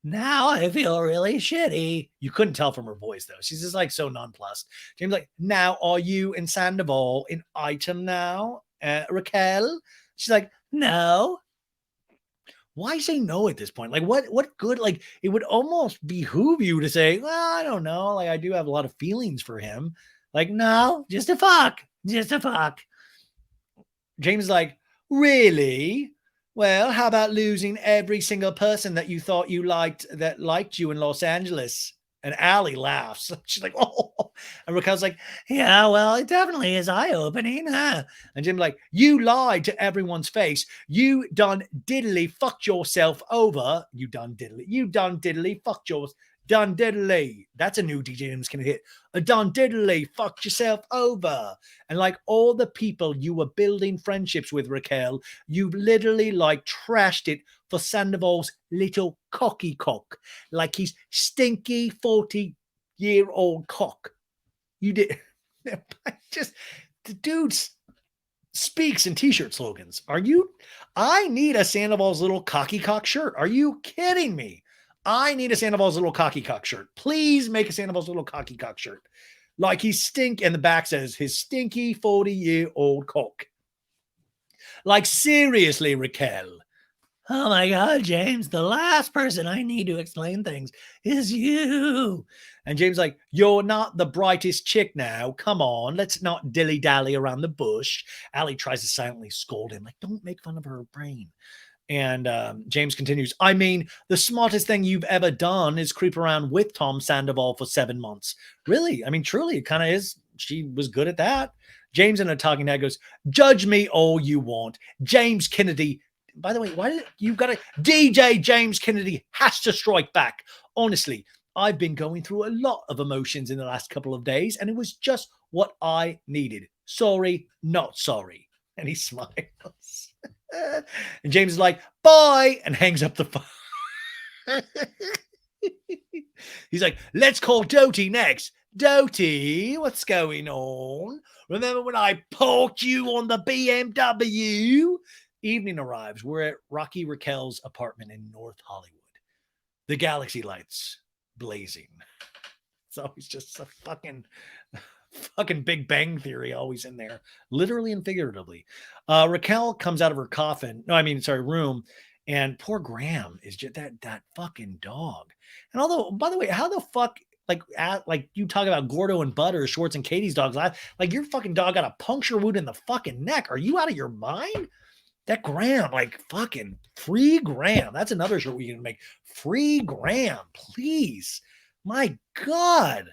Now I feel really shitty. You couldn't tell from her voice, though. She's just like so nonplussed. James like, now are you and Sandoval in item now? Raquel? She's like, no. Why say no at this point? Like, what good? Like, it would almost behoove you to say, well, I don't know. Like, I do have a lot of feelings for him. Like, no, just a fuck. Just a fuck. James is like, really? Well, how about losing every single person that you thought you liked that liked you in Los Angeles? And Allie laughs. She's like, oh. And Raquel's like, yeah, well, it definitely is eye-opening, huh? And Jim's like, you lied to everyone's face. You done diddly fucked yourself over. You done diddly fucked yourself. Done diddly. That's a new DJ James can hit. A done diddly fucked yourself over. And like all the people you were building friendships with, Raquel, you literally like trashed it for Sandoval's little cocky cock. Like he's stinky 40-year-old cock. You did. Just the dudes. speaks in t-shirt slogans. I need a Sandoval's little cocky cock shirt. Are you kidding me? I need a Sandoval's little cocky cock shirt. Please make a Sandoval's little cocky cock shirt. Like he's and the back says his stinky 40-year-old cock. Like seriously, Raquel. Oh my God, James, the last person I need to explain things is you. And James like, you're not the brightest chick now. Come on, let's not dilly-dally around the bush. Allie tries to silently scold him, like, don't make fun of her brain. And James continues, I mean, the smartest thing you've ever done is creep around with Tom Sandoval for 7 months. Really? I mean, truly, it kind of is. She was good at that. James in a talking head goes, judge me all you want. James Kennedy. By the way, why did you got to DJ James Kennedy has to strike back? Honestly, I've been going through a lot of emotions in the last couple of days, and it was just what I needed. Sorry, not sorry. And he smiles. And James is like, bye, and hangs up the phone. He's like, let's call Doute next. Doute, what's going on? Remember when I poked you on the BMW? Evening arrives. We're at Rocky Raquel's apartment in North Hollywood. The galaxy lights blazing. It's always just a fucking Big Bang Theory always in there, literally and figuratively. Raquel comes out of her room, and poor Graham is just that fucking dog. And although, by the way, how the fuck, like you talk about Gordo and Butter, Schwartz and Katie's dogs, like your fucking dog got a puncture wound in the fucking neck. Are you out of your mind? That Graham, like fucking free Graham. That's another shirt we can make. Free Graham, please. My God.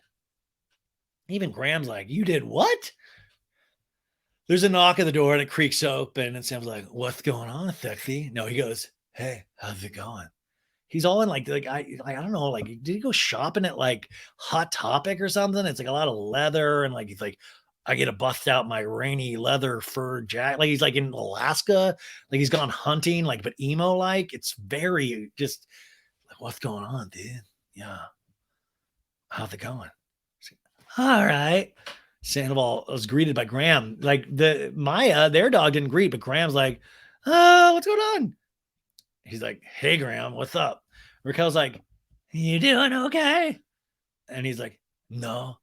Even Graham's like, you did what? There's a knock at the door and it creaks open and Sam's like, what's going on, sexy? No, he goes, hey, how's it going? He's all in I don't know, like, did he go shopping at like Hot Topic or something? It's like a lot of leather and like, he's like, I get to bust out my rainy leather fur jacket. Like he's like in Alaska, like he's gone hunting, like, but emo like. It's very just like, what's going on, dude? Yeah. How's it going? All right. Sandoval was greeted by Graham. Like Maya, their dog didn't greet, but Graham's like, what's going on? He's like, hey, Graham, what's up? Raquel's like, you doing okay? And he's like, no,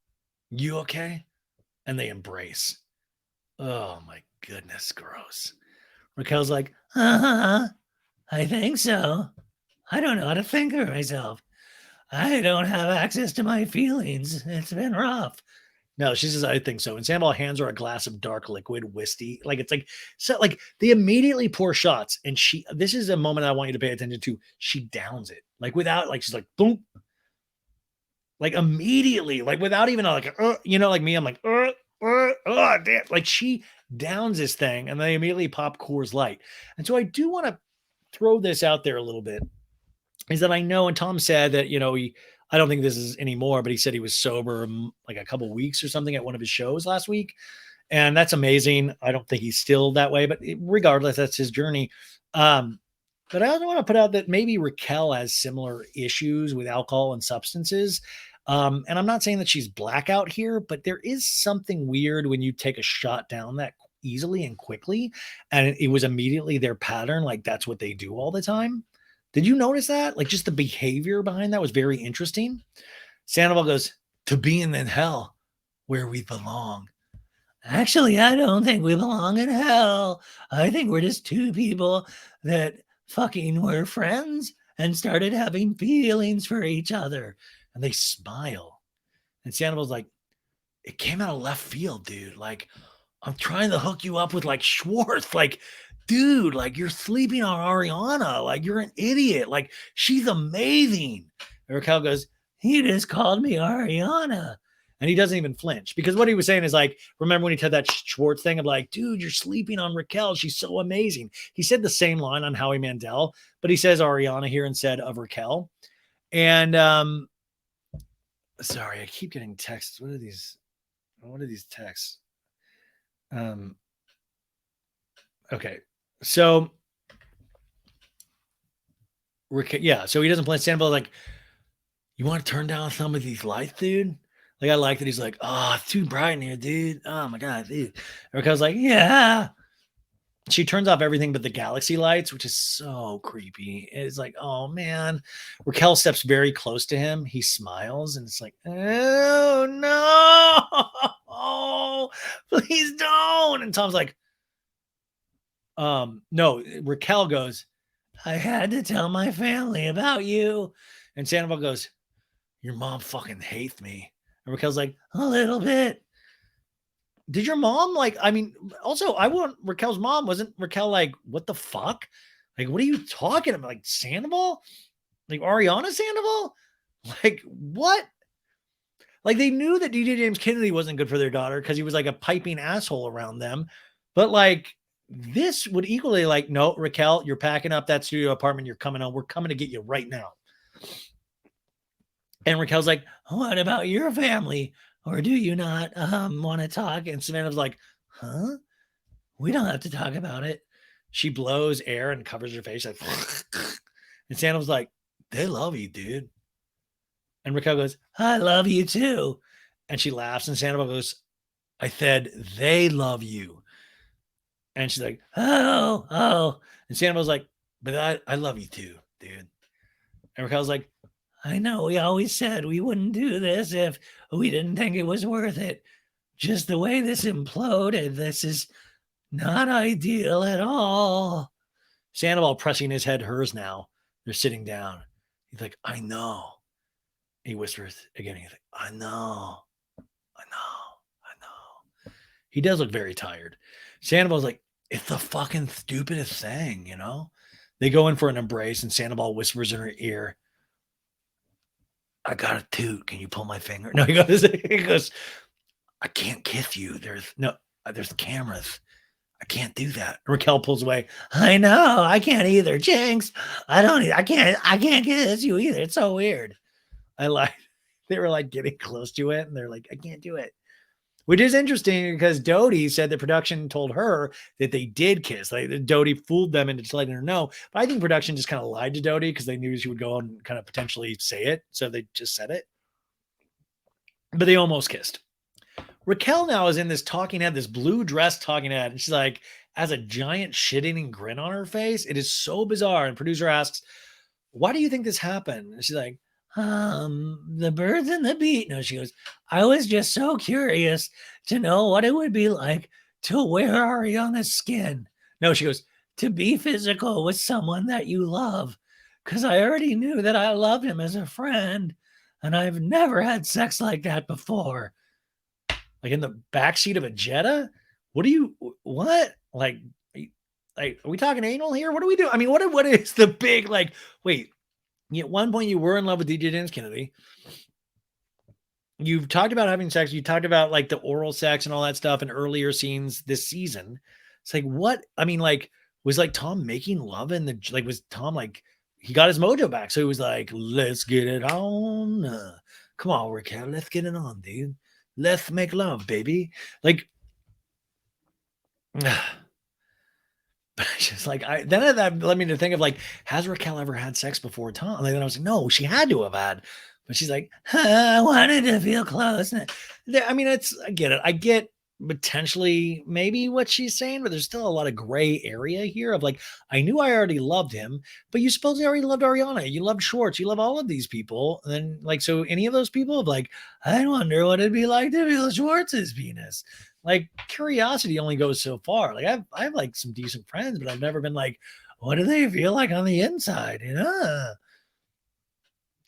you okay? And they embrace. Oh my goodness, gross. Raquel's like, I think so. I don't know how to think of myself. I don't have access to my feelings. It's been rough. No, she says, I think so. And Sandoval hands her a glass of dark liquid whiskey. Like, it's like, so like they immediately pour shots. And this is a moment I want you to pay attention to. She downs it. Like without, like, she's like, boom. Like immediately, like without even like, like me, I'm like, damn. Like she downs this thing and they immediately pop Coors Light. And so I do want to throw this out there a little bit is that I know, and Tom said that, I don't think this is anymore, but he said he was sober like a couple weeks or something at one of his shows last week. And that's amazing. I don't think he's still that way, but regardless, that's his journey. But I also want to put out that maybe Raquel has similar issues with alcohol and substances. And I'm not saying that she's blackout here, but there is something weird when you take a shot down that easily and quickly. And it was immediately their pattern. Like that's what they do all the time. Did you notice that? Like just the behavior behind that was very interesting. Sandoval goes, to being in hell where we belong. Actually, I don't think we belong in hell. I think we're just two people that fucking were friends and started having feelings for each other. And they smile. And Sandoval's like, it came out of left field, dude. Like, I'm trying to hook you up with like Schwartz. Like, dude, like you're sleeping on Ariana. Like you're an idiot. Like she's amazing. And Raquel goes, he just called me Ariana. And he doesn't even flinch because what he was saying is like, remember when he said that Schwartz thing of like, dude, you're sleeping on Raquel. She's so amazing. He said the same line on Howie Mandel, but he says Ariana here instead of Raquel. And sorry, I keep getting texts. What are these texts? Okay. So so he doesn't play Sandoval like, you want to turn down some of these lights, dude? Like I like that he's like, oh, it's too bright in here, dude. Oh my God, dude. Raquel's like, yeah. She turns off everything but the galaxy lights, which is so creepy. It's like, oh man. Raquel steps very close to him. He smiles and it's like, oh no, please don't. And Tom's like, no. Raquel goes, I had to tell my family about you. And Sandoval goes, your mom fucking hates me. And Raquel's like, a little bit. Did your mom I mean, also, I want Raquel's mom. Wasn't Raquel like, what the fuck? Like, what are you talking about? Like, Sandoval? Like, Ariana Sandoval? Like, what? Like, they knew that DJ James Kennedy wasn't good for their daughter because he was like a piping asshole around them. But like, this would equally like, no, Raquel, you're packing up that studio apartment. You're coming on. We're coming to get you right now. And Raquel's like, what about your family? Or do you not want to talk? And Savannah's like, huh? We don't have to talk about it. She blows air and covers her face. Like, and Sandoval's like, they love you, dude. And Raquel goes, I love you too. And she laughs. And Sandoval goes, I said, they love you. And she's like, oh. And Sandoval's like, but I love you too, dude. And Raquel's like, I know we always said we wouldn't do this if we didn't think it was worth it. Just the way this imploded, this is not ideal at all. Sandoval pressing his head hers now. They're sitting down. He's like, I know. He whispers again. He's like, I know. He does look very tired. Sandoval's like, it's the fucking stupidest thing, you know? They go in for an embrace and Sandoval whispers in her ear, I got a toot. Can you pull my finger? No, he goes, I can't kiss you. There's cameras. I can't do that. Raquel pulls away. I know. I can't either. Jinx. I can't kiss you either. It's so weird. They were like getting close to it and they're like, I can't do it. Which is interesting because Doute said the production told her that they did kiss. Like Doute fooled them into letting her know. But I think production just kind of lied to Doute because they knew she would go and kind of potentially say it. So they just said it. But they almost kissed. Raquel now is in this talking head, this blue dress talking head. And she's like, has a giant shit-eating grin on her face. It is so bizarre. And producer asks, why do you think this happened? And she's like, the birds and the beat. No, she goes, I was just so curious to know what it would be like to wear Ariana's skin. No, she goes, to be physical with someone that you love. Because I already knew that I loved him as a friend. And I've never had sex like that before. Like in the backseat of a Jetta? What? Like, are we talking anal here? What do we do? I mean, what is the big, like, wait, at one point you were in love with DJ James Kennedy. You've talked about having sex. You talked about like the oral sex and all that stuff in earlier scenes this season. It's like, what? I mean, like, was like Tom making love in the, like, was Tom like, he got his mojo back. So he was like, let's get it on. Come on, Raquel, let's get it on, dude. Let's make love, baby. Like, just like then that led me to think of like, has Raquel ever had sex before Tom? And then I was like, no, she had to have had. But she's like, I wanted to feel close. I mean, I get it. I get potentially maybe what she's saying, but there's still a lot of gray area here of like, I knew I already loved him, but you supposedly already loved Ariana. You loved Schwartz. You love all of these people. And then like, so any of those people have like, I wonder what it'd be like to feel Schwartz's penis. Like curiosity only goes so far. Like I have like some decent friends, but I've never been like, what do they feel like on the inside? You know?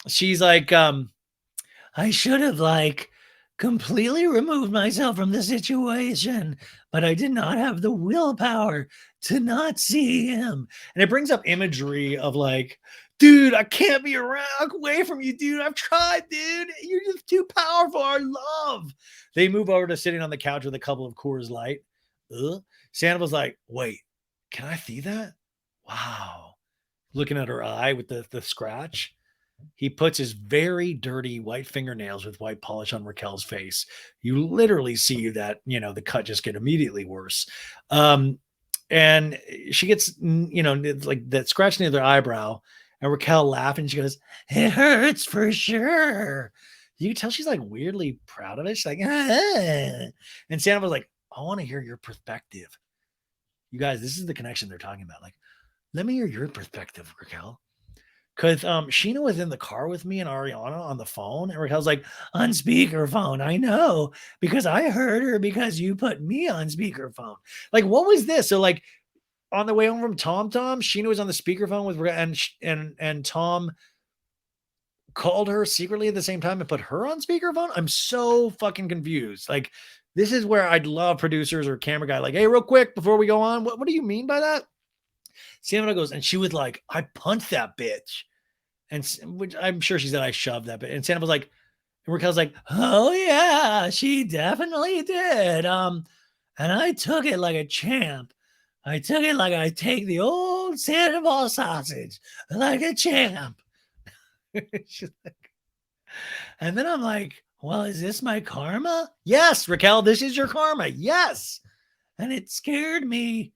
She's like, I should have like completely removed myself from the situation, but I did not have the willpower to not see him. And it brings up imagery of like, dude, I can't be away from you, dude. I've tried, dude. You're just too powerful. Our love. They move over to sitting on the couch with a couple of Coors Light. Sandoval's like, wait, can I see that? Wow. Looking at her eye with the scratch. He puts his very dirty white fingernails with white polish on Raquel's face. You literally see that, the cut just get immediately worse. And she gets, like that scratch near their eyebrow, and Raquel laughing. She goes, it hurts for sure. You can tell she's like weirdly proud of it. She's like, ah. And Sandoval's like, I want to hear your perspective. You guys, this is the connection they're talking about. Like, let me hear your perspective, Raquel. Because Scheana was in the car with me and Ariana on the phone, and Raquel's like, on speakerphone. I know because I heard her because you put me on speakerphone. Like, what was this? So, like, on the way home from Tom Tom, Scheana was on the speakerphone with and Tom called her secretly at the same time and put her on speakerphone. I'm so fucking confused. Like, this is where I'd love producers or camera guy, like, hey, real quick before we go on, what do you mean by that? Sandra goes, and she was like, I punched that bitch. And which I'm sure she said I shoved that bitch. And Sandra was like, and Raquel's like, oh yeah, she definitely did. And I took it like a champ. I took it like I take the old Sandoval sausage, like a champ. She's like, and then I'm like, well, is this my karma? Yes, Raquel, this is your karma. Yes. And it scared me.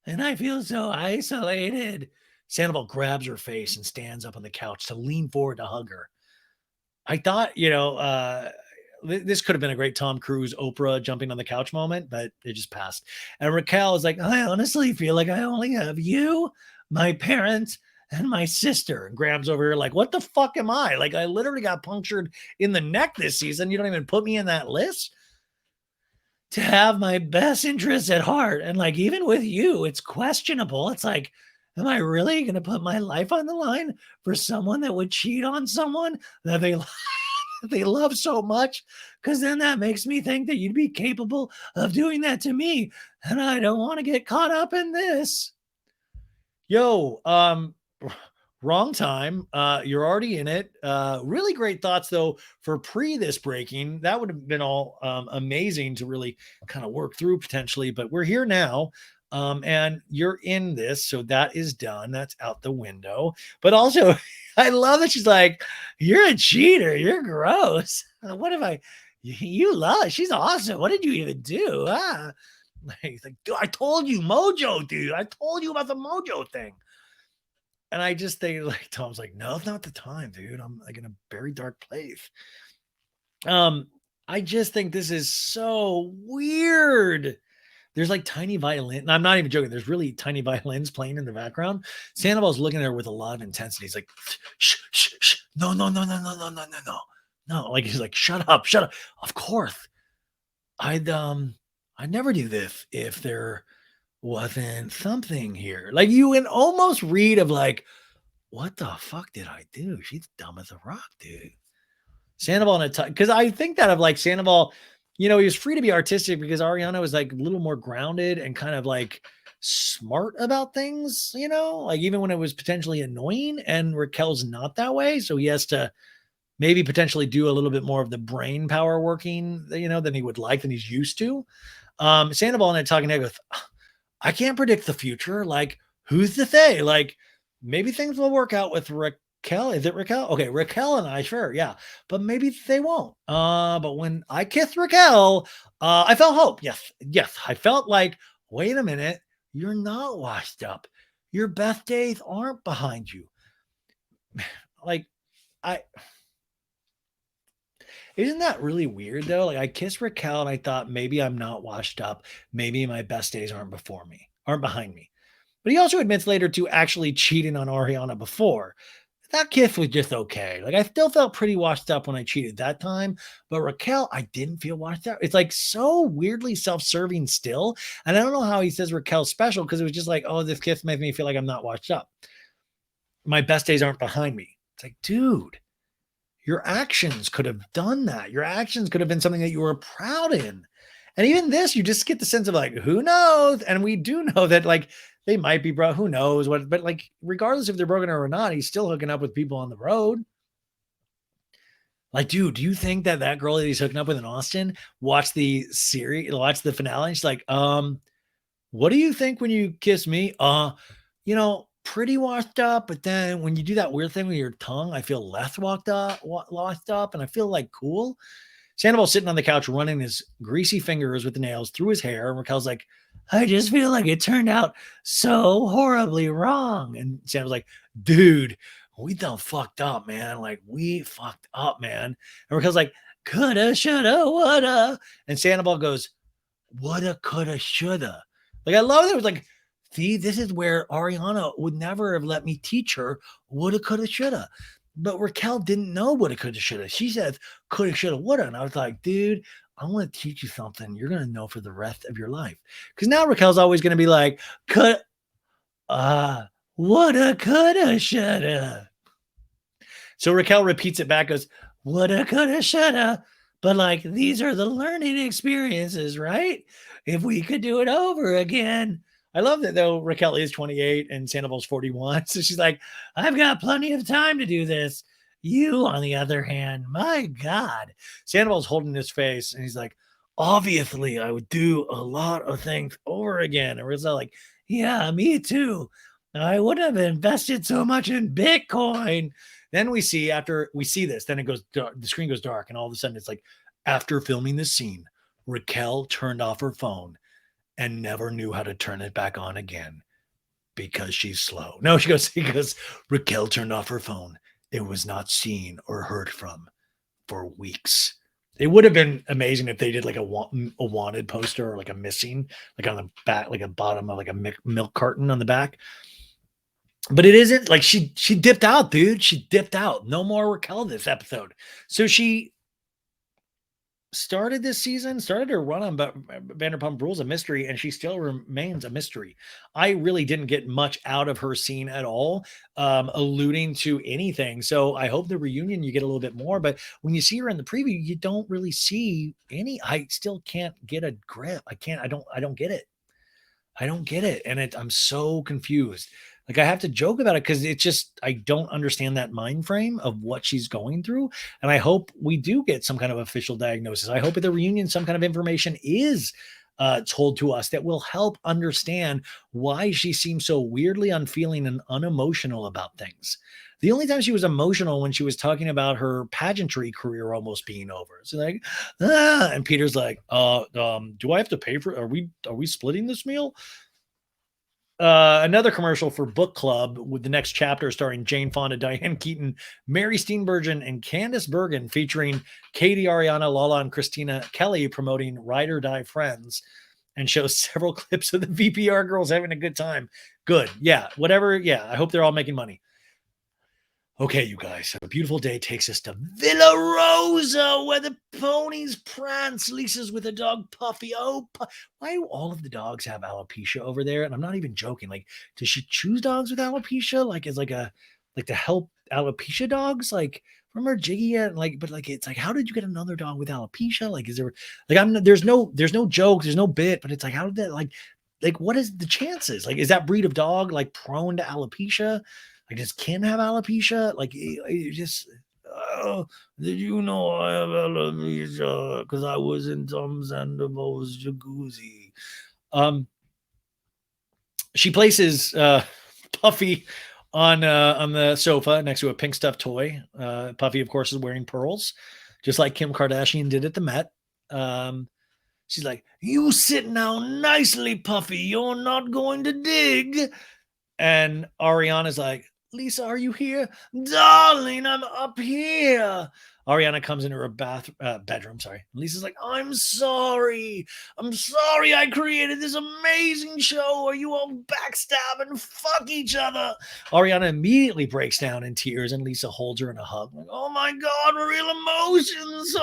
And I feel so isolated. Sandoval grabs her face and stands up on the couch to lean forward to hug her. I thought, this could have been a great Tom Cruise, Oprah jumping on the couch moment, but it just passed. And Raquel is like, I honestly feel like I only have you, my parents, and my sister. And Graham's over here like, what the fuck am I? Like, I literally got punctured in the neck this season. You don't even put me in that list? To have my best interests at heart. And like, even with you, it's questionable. It's like, am I really going to put my life on the line for someone that would cheat on someone that they love so much? Because then that makes me think that you'd be capable of doing that to me. And I don't want to get caught up in this. Yo, wrong time. You're already in it. Really great thoughts though for this breaking. That would have been all amazing to really kind of work through potentially, but we're here now. And you're in this, so that is done. That's out the window. But also, I love that she's like, "You're a cheater. You're gross. What have I? You love? She's awesome. What did you even do? Ah." He's like, dude, I told you, Mojo, dude. I told you about the Mojo thing. And I just think, like, Tom's like, no, it's not the time, dude. I'm like in a very dark place. I just think this is so weird. There's like tiny violin. And I'm not even joking. There's really tiny violins playing in the background. Sandoval's looking at her with a lot of intensity. He's like, shh, shh, shh. No, no, no, no, no, no, no, no, no. No, like he's like, shut up, shut up. Of course. I'd never do this if there wasn't something here. Like you can almost read of like, what the fuck did I do? She's dumb as a rock, dude. Sandoval in a because I think that of like Sandoval, he was free to be artistic because Ariana was like a little more grounded and kind of like smart about things, like even when it was potentially annoying, and Raquel's not that way. So he has to maybe potentially do a little bit more of the brain power working, than he would like, than he's used to. Sandoval and I talking head goes, I can't predict the future. Like, who's to say? Like, maybe things will work out with Raquel. Is it Raquel? Okay, Raquel and I, sure, yeah. But maybe they won't. But when I kissed Raquel, I felt hope. Yes, yes. I felt like, wait a minute, you're not washed up. Your best days aren't behind you. Like, isn't that really weird though? Like I kissed Raquel and I thought maybe I'm not washed up. Maybe my best days aren't behind me. But he also admits later to actually cheating on Ariana before. That kiss was just okay. Like I still felt pretty washed up when I cheated that time, but Raquel, I didn't feel washed up. It's like so weirdly self-serving still. And I don't know how he says Raquel's special because it was just like, oh, this kiss makes me feel like I'm not washed up. My best days aren't behind me. It's like, dude, your actions could have done that. Your actions could have been something that you were proud in. And even this, you just get the sense of like, who knows? And we do know that like they might be bro, who knows what, but like, regardless if they're broken or not, he's still hooking up with people on the road. Like, dude, do you think that girl that he's hooking up with in Austin watched the finale? And she's like, what do you think when you kiss me? Pretty washed up, but then when you do that weird thing with your tongue, I feel less washed up, and I feel like cool. Sandoval sitting on the couch, running his greasy fingers with the nails through his hair, and Raquel's like, I just feel like it turned out so horribly wrong. And Sandoval's like, dude, we done fucked up, man. Like, we fucked up, man. And Raquel's like, coulda, shoulda, woulda. And Sandoval goes, woulda, coulda, shoulda. Like, I love that it was like, See, this is where Ariana would never have let me teach her woulda, coulda, shoulda. But Raquel didn't know woulda, coulda, shoulda. She says coulda, shoulda, woulda. And I was like, dude, I want to teach you something you're going to know for the rest of your life. Because now Raquel's always going to be like, coulda, woulda, coulda, shoulda. So Raquel repeats it back, goes, woulda, coulda, shoulda. But like, these are the learning experiences, right? If we could do it over again. I love that though. Raquel is 28 and Sandoval's 41. So she's like, I've got plenty of time to do this. You, on the other hand, my God. Sandoval's holding his face and he's like, obviously, I would do a lot of things over again. And Rosa like, yeah, me too. I wouldn't have invested so much in Bitcoin. Then we see after we see this, then it goes dark, the screen goes dark, and all of a sudden it's like after filming this scene, Raquel turned off her phone and never knew how to turn it back on again because she's slow. No, she goes because Raquel turned off her phone. It was not seen or heard from for weeks. It would have been amazing if they did like a wanted poster or like a missing, like on the back, like a bottom of like a milk carton on the back. But it isn't like she dipped out, dude. She dipped out. No more Raquel this episode. So she started this season, started her run on Vanderpump Rules a mystery, and she still remains a mystery. I really didn't get much out of her scene at all, alluding to anything. So I hope the reunion you get a little bit more. But when you see her in the preview, you don't really see any. I still can't get a grip. I can't. I don't get it. I don't get it, and I'm so confused. Like I have to joke about it because it's just I don't understand that mind frame of what she's going through, and I hope we do get some kind of official diagnosis. I hope at the reunion some kind of information is told to us that will help understand why she seems so weirdly unfeeling and unemotional about things. The only time she was emotional when she was talking about her pageantry career almost being over. So like, and Peter's like, do I have to pay for? Are we splitting this meal? Another commercial for book club with the next chapter starring Jane Fonda, Diane Keaton, Mary Steenburgen, and Candice Bergen, featuring Katie, Ariana, Lala, and Kristina Kelly promoting Ride or Die Friends, and shows several clips of the VPR girls having a good time. Good. Yeah. Whatever. Yeah. I hope they're all making money. Okay, you guys, a beautiful day takes us to Villa Rosa, where the ponies prance. Lisa's with a dog, Puffy. Oh, why do all of the dogs have alopecia over there? And I'm not even joking. Like, does she choose dogs with alopecia? Like, as like to help alopecia dogs? Like, remember Jiggy? Like, but like, it's like, how did you get another dog with alopecia? Like, is there like there's no joke, there's no bit, but it's like, how did that like what is the chances? Like, is that breed of dog like prone to alopecia? Like, does Ken have alopecia? Like, it just, did you know I have alopecia? Because I was in Tom Sandoval's jacuzzi. She places Puffy on the sofa next to a pink stuffed toy. Puffy, of course, is wearing pearls, just like Kim Kardashian did at the Met. She's like, you sit down nicely, Puffy. You're not going to dig. And Ariana's like, Lisa, are you here? Darling, I'm up here. Ariana comes into her bedroom. Sorry. Lisa's like, I'm sorry. I'm sorry I created this amazing show where you all backstab and fuck each other. Ariana immediately breaks down in tears and Lisa holds her in a hug. Like, oh my God, real emotions.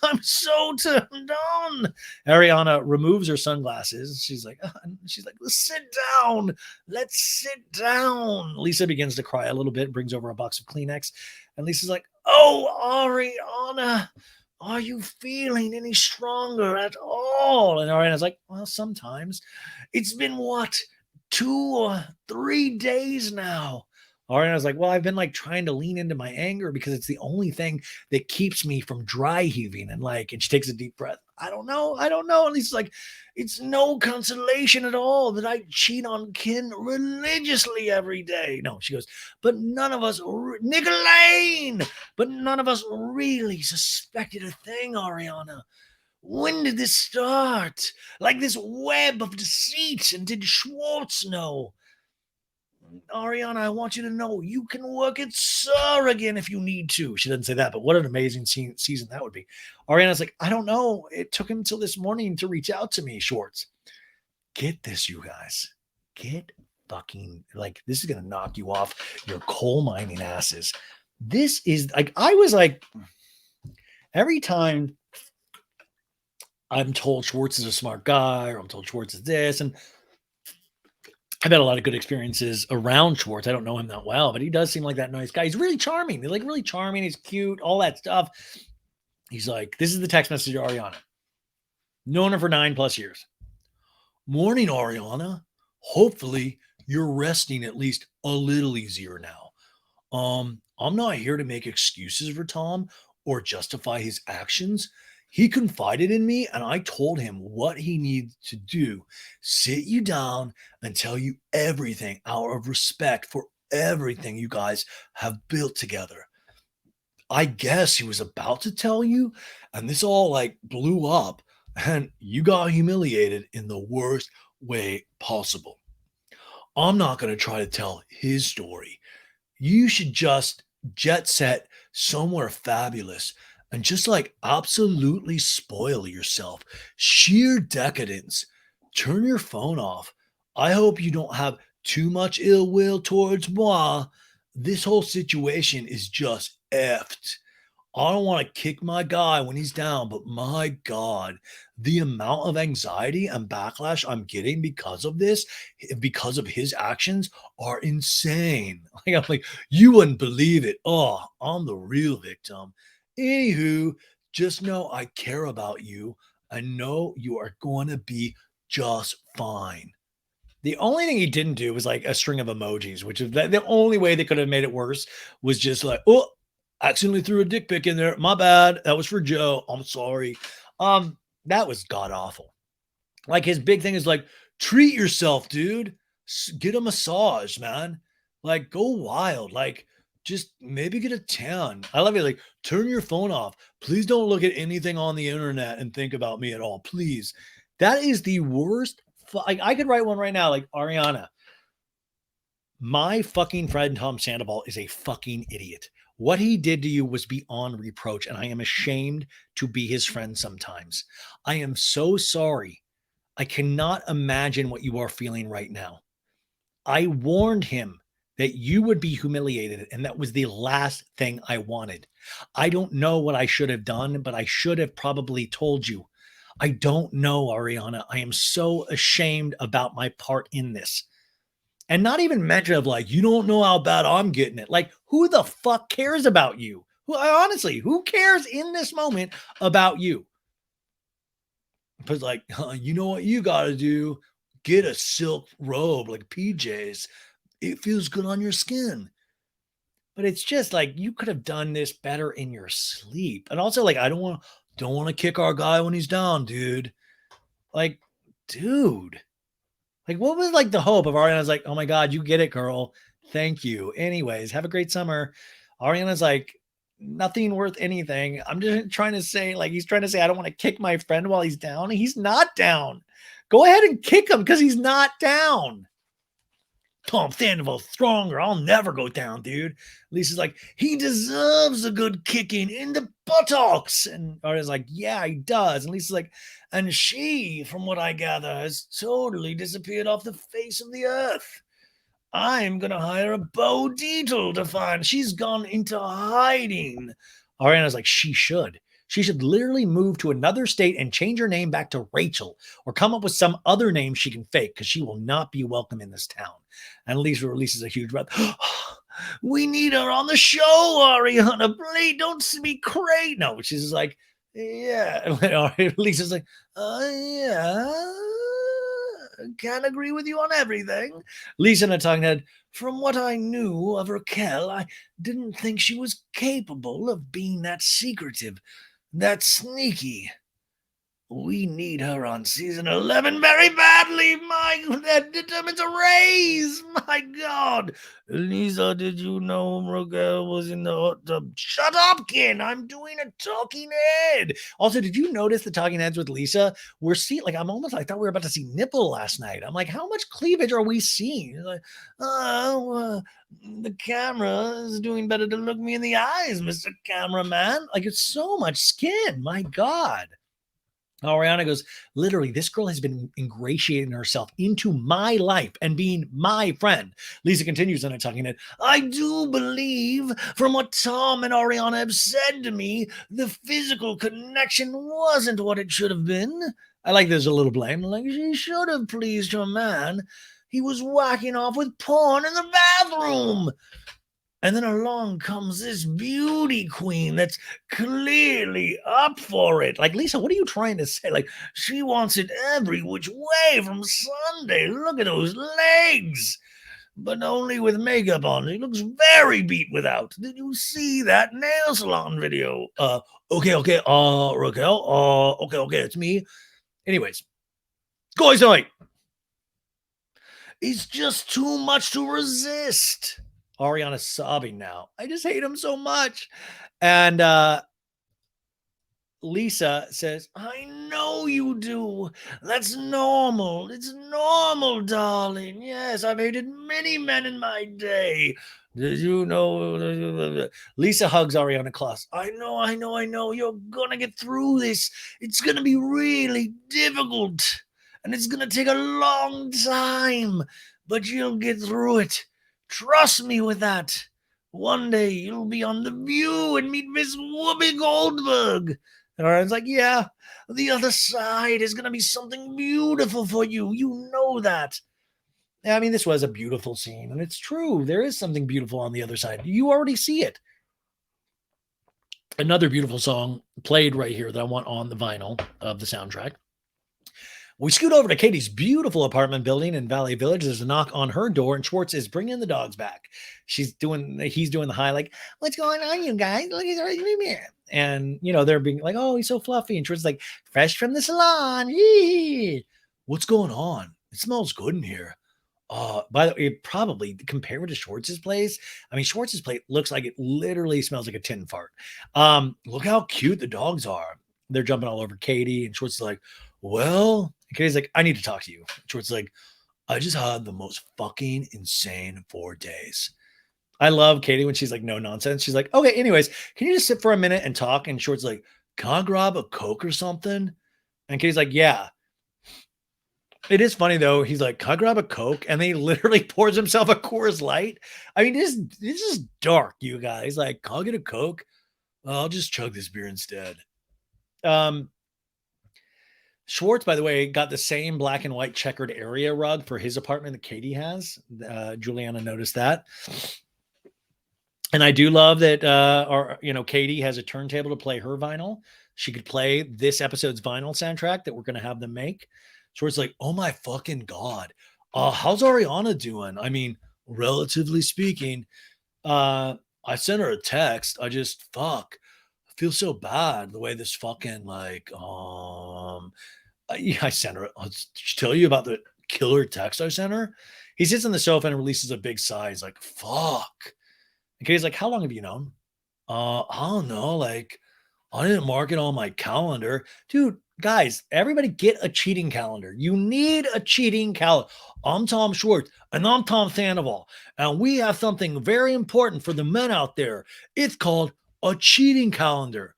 I'm so turned on. Ariana removes her sunglasses. She's like, let's sit down. Let's sit down. Lisa begins to cry a little bit, brings over a box of Kleenex. And Lisa's like, oh, Ariana, are you feeling any stronger at all? And Ariana's like, well, sometimes. It's been what, 2 or 3 days now? Ariana's like, well, I've been like trying to lean into my anger because it's the only thing that keeps me from dry heaving. And she takes a deep breath. I don't know. And Lisa's like, it's no consolation at all that I cheat on Ken religiously every day. No, she goes, but none of us, Nicolene, but none of us really suspected a thing, Ariana. When did this start? Like this web of deceit, and did Schwartz know? Ariana, I want you to know you can work at Sir again if you need to. She doesn't say that, but what an amazing season that would be. Ariana's like, I don't know. It took him until this morning to reach out to me, Schwartz. Get this, you guys. get fucking, like, this is going to knock you off your coal mining asses. This is like, I was like, every time I'm told Schwartz is a smart guy, or I'm told Schwartz is this, and I've had a lot of good experiences around Schwartz. I don't know him that well, but he does seem like that nice guy. He's really charming. He's like really charming. He's cute, all that stuff. He's like, this is the text message of Ariana. Known her for 9+ years. Morning, Ariana. Hopefully you're resting at least a little easier now. I'm not here to make excuses for Tom or justify his actions. He confided in me and I told him what he needs to do. Sit you down and tell you everything out of respect for everything you guys have built together. I guess he was about to tell you, and this all like blew up, and you got humiliated in the worst way possible. I'm not going to try to tell his story. You should just jet set somewhere fabulous and just like absolutely spoil yourself. Sheer decadence. Turn your phone off. I hope you don't have too much ill will towards moi. This whole situation is just effed. I don't want to kick my guy when he's down, but my God, the amount of anxiety and backlash I'm getting because of this, because of his actions, are insane. Like, I'm like, you wouldn't believe it. Oh, I'm the real victim. Anywho, just know I care about you. I know you are going to be just fine. The only thing he didn't do was like a string of emojis, which is the only way they could have made it worse was just like, oh, accidentally threw a dick pic in there. My bad. That was for Joe. I'm sorry. That was god awful. Like his big thing is like, treat yourself, dude. Get a massage, man. Like go wild. Like just maybe get a tan. I love it. Like turn your phone off. Please don't look at anything on the internet and think about me at all. Please. That is the worst. Like I could write one right now. Like Ariana, my fucking friend Tom Sandoval is a fucking idiot. What he did to you was beyond reproach, and I am ashamed to be his friend sometimes. I am so sorry. I cannot imagine what you are feeling right now. I warned him that you would be humiliated, and that was the last thing I wanted. I don't know what I should have done, but I should have probably told you. I don't know, Ariana. I am so ashamed about my part in this. And not even mention of like, you don't know how bad I'm getting it. Like, who the fuck cares about you? Honestly, who cares in this moment about you? But like, you know what you got to do? Get a silk robe like PJs. It feels good on your skin. But it's just like you could have done this better in your sleep. And also, like, I don't want to kick our guy when he's down, dude. Like, dude. Like, what was like the hope of Ariana's like, oh my God, you get it, girl. Thank you. Anyways, have a great summer. Ariana's like, nothing worth anything. I'm just trying to say, like, he's trying to say, I don't want to kick my friend while he's down. He's not down. Go ahead and kick him because he's not down. Tom Sandoval's stronger. I'll never go down, dude. Lisa's like, he deserves a good kicking in the buttocks. And Ariana's like, yeah, he does. And Lisa's like, and she, from what I gather, has totally disappeared off the face of the earth. I'm going to hire a Beau to find. She's gone into hiding. Ariana's like, she should. She should literally move to another state and change her name back to Rachel or come up with some other name she can fake because she will not be welcome in this town. And Lisa releases a huge breath. We need her on the show, Ariana. Please don't be crazy. No, she's like, yeah. Lisa's like, yeah. Can't agree with you on everything. Lisa in a tongue head. From what I knew of Raquel, I didn't think she was capable of being that secretive. That's sneaky. We need her on season 11 very badly. That determines a raise. My God. Lisa, did you know Raquel was in the hot tub? Shut up, Ken. I'm doing a talking head. Also, did you notice the talking heads with Lisa? We're seeing, like, I thought we were about to see nipple last night. I'm like, how much cleavage are we seeing? Like, the camera is doing better to look me in the eyes, Mr. Cameraman. Like, it's so much skin. My God. Ariana goes, literally, this girl has been ingratiating herself into my life and being my friend. Lisa continues on a talking head. I do believe from what Tom and Ariana have said to me, the physical connection wasn't what it should have been. I like there's a little blame. Like, she should have pleased her man. He was whacking off with porn in the bathroom. And then along comes this beauty queen that's clearly up for it. Like, Lisa, what are you trying to say? Like, she wants it every which way from Sunday. Look at those legs. But only with makeup on. She looks very beat without. Did you see that nail salon video? Okay, Raquel. Okay, it's me. Anyways, guys, tonight. It's just too much to resist. Ariana's sobbing now. I just hate him so much. And Lisa says, I know you do. That's normal. It's normal, darling. Yes, I've hated many men in my day. Did you know? Lisa hugs Ariana close. I know. You're going to get through this. It's going to be really difficult. And it's going to take a long time. But you'll get through it. Trust me with that. One day you'll be on The View and meet Miss Whoopi Goldberg. And Ariana's like, yeah, the other side is going to be something beautiful for you. You know that. I mean, this was a beautiful scene, and it's true. There is something beautiful on the other side. You already see it. Another beautiful song played right here that I want on the vinyl of the soundtrack. We scoot over to Katie's beautiful apartment building in Valley Village. There's a knock on her door, and Schwartz is bringing the dogs back. He's doing the high, like, what's going on, you guys? Look at her. And, they're being like, oh, he's so fluffy. And Schwartz is like, fresh from the salon. Yee. What's going on? It smells good in here. By the way, probably compared to Schwartz's place. I mean, Schwartz's place looks like it literally smells like a tin fart. Look how cute the dogs are. They're jumping all over Katie, and Schwartz is like, well, Katie's like, I need to talk to you. Schwartz is like, I just had the most fucking insane 4 days. I love Katie when she's like, no nonsense. She's like, okay, anyways, can you just sit for a minute and talk? And Schwartz is like, can I grab a Coke or something? And Katie's like, yeah. It is funny though. He's like, can I grab a Coke? And then he literally pours himself a Coors Light. I mean, this is dark, you guys. Like, can I get a Coke? I'll just chug this beer instead. Schwartz, by the way, got the same black and white checkered area rug for his apartment that Katie has. Juliana noticed that. And I do love that, Katie has a turntable to play her vinyl. She could play this episode's vinyl soundtrack that we're going to have them make. Schwartz like, oh my fucking God. How's Ariana doing? I mean, relatively speaking, I sent her a text. I feel so bad the way this fucking I sent her. I'll tell you about the killer text I sent her. He sits on the sofa and releases a big sigh. He's like, fuck. And Katie's like, how long have you known? I don't know. Like, I didn't mark it on my calendar. Dude, guys, everybody get a cheating calendar. You need a cheating calendar. I'm Tom Schwartz and I'm Tom Sandoval. And we have something very important for the men out there. It's called a cheating calendar.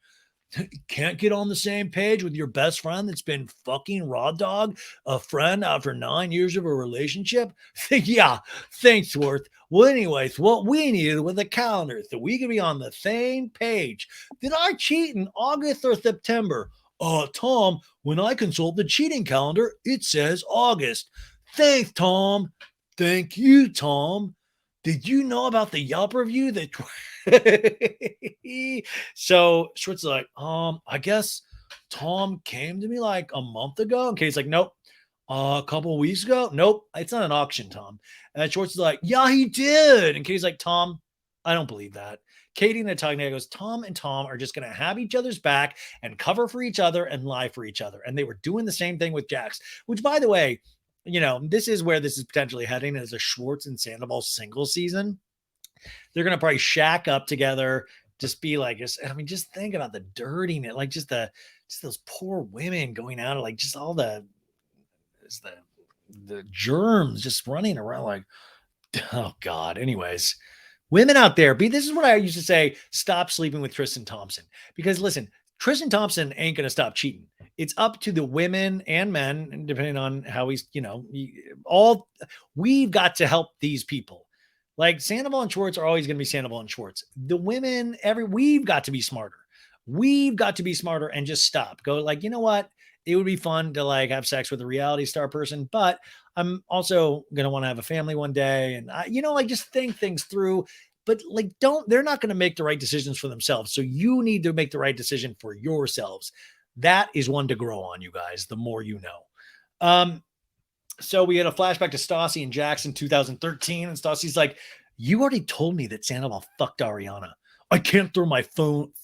Can't get on the same page with your best friend that's been fucking raw dog a friend after 9 years of a relationship? Yeah, thanks, Schwartz. Well, anyways, what we needed was a calendar so we could be on the same page. Did I cheat in August or September? Tom, when I consult the cheating calendar, it says August. Thanks, Tom. Thank you, Tom. Did you know about the Yelp review that so Schwartz is like, I guess Tom came to me like a month ago. And Katie's like, nope. A couple of weeks ago? Nope. It's not an auction, Tom. And Schwartz is like, yeah, he did. And Katie's like, Tom, I don't believe that. Katie and Natalia goes, Tom and Tom are just going to have each other's back and cover for each other and lie for each other. And they were doing the same thing with Jax, which, by the way, this is where this is potentially heading as a Schwartz and Sandoval single season. They're going to probably shack up together, just be like, just think about the dirtiness, like just those poor women going out, like just all the germs just running around, like, oh God. Anyways, women out there, this is what I used to say, stop sleeping with Tristan Thompson. Because listen, Tristan Thompson ain't going to stop cheating. It's up to the women and men, depending on how he's, all we've got to help these people. Like Sandoval and Schwartz are always going to be Sandoval and Schwartz. The women, we've got to be smarter. We've got to be smarter and just stop. Go like, you know what? It would be fun to like have sex with a reality star person, but I'm also going to want to have a family one day. And like just think things through, but like, they're not going to make the right decisions for themselves. So you need to make the right decision for yourselves. That is one to grow on, you guys, the more you know. So we had a flashback to Stassi and Jax in 2013. And Stassi's like, you already told me that Sandoval fucked Ariana. I can't throw my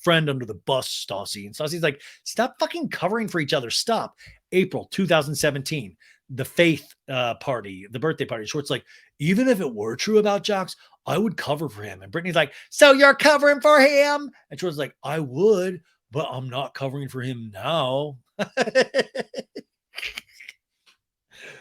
friend under the bus, Stassi. And Stassi's like, stop fucking covering for each other. Stop. April 2017, the faith party, the birthday party. Schwartz like, even if it were true about Jax, I would cover for him. And Brittany's like, so you're covering for him? And Schwartz like, I would, but I'm not covering for him now.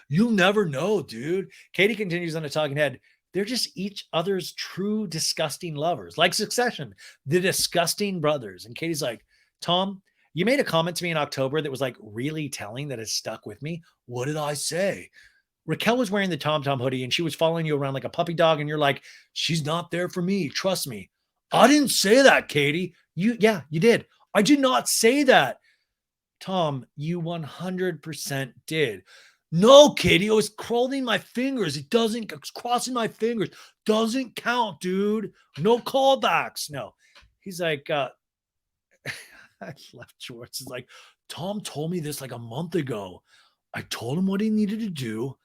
You'll never know, dude. Katie continues on a talking head. They're just each other's true disgusting lovers, like Succession, the disgusting brothers. And Katie's like, Tom, you made a comment to me in October that was like really telling that has stuck with me. What did I say? Raquel was wearing the Tom Tom hoodie and she was following you around like a puppy dog. And you're like, she's not there for me. Trust me. I didn't say that, Katie. You did. I did not say that. Tom, you 100% did. No, Katie, I was crawling my fingers. It's crossing my fingers. Doesn't count, dude. No callbacks. No. He's like, I left Schwartz. Is like, Tom told me this like a month ago. I told him what he needed to do.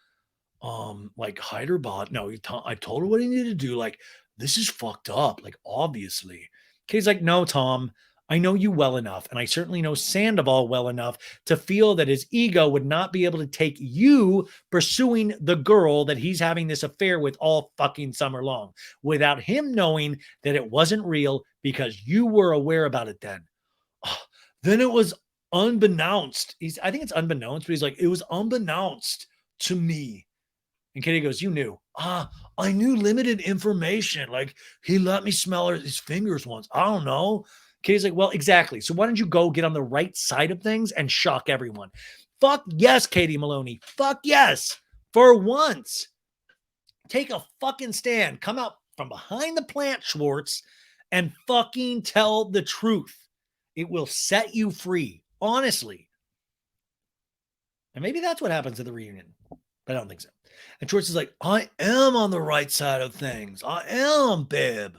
Like hide her bot. No, I told her what he needed to do. Like, this is fucked up. Like, obviously. Katie's like, no, Tom. I know you well enough, and I certainly know Sandoval well enough to feel that his ego would not be able to take you pursuing the girl that he's having this affair with all fucking summer long without him knowing that it wasn't real because you were aware about it then. Oh, then it was unbeknownst. I think it's unbeknownst, but he's like, it was unbeknownst to me. And Katie goes, you knew. I knew limited information. Like he let me smell his fingers once. I don't know. Katie's like, well, exactly. So why don't you go get on the right side of things and shock everyone? Fuck yes, Katie Maloney. Fuck yes. For once, take a fucking stand. Come out from behind the plant, Schwartz, and fucking tell the truth. It will set you free, honestly. And maybe that's what happens at the reunion. But I don't think so. And Schwartz is like, I am on the right side of things. I am, babe.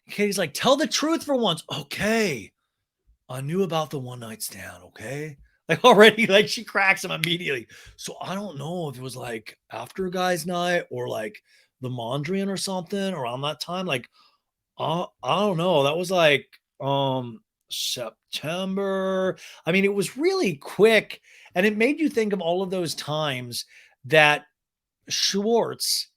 Katie's like, tell the truth for once. Okay. I knew about the one night stand. Okay. Like already, like she cracks him immediately. So I don't know if it was like after guys' night or like the Mondrian or something around that time. Like, I don't know. That was like September. I mean, it was really quick. And it made you think of all of those times that Schwartz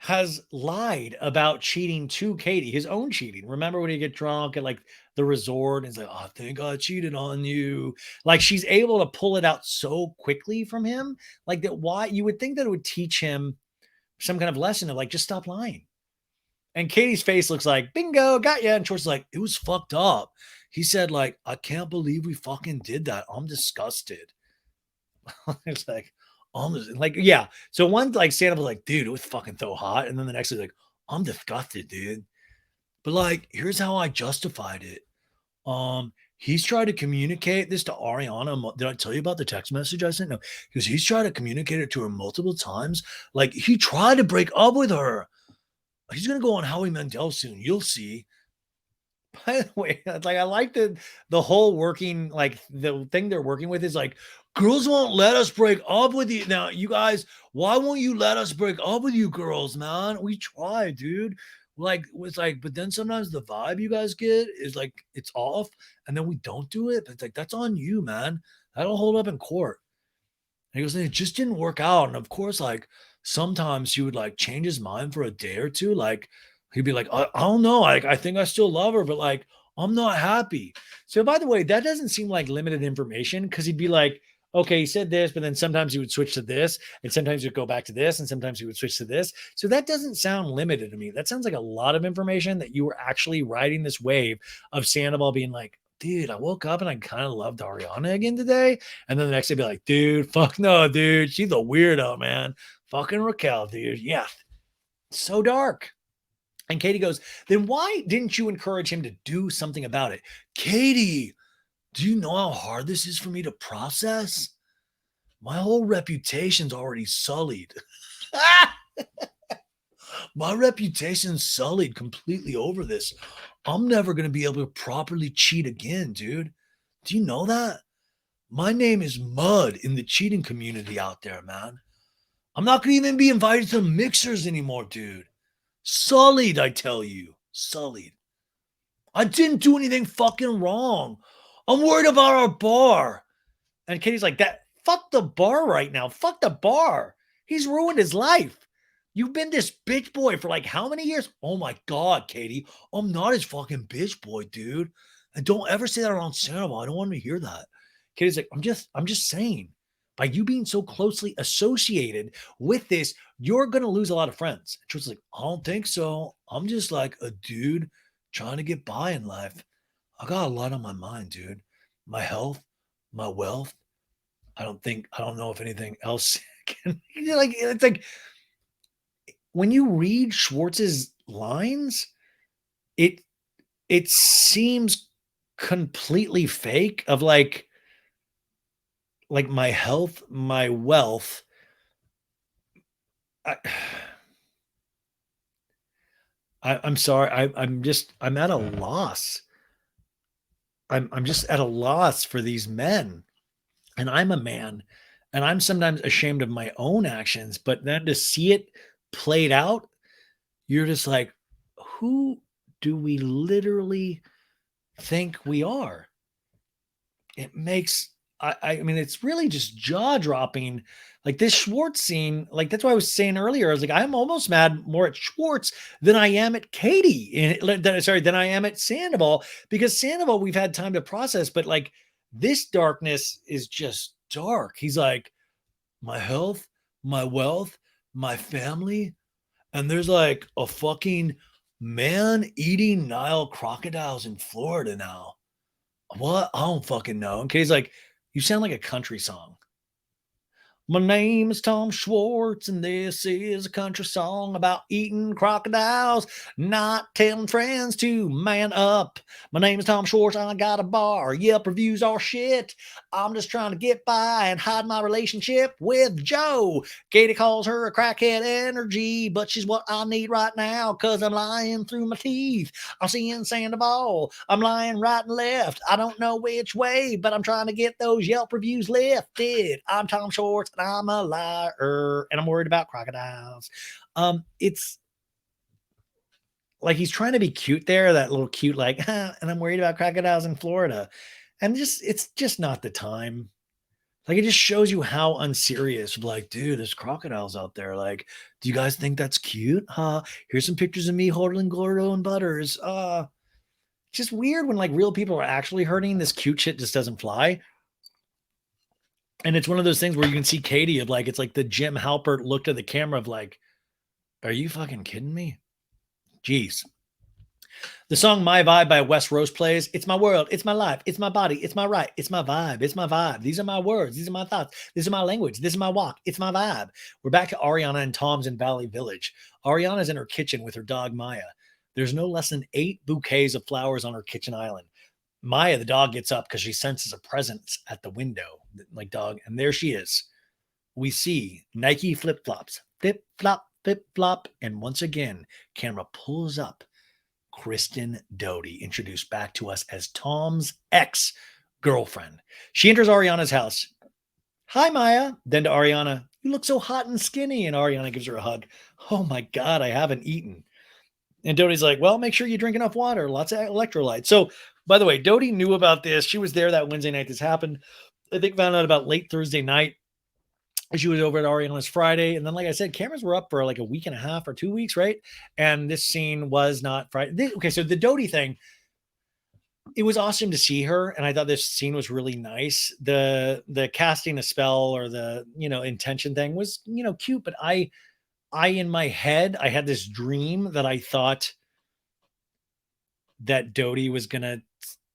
has lied about cheating to Katie, his own cheating. Remember when he get drunk at like the resort and he's like, I think I cheated on you. Like she's able to pull it out so quickly from him. Like that, why you would think that it would teach him some kind of lesson of like, just stop lying. And Katie's face looks like, bingo, got ya. And Schwartz is like, it was fucked up. He said like, I can't believe we fucking did that. I'm disgusted. It's like, like, yeah. So one like Santa was like, dude, it was fucking so hot. And then the next is like, I'm disgusted, dude. But like, here's how I justified it. He's tried to communicate this to Ariana. Did I tell you about the text message I sent? No, because he's tried to communicate it to her multiple times. Like he tried to break up with her. He's gonna go on Howie Mandel soon. You'll see. By the way, it's like I like the whole working, like the thing they're working with is like, girls won't let us break up with you. Now, you guys, why won't you let us break up with you girls, man? We try, dude. Like, it's like, but then sometimes the vibe you guys get is like, it's off, and then we don't do it. But it's like, that's on you, man. That'll hold up in court. And he goes, it just didn't work out. And of course, like, sometimes he would like change his mind for a day or two. Like, he'd be like, I don't know. I think I still love her, but like, I'm not happy. So by the way, that doesn't seem like limited information because he'd be like, okay, he said this, but then sometimes he would switch to this, and sometimes he'd go back to this, and sometimes he would switch to this. So that doesn't sound limited to me. That sounds like a lot of information that you were actually riding this wave of Sandoval being like, dude, I woke up and I kind of loved Ariana again today. And then the next day be like, dude, fuck no, dude. She's a weirdo, man. Fucking Raquel, dude. Yeah. So dark. And Katie goes, then why didn't you encourage him to do something about it? Katie, do you know how hard this is for me to process? My whole reputation's already sullied. My reputation's sullied completely over this. I'm never going to be able to properly cheat again, dude. Do you know that? My name is mud in the cheating community out there, man. I'm not going to even be invited to mixers anymore, dude. Sullied, I tell you. Sullied. I didn't do anything fucking wrong. I'm worried about our bar. And Katie's like, that, fuck the bar right now. Fuck the bar. He's ruined his life. You've been this bitch boy for like how many years? Oh my God, Katie. I'm not his fucking bitch boy, dude. And don't ever say that around Sandoval. I don't want to hear that. Katie's like, I'm just saying, by you being so closely associated with this, you're gonna lose a lot of friends. And she was like, I don't think so. I'm just like a dude trying to get by in life. I got a lot on my mind, dude. My health, my wealth. I don't know if anything else can like it's like when you read Schwartz's lines, it seems completely fake of like my health, my wealth. I'm sorry. I'm at a loss. I'm just at a loss for these men. And I'm a man, and I'm sometimes ashamed of my own actions, but then to see it played out, you're just like, who do we literally think we are? It makes I mean, it's really just jaw-dropping. Like this Schwartz scene, like that's why I was saying earlier, I was like, I'm almost mad more at Schwartz than I am at Katie. Than I am at Sandoval, because Sandoval we've had time to process, but like this darkness is just dark. He's like, my health, my wealth, my family, and there's like a fucking man eating Nile crocodiles in Florida now. What? I don't fucking know. And Katie's like, you sound like a country song. My name is Tom Schwartz, and this is a country song about eating crocodiles, not telling friends to man up. My name is Tom Schwartz, I got a bar. Yelp reviews are shit. I'm just trying to get by and hide my relationship with Joe. Katie calls her a crackhead energy, but she's what I need right now because I'm lying through my teeth. I'm seeing Sandoval. I'm lying right and left. I don't know which way, but I'm trying to get those Yelp reviews lifted. I'm Tom Schwartz. I'm a liar and I'm worried about crocodiles. It's like he's trying to be cute there, that little cute, like, huh, and I'm worried about crocodiles in Florida. And it's just not the time. Like it just shows you how unserious. Like, dude, there's crocodiles out there. Like, do you guys think that's cute? Huh? Here's some pictures of me holding Gordo and Butters. Just weird when like real people are actually hurting. This cute shit just doesn't fly. And it's one of those things where you can see Katie of like, it's like the Jim Halpert look to the camera of like, are you fucking kidding me? Jeez. The song My Vibe by West Rose plays. It's my world. It's my life. It's my body. It's my right. It's my vibe. It's my vibe. These are my words. These are my thoughts. This is my language. This is my walk. It's my vibe. We're back to Ariana and Tom's in Valley Village. Ariana's in her kitchen with her dog Maya. There's no less than 8 bouquets of flowers on her kitchen island. Maya, the dog, gets up because she senses a presence at the window, like dog, and there she is. We see Nike flip-flops, flip-flop, and once again, camera pulls up Kristen Doute, introduced back to us as Tom's ex-girlfriend. She enters Ariana's house. Hi, Maya. Then to Ariana, you look so hot and skinny, and Ariana gives her a hug. Oh my God, I haven't eaten. And Doute's like, well, make sure you drink enough water, lots of electrolytes. So, by the way, Doute knew about this. She was there that Wednesday night this happened. I think found out about late Thursday night. She was over at Ariana's Friday. And then, like I said, cameras were up for like a week and a half or 2 weeks, right? And this scene was not Friday. Okay, so the Doute thing, it was awesome to see her, and I thought this scene was really nice. The casting a spell or the intention thing was cute, but I in my head I had this dream that I thought that Doute was gonna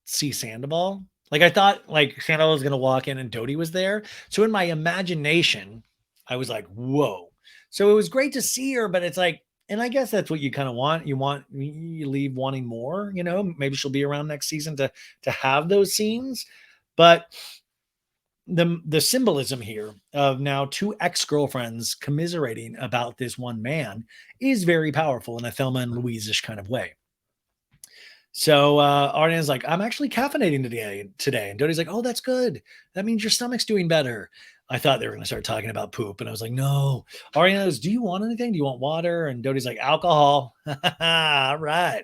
see Sandoval. Like I thought like Sandoval was gonna walk in and Doute was there. So in my imagination, I was like, whoa. So it was great to see her, but it's like, and I guess that's what you kind of want. You leave wanting more, maybe she'll be around next season to have those scenes. But the symbolism here of now two ex-girlfriends commiserating about this one man is very powerful in a Thelma and Louise-ish kind of way. So Ariana's like, I'm actually caffeinating today. And Doute's like, oh, that's good. That means your stomach's doing better. I thought they were going to start talking about poop. And I was like, no. Ariana goes, do you want anything? Do you want water? And Doute's like, alcohol. All right.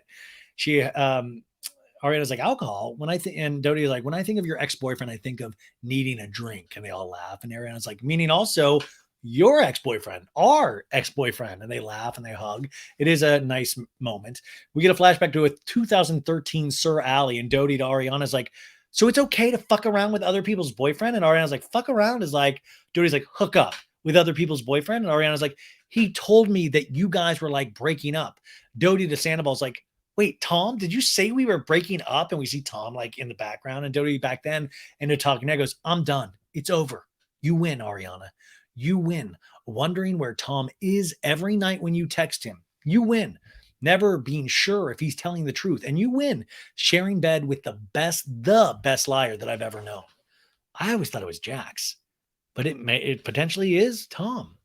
Ariana's like, alcohol. And Doute is like, when I think of your ex-boyfriend, I think of needing a drink. And they all laugh. And Ariana's like, meaning also your ex-boyfriend, our ex-boyfriend. And they laugh and they hug. It is a nice moment. We get a flashback to a 2013 Sir Alley, and Doute to Ariana's like, so it's okay to fuck around with other people's boyfriend? And Ariana's like, fuck around is like, Doute's like, hook up with other people's boyfriend. And Ariana's like, he told me that you guys were like breaking up. Doute to Sandoval's like, wait, Tom, did you say we were breaking up? And we see Tom like in the background, and Doute back then, and they're talking. There goes, I'm done. It's over. You win, Ariana. You win. Wondering where Tom is every night when you text him. You win. Never being sure if he's telling the truth. And you win. Sharing bed with the best liar that I've ever known. I always thought it was Jax, but it potentially is Tom.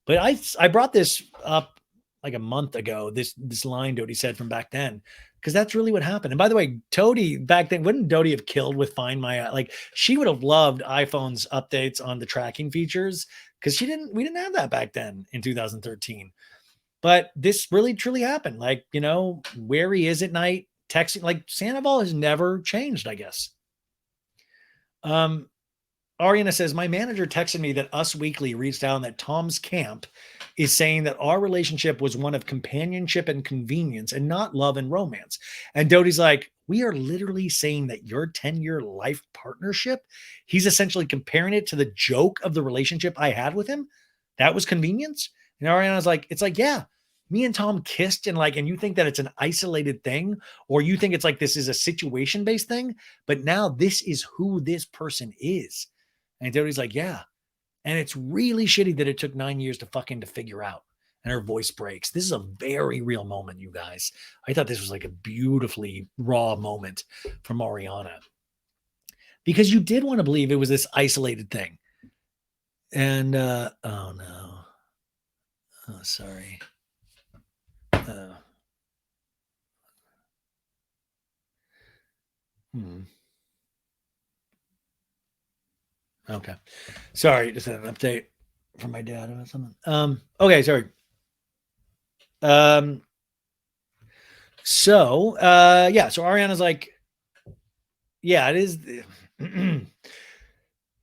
But I brought this up like a month ago, this line Doute said from back then, because that's really what happened. And by the way, Doute back then, wouldn't Doute have killed with Find My, like she would have loved iPhone's updates on the tracking features, because we didn't have that back then in 2013. But this really truly happened. Like, where he is at night, texting, like Sandoval has never changed, I guess. Ariana says, my manager texted me that Us Weekly reached out that Tom's camp is saying that our relationship was one of companionship and convenience and not love and romance. And Doute's like, we are literally saying that your 10-year life partnership, he's essentially comparing it to the joke of the relationship I had with him. That was convenience. And Ariana's like, it's like, yeah, me and Tom kissed and you think that it's an isolated thing, or you think it's like this is a situation-based thing, but now this is who this person is. And Doute's like, yeah. And it's really shitty that it took 9 years to figure out. And her voice breaks. This is a very real moment, you guys. I thought this was like a beautifully raw moment from Ariana. Because you did want to believe it was this isolated thing. And, oh no. Oh, sorry. Okay. Sorry, just an update from my dad about something. Okay, sorry. So Ariana's like, yeah, it is.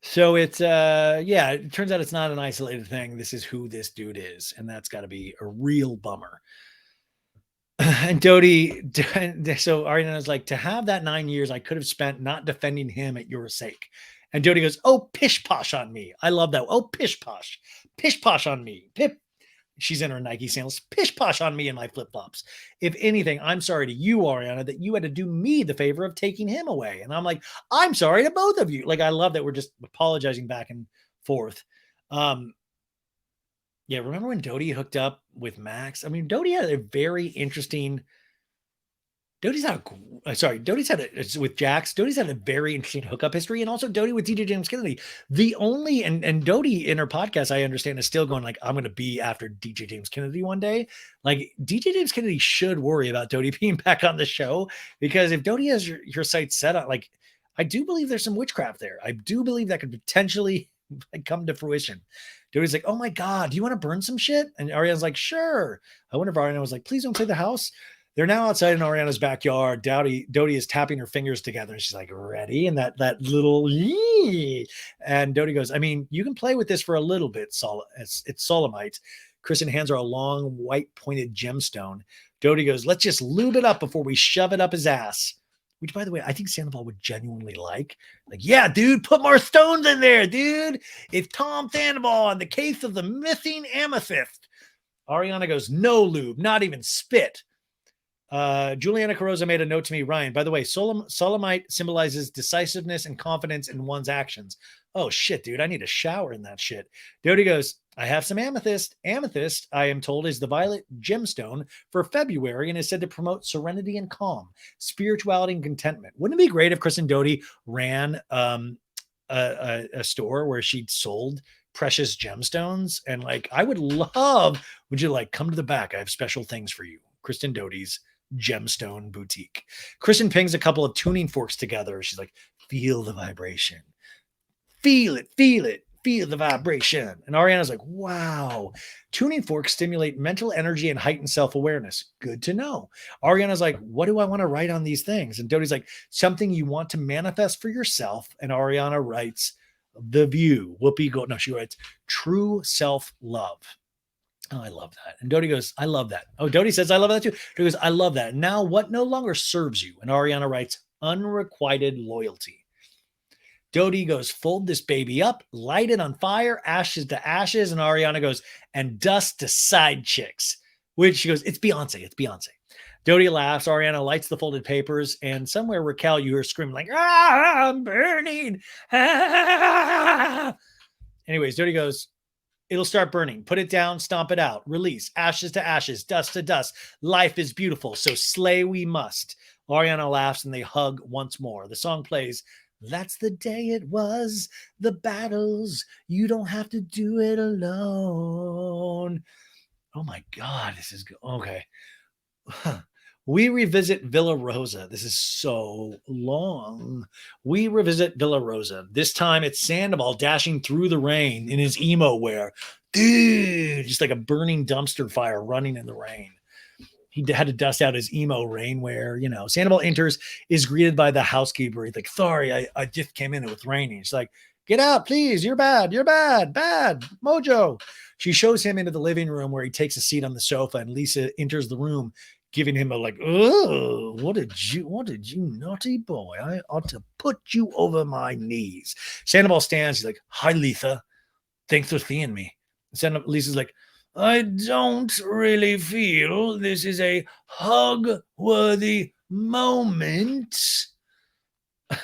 So it's it turns out it's not an isolated thing. This is who this dude is, and that's got to be a real bummer. And Doute, so Ariana's like, to have that 9 years I could have spent not defending him at your sake. And Doute goes, oh, pish posh on me. I love that. Oh, pish posh on me. Pip. She's in her Nike sandals. Pish posh on me in my flip flops. If anything, I'm sorry to you, Ariana, that you had to do me the favor of taking him away. And I'm like, I'm sorry to both of you. Like, I love that we're just apologizing back and forth. Yeah, remember when Doute hooked up with Max? I mean, Doute had a very interesting. Doute's had with Jax. Doute's had a very interesting hookup history, and also Doute with DJ James Kennedy. The only and Doute in her podcast, I understand, is still going like, I'm going to be after DJ James Kennedy one day. Like DJ James Kennedy should worry about Doute being back on the show, because if Doute has your sights set on, like, I do believe there's some witchcraft there. I do believe that could potentially come to fruition. Doute's like, oh my God, do you want to burn some shit? And Ariana's like, sure. I wonder if Ariana was like, please don't say the house. They're now outside in Ariana's backyard. Doute is tapping her fingers together, and she's like, ready? And that little yee. And Doute goes, I mean, you can play with this for a little bit, it's solemnite. Kristen hands her a long, white pointed gemstone. Doute goes, let's just lube it up before we shove it up his ass. which, by the way, I think Sandoval would genuinely like, yeah, dude, put more stones in there, dude. It's Tom Sandoval on the case of the missing amethyst. Ariana goes, no lube, not even spit. Juliana Carosa made a note to me, Ryan, by the way, Solemite symbolizes decisiveness and confidence in one's actions. Oh, shit, dude, I need a shower in that shit. Doute goes, I have some amethyst. Amethyst, I am told, is the violet gemstone for February and is said to promote serenity and calm, spirituality and contentment. Wouldn't it be great if Kristen Doute ran a store where she sold precious gemstones? And like, I would love, would you like, come to the back? I have special things for you. Kristen Doute's gemstone boutique. Kristen pings a couple of tuning forks together. She's like, feel the vibration. Feel it, feel it. Feel the vibration. And Ariana's like, wow. Tuning forks stimulate mental energy and heighten self-awareness. Good to know. Ariana's like, what do I want to write on these things? And Doute's like, something you want to manifest for yourself. And Ariana writes, The View. Whoopi go. No, she writes, true self-love. Oh, I love that. And Doute goes, I love that. Oh, Doute says, I love that too. Doute goes, I love that. Now, what no longer serves you? And Ariana writes, unrequited loyalty. Doute goes, fold this baby up, light it on fire, ashes to ashes. And Ariana goes, and dust to side chicks. Which she goes, it's Beyonce. It's Beyonce. Doute laughs. Ariana lights the folded papers. And somewhere, Raquel, you hear screaming like, I'm burning. Ah! Anyways, Doute goes, it'll start burning. Put it down, stomp it out. Release. Ashes to ashes, dust to dust. Life is beautiful, so slay we must. Ariana laughs and they hug once more. The song plays, that's the day it was, the battles. You don't have to do it alone. Oh my God, this is good. Okay. We revisit Villa Rosa. This is so long. We revisit Villa Rosa. This time it's Sandoval dashing through the rain in his emo wear. Dude, just like a burning dumpster fire running in the rain. He had to dust out his emo rainwear. You know, Sandoval enters, is greeted by the housekeeper. He's like, sorry, I just came in. It was raining. She's like, get out, please. You're bad. You're bad. Bad. Mojo. She shows him into the living room where he takes a seat on the sofa, and Lisa enters the room, giving him a like, oh, what did you naughty boy? I ought to put you over my knees. Sandoval stands. He's like, hi, Lisa. Thanks for seeing me. Lisa's like, I don't really feel this is a hug-worthy moment.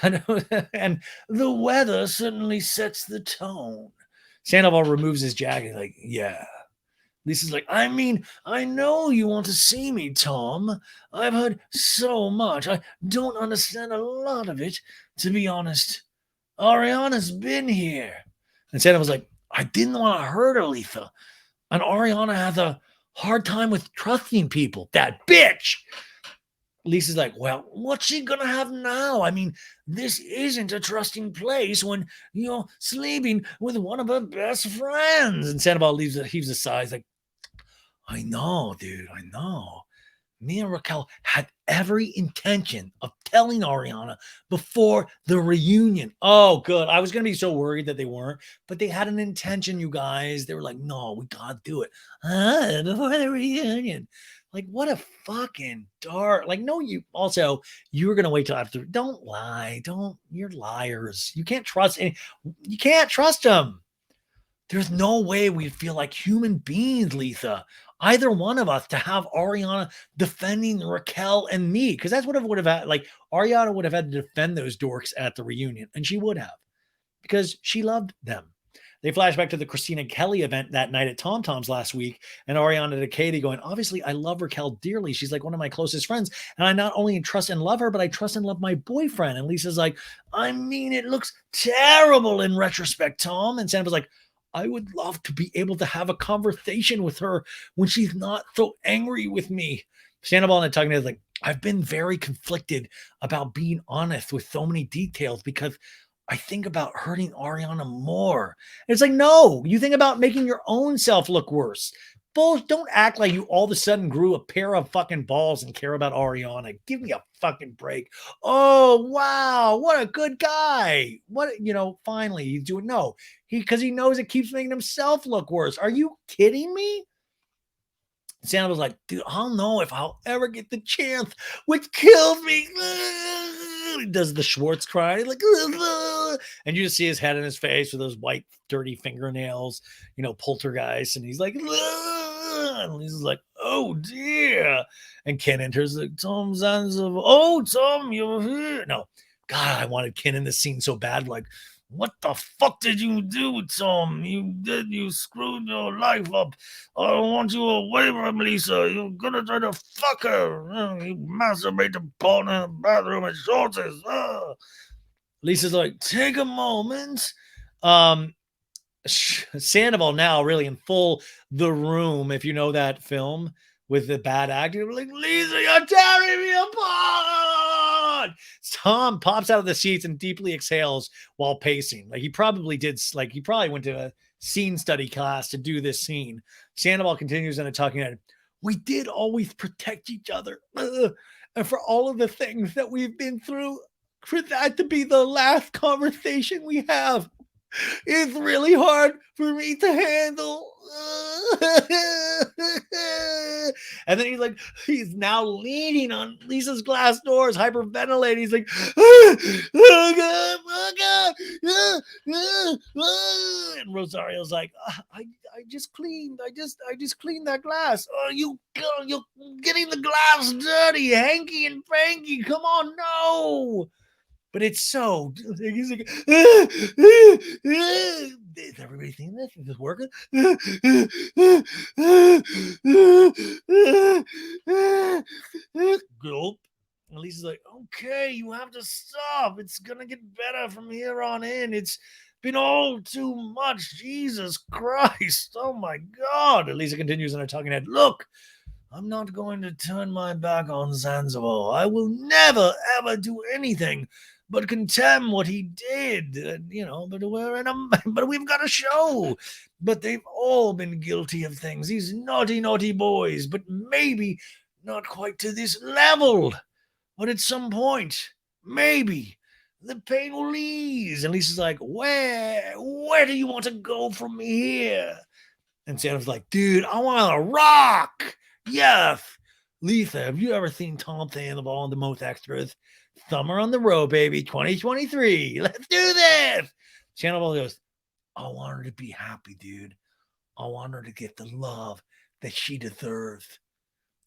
And the weather certainly sets the tone. Sandoval removes his jacket, like, yeah. Lisa's like, I mean, I know you want to see me, Tom. I've heard so much. I don't understand a lot of it, to be honest. Ariana's been here. And Sandoval's like, I didn't want to hurt her, Lisa. And Ariana has a hard time with trusting people. That bitch. Lisa's like, well, what's she going to have now? I mean, this isn't a trusting place when you're sleeping with one of her best friends. And Sandoval heaves a sigh. He's like, I know, dude. I know. Me and Raquel had every intention of telling Ariana before the reunion. Oh, good. I was going to be so worried that they weren't, but they had an intention, you guys. They were like, no, we got to do it. Before the reunion. Like, what a fucking dark. Like, no, you were going to wait till after. Don't lie. You're liars. You can't trust you can't trust them. There's no way we feel like human beings, Lisa. Either one of us to have Ariana defending Raquel and me, because that's what it would have had. Like, Ariana would have had to defend those dorks at the reunion, and she would have, because she loved them. They flash back to the Kristina Kelly event that night at Tom Tom's last week, and Ariana to Katie going, obviously, I love Raquel dearly. She's like one of my closest friends, and I not only trust and love her, but I trust and love my boyfriend. And Lisa's like, I mean, it looks terrible in retrospect, Tom. And Sandra's like, I would love to be able to have a conversation with her when she's not so angry with me. Sandoval and Tugnet is like, I've been very conflicted about being honest with so many details because I think about hurting Ariana more. And it's like, no, you think about making your own self look worse. Both don't act like you all of a sudden grew a pair of fucking balls and care about Ariana. Give me a fucking break. Oh, wow. What a good guy. Finally he's doing, no, because he knows it keeps making himself look worse. Are you kidding me? Santa was like, dude, I don't know if I'll ever get the chance, which kills me. he does the Schwartz cry, like, and you just see his head in his face with those white, dirty fingernails, poltergeist, and he's like, and he's like, oh dear. And Ken enters like, Tom Sandoval. Oh, Tom, you're here. No, God, I wanted Ken in this scene so bad. Like, what the fuck did you do, Tom? You screwed your life up. I want you away from Lisa. You're gonna try to fuck her. You masturbated porn in the bathroom at Schwartz. Lisa's like, take a moment. Sandoval now really in full The Room, if you know that film with the bad acting. Like, Lisa, you're tearing me apart. Tom pops out of the seats and deeply exhales while pacing. Like he probably went to a scene study class to do this scene. Sandoval continues in a talking head. We did always protect each other. And for all of the things that we've been through, for that to be the last conversation we have, it's really hard for me to handle. And then he's now leaning on Lisa's glass doors, hyperventilating. He's like, oh God. And Rosario's like, I just cleaned. I just cleaned that glass. Oh, you're getting the glass dirty, hanky and franky. Come on, no. But it's so, he's like, is everybody seeing this? Is this working? Gulp. And Lisa's like, okay, you have to stop. It's going to get better from here on in. It's been all too much. Jesus Christ. Oh my God. And Lisa continues in her talking head. Look, I'm not going to turn my back on Sandoval. I will never, ever do anything but condemn what he did, but we've got a show. But they've all been guilty of things. These naughty, naughty boys, but maybe not quite to this level. But at some point, maybe the pain will ease. And Lisa's like, where do you want to go from here? And Santa's like, dude, I want to rock. Yes. Lisa, have you ever seen Tom Sandoval and the Most Extras? Summer on the Road, baby, 2023. Let's do this. Sandoval goes, I want her to be happy, dude. I want her to get the love that she deserves.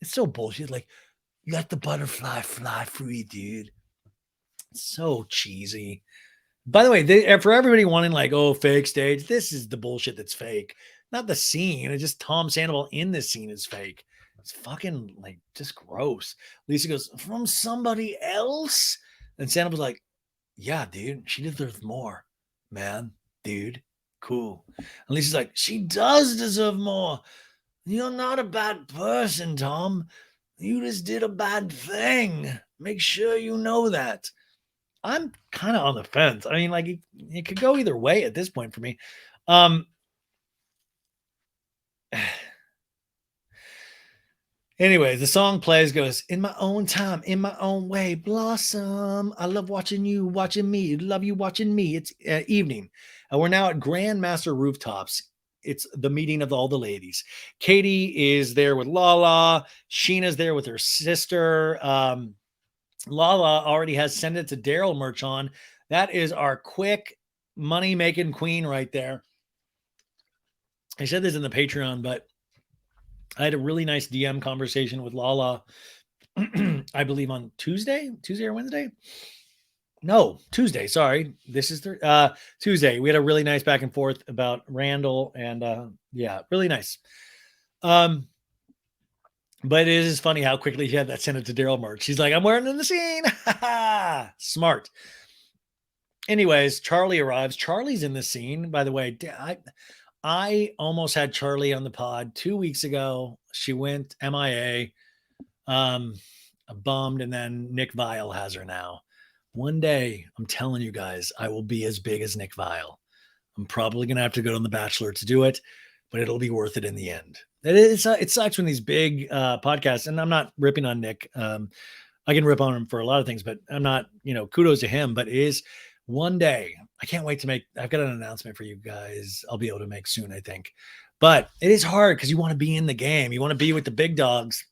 It's so bullshit. Like, let the butterfly fly free, dude. It's so cheesy. By the way, for everybody wanting fake stage, this is the bullshit that's fake. Not the scene. It's just Tom Sandoval in this scene is fake. It's fucking just gross. Lisa goes, from somebody else? And Sandoval's like, yeah, dude, she deserves more, man, dude, cool. And Lisa's like, she does deserve more. You're not a bad person, Tom. You just did a bad thing. Make sure you know that. I'm kind of on the fence. I mean, it could go either way at this point for me. Anyways, the song plays, goes, in my own time, in my own way, blossom. I love watching you, watching me. Love you watching me. It's evening. And we're now at Grandmaster Rooftops. It's the meeting of all the ladies. Katie is there with Lala. Scheana's there with her sister. Lala already has Send It to Daryl merch on. That is our quick money-making queen right there. I said this in the Patreon, but I had a really nice DM conversation with Lala, I believe on Tuesday or Wednesday. No, Tuesday. Sorry. This is Tuesday. We had a really nice back and forth about Randall and yeah, really nice. But it is funny how quickly he had that Send It to Daryl merch. He's like, I'm wearing it in the scene. Smart. Anyways, Charlie arrives. Charlie's in the scene, by the way. I almost had Charlie on the pod 2 weeks ago. She went MIA, bummed, and then Nick Viall has her now. One day, I'm telling you guys, I will be as big as Nick Viall. I'm probably going to have to go on The Bachelor to do it, but it'll be worth it in the end. It sucks when these big podcasts, and I'm not ripping on Nick. I can rip on him for a lot of things, but I'm not, kudos to him, but it is one day. I can't wait to I've got an announcement for you guys. I'll be able to make soon, I think. But it is hard because you want to be in the game. You want to be with the big dogs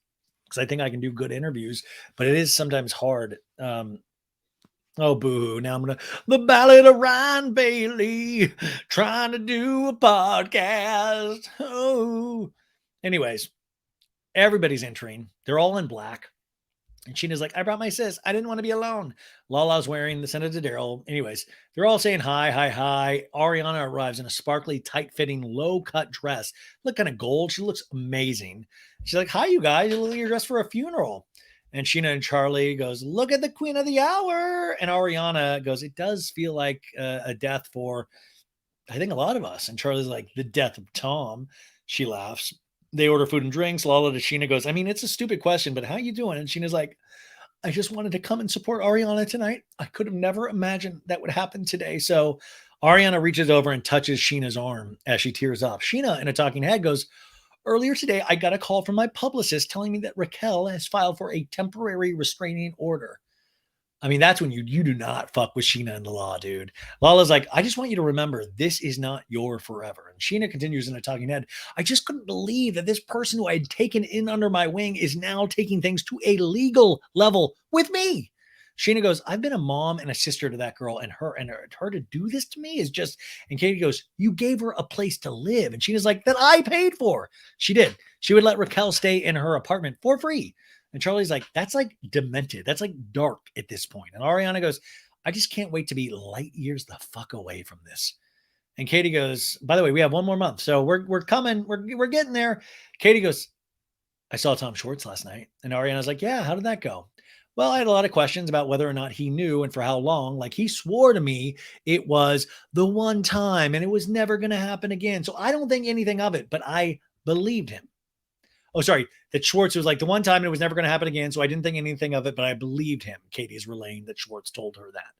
because I think I can do good interviews, but it is sometimes hard. Oh, boo. Now I'm going to, the Ballad of Ryan Bailey, trying to do a podcast. Oh. Anyways, everybody's entering. They're all in black. And Scheana's like, I brought my sis. I didn't want to be alone. Lala's wearing the Send It to Daryl. Anyways, they're all saying hi, hi, hi. Ariana arrives in a sparkly, tight-fitting, low-cut dress. Look kind of gold. She looks amazing. She's like, hi, you guys. You look like you're dressed for a funeral. And Scheana and Charlie goes, look at the queen of the hour. And Ariana goes, it does feel like a death for, I think, a lot of us. And Charlie's like, the death of Tom. She laughs. They order food and drinks. Lala to Scheana goes, I mean, it's a stupid question, but how you doing? And Sheena's like, I just wanted to come and support Ariana tonight. I could have never imagined that would happen today. So Ariana reaches over and touches Sheena's arm as she tears up. Scheana, in a talking head, goes, earlier today, I got a call from my publicist telling me that Raquel has filed for a temporary restraining order. I mean, that's when you do not fuck with Scheana and the law, dude. Lala's like, I just want you to remember, this is not your forever. And Scheana continues in a talking head, I just couldn't believe that this person who I had taken in under my wing is now taking things to a legal level with me. Scheana goes, I've been a mom and a sister to that girl, and her to do this to me is just, and Katie goes, you gave her a place to live. And Sheena's like, that I paid for. She did. She would let Raquel stay in her apartment for free. And Charlie's like, that's like demented. That's like dark at this point. And Ariana goes, I just can't wait to be light years the fuck away from this. And Katie goes, by the way, we have one more month. So we're coming. We're getting there. Katie goes, I saw Tom Schwartz last night. And Ariana's like, yeah, how did that go? Well, I had a lot of questions about whether or not he knew and for how long. Like, he swore to me it was the one time and it was never going to happen again. So I don't think anything of it, but I believed him. Oh, sorry, that Schwartz was like the one time and it was never going to happen again. So I didn't think anything of it, but I believed him. Katie is relaying that Schwartz told her that.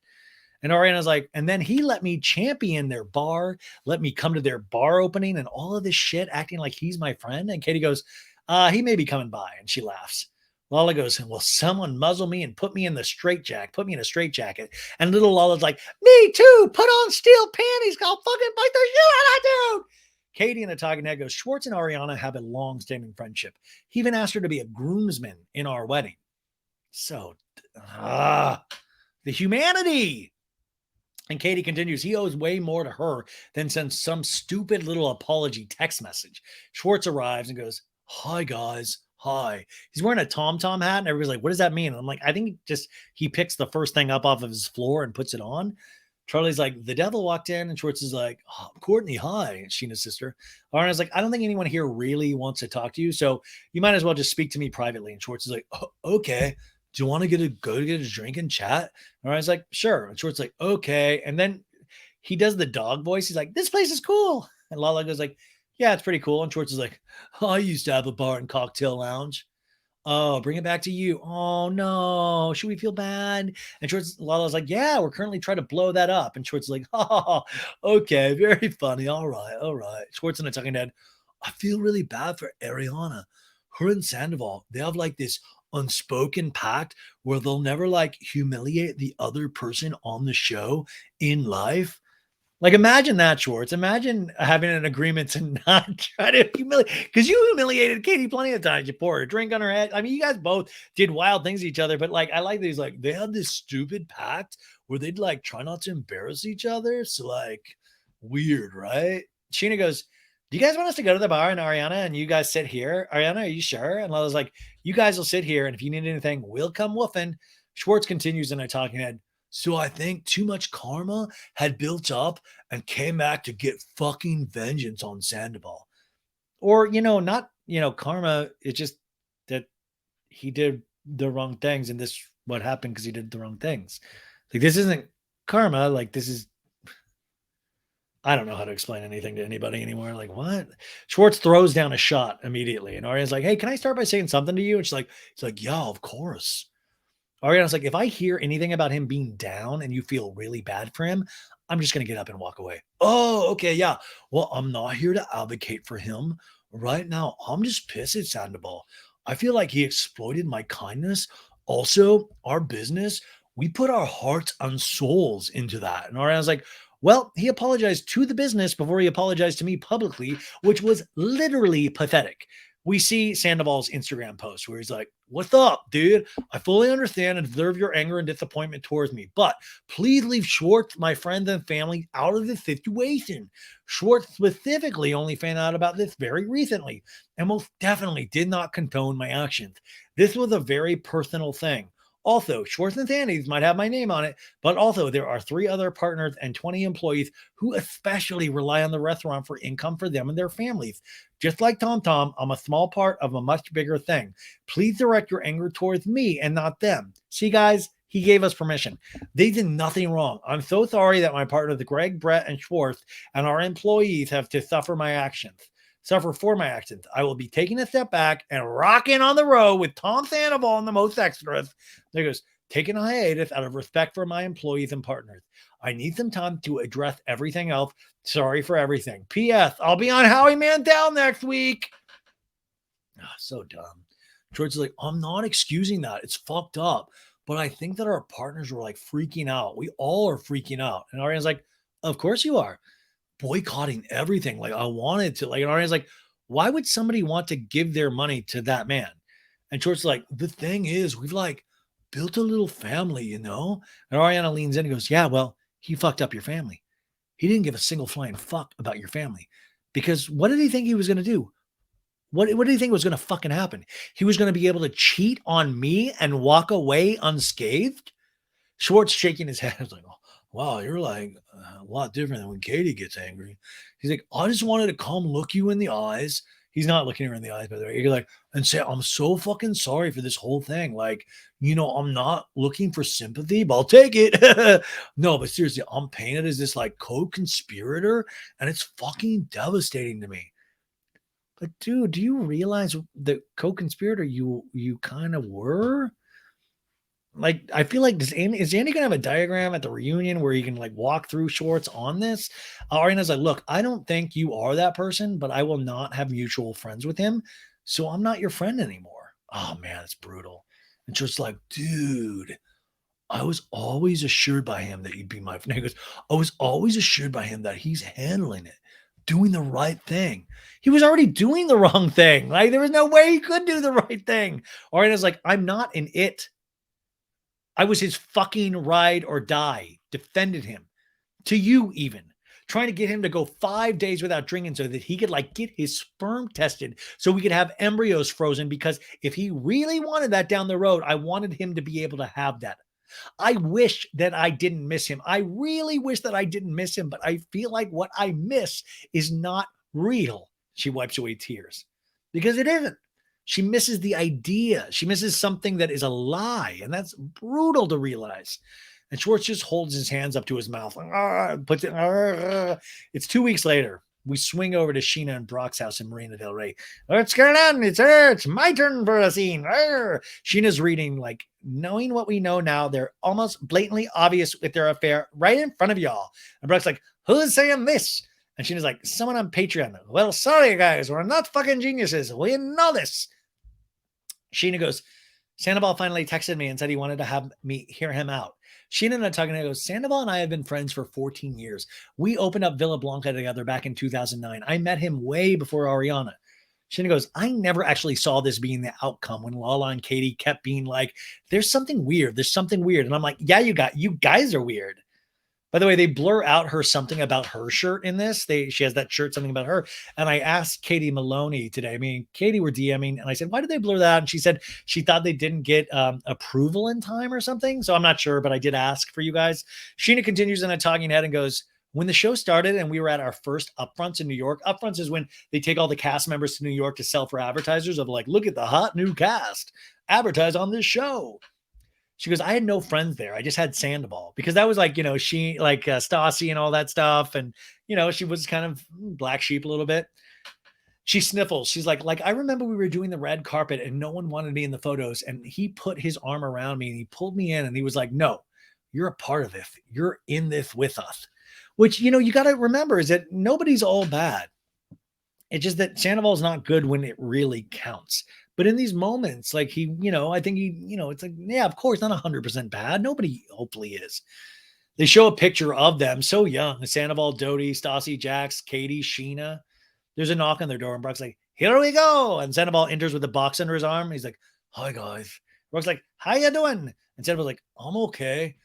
And Ariana's like, and then he let me champion their bar, let me come to their bar opening and all of this shit, acting like he's my friend. And Katie goes, he may be coming by. And she laughs. Lala goes, well, someone muzzle me and put me in the straitjacket, put me in a straitjacket. And little Lala's like, me too, put on steel panties, I'll fucking bite the shit out of that dude. Katie in a talking head goes, Schwartz and Ariana have a long-standing friendship. He even asked her to be a groomsman in our wedding. So, the humanity. And Katie continues, he owes way more to her than sends some stupid little apology text message. Schwartz arrives and goes, hi, guys. Hi. He's wearing a Tom hat, and everybody's like, what does that mean? And I'm like, I think he picks the first thing up off of his floor and puts it on. Charlie's like, the devil walked in, and Schwartz is like, oh, Courtney, hi, Sheena's sister. Ariana's like, I don't think anyone here really wants to talk to you, so you might as well just speak to me privately. And Schwartz is like, oh, okay. Do you want to go get a drink and chat? Ariana's like, sure. And Schwartz is like, okay. And then he does the dog voice. He's like, this place is cool. And Lala goes like, yeah, it's pretty cool. And Schwartz is like, oh, I used to have a bar and cocktail lounge. Oh, bring it back to you. Oh, no. Should we feel bad? And Lala's like, yeah, we're currently trying to blow that up. And Schwartz is like, oh, okay, very funny. All right, all right. Schwartz in a talking head, I feel really bad for Ariana. Her and Sandoval, they have like this unspoken pact where they'll never like humiliate the other person on the show in life. Like, imagine that, Schwartz. Imagine having an agreement to not try to humiliate, because you humiliated Katie plenty of times. You poured a drink on her head. I mean, you guys both did wild things to each other, but like, I like that he's like, they had this stupid pact where they'd like try not to embarrass each other. So like, weird, right? Scheana goes, do you guys want us to go to the bar and Ariana and you guys sit here? Ariana, are you sure? And Lala's like, you guys will sit here, and if you need anything, we'll come woofing. Schwartz continues in a talking head. So I think too much karma had built up and came back to get fucking vengeance on Sandoval. Or, not, karma. It's just that he did the wrong things, and this what happened because he did the wrong things. Like, this isn't karma. Like, this is, I don't know how to explain anything to anybody anymore. Like, what? Schwartz throws down a shot immediately, and Ariana's like, hey, can I start by saying something to you? And she's like, yeah, of course. Ariana's like, if I hear anything about him being down and you feel really bad for him, I'm just going to get up and walk away. Oh, okay. Yeah. Well, I'm not here to advocate for him right now. I'm just pissed at Sandoval. I feel like he exploited my kindness. Also, our business, we put our hearts and souls into that. And Ariana's like, well, he apologized to the business before he apologized to me publicly, which was literally pathetic. We see Sandoval's Instagram post where he's like, "What's up, dude? I fully understand and deserve your anger and disappointment towards me, but please leave Schwartz, my friends and family out of this situation. Schwartz specifically only found out about this very recently and most definitely did not condone my actions. This was a very personal thing. Also, Schwartz and Sandy's might have my name on it, but also there are 3 other partners and 20 employees who especially rely on the restaurant for income for them and their families. Just like Tom Tom, I'm a small part of a much bigger thing. Please direct your anger towards me and not them." See, guys, he gave us permission. They did nothing wrong. I'm so sorry that my partners, Greg, Brett, and Schwartz, and our employees have to suffer for my actions. I will be taking a step back and rocking on the road with Tom Sandoval and the most extras. There goes, taking a hiatus out of respect for my employees and partners. I need some time to address everything else. Sorry for everything. P.S. I'll be on Howie Mandel next week. Oh, so dumb. George is like, I'm not excusing that. It's fucked up. But I think that our partners were like freaking out. We all are freaking out. And Ariana's like, of course you are. Boycotting everything. Like, I wanted to. Like, and Ariana's like, why would somebody want to give their money to that man? And George's like, the thing is, we've like built a little family, you know? And Ariana leans in and goes, yeah, well, he fucked up your family. He didn't give a single flying fuck about your family. Because what did he think he was going to do? What did he think was going to fucking happen? He was going to be able to cheat on me and walk away unscathed? Schwartz shaking his head. He's like, oh, wow, you're like a lot different than when Katie gets angry. He's like, I just wanted to come look you in the eyes. He's not looking her in the eyes, by the way. You're like, and say, I'm so fucking sorry for this whole thing. Like, you know, I'm not looking for sympathy, but I'll take it. No, but seriously, I'm painted as this like co-conspirator, and it's fucking devastating to me. But dude, do you realize the co-conspirator you kind of were? Like, I feel like is Andy gonna have a diagram at the reunion where he can like walk through Schwartz on this? Ariana's like, look, I don't think you are that person, but I will not have mutual friends with him, so I'm not your friend anymore. Oh man, it's brutal. And just like, dude, I was always assured by him that you'd be my friend. He goes, I was always assured by him that he's handling it, doing the right thing. He was already doing the wrong thing. Like, there was no way he could do the right thing. Ariana's like, I'm not an it. I was his fucking ride or die. Defended him. To you even. Trying to get him to go 5 days without drinking so that he could like get his sperm tested so we could have embryos frozen, because if he really wanted that down the road, I wanted him to be able to have that. I wish that I didn't miss him. I really wish that I didn't miss him, but I feel like what I miss is not real. She wipes away tears because it isn't. She misses the idea. She misses something that is a lie, and that's brutal to realize. And Schwartz just holds his hands up to his mouth. Puts it. It's 2 weeks later. We swing over to Scheana and Brock's house in Marina Del Rey. What's going on? It's my turn for a scene. Sheena's reading, like, knowing what we know now, they're almost blatantly obvious with their affair right in front of y'all. And Brock's like, who's saying this? And Sheena's like, someone on Patreon. Well, sorry, guys. We're not fucking geniuses. We know this. Scheana goes, Sandoval finally texted me and said he wanted to have me hear him out. Scheana and I talking, and I goes, Sandoval and I have been friends for 14 years. We opened up Villa Blanca together back in 2009. I met him way before Ariana. Scheana goes, I never actually saw this being the outcome when Lala and Katie kept being like, there's something weird. There's something weird. And I'm like, yeah, you guys are weird. By the way, they blur out her something about her shirt in this. She has that shirt, something about her. And I asked Katie Maloney today. I mean, Katie were DMing, and I said, why did they blur that out? And she said she thought they didn't get approval in time or something. So I'm not sure, but I did ask for you guys. Scheana continues in a talking head and goes, when the show started and we were at our first upfronts in New York, upfronts is when they take all the cast members to New York to sell for advertisers of like, look at the hot new cast, advertise on this show. She goes, I had no friends there. I just had Sandoval, because that was like, you know, she like Stassi and all that stuff. And, you know, she was kind of black sheep a little bit. She sniffles. She's like, I remember we were doing the red carpet and no one wanted me in the photos. And he put his arm around me and he pulled me in and he was like, no, you're a part of this. You're in this with us, which, you know, you got to remember is that nobody's all bad. It's just that Sandoval is not good when it really counts. But in these moments, like he, you know, I think he, you know, it's like, yeah, of course, not 100% bad. Nobody hopefully is. They show a picture of them so young. Sandoval, Doute, Stassi, Jax, Katie, Scheana. There's a knock on their door, and Brock's like, here we go. And Sandoval enters with a box under his arm. He's like, hi, guys. Brock's like, how you doing? And Sandoval's like, I'm okay.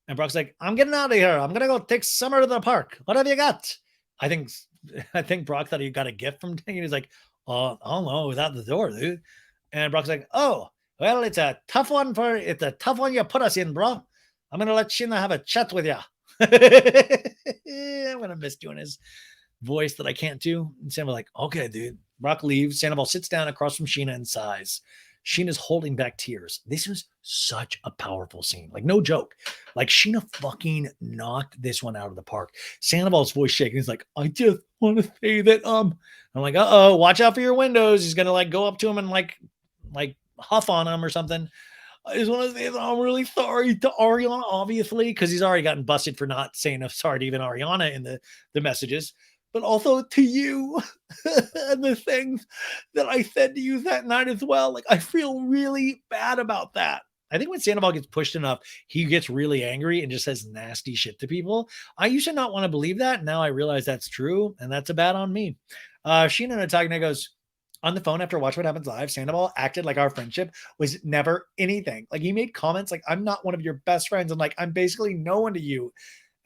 And Brock's like, I'm getting out of here. I'm going to go take Summer to the park. What have you got? I think Brock thought he got a gift from Ding. He's like, I don't know. It was out the door, dude. And Brock's like, oh, well, it's a tough one you put us in, bro. I'm going to let Scheana have a chat with you. I'm going to miss doing his voice that I can't do. And Sandoval's like, okay, dude. Brock leaves. Sandoval sits down across from Scheana and sighs. Scheana's holding back tears. This was such a powerful scene. Like, no joke. Like, Scheana fucking knocked this one out of the park. Sandoval's voice shaking. He's like, I just want to say that, I'm like, uh-oh, watch out for your windows. He's going to, like, go up to him and, like huff on him or something. I just want to say that I'm really sorry to Ariana, obviously, because he's already gotten busted for not saying I'm sorry to even Ariana in the messages, but also to you and the things that I said to you that night as well. Like, I feel really bad about that. I think when Sandoval gets pushed enough, he gets really angry and just says nasty shit to people. I used to not want to believe that. Now I realize that's true, and that's a bad on me. Scheana and Atagna goes, on the phone after Watch What Happens Live, Sandoval acted like our friendship was never anything. Like, he made comments like, I'm not one of your best friends. And like, I'm basically no one to you.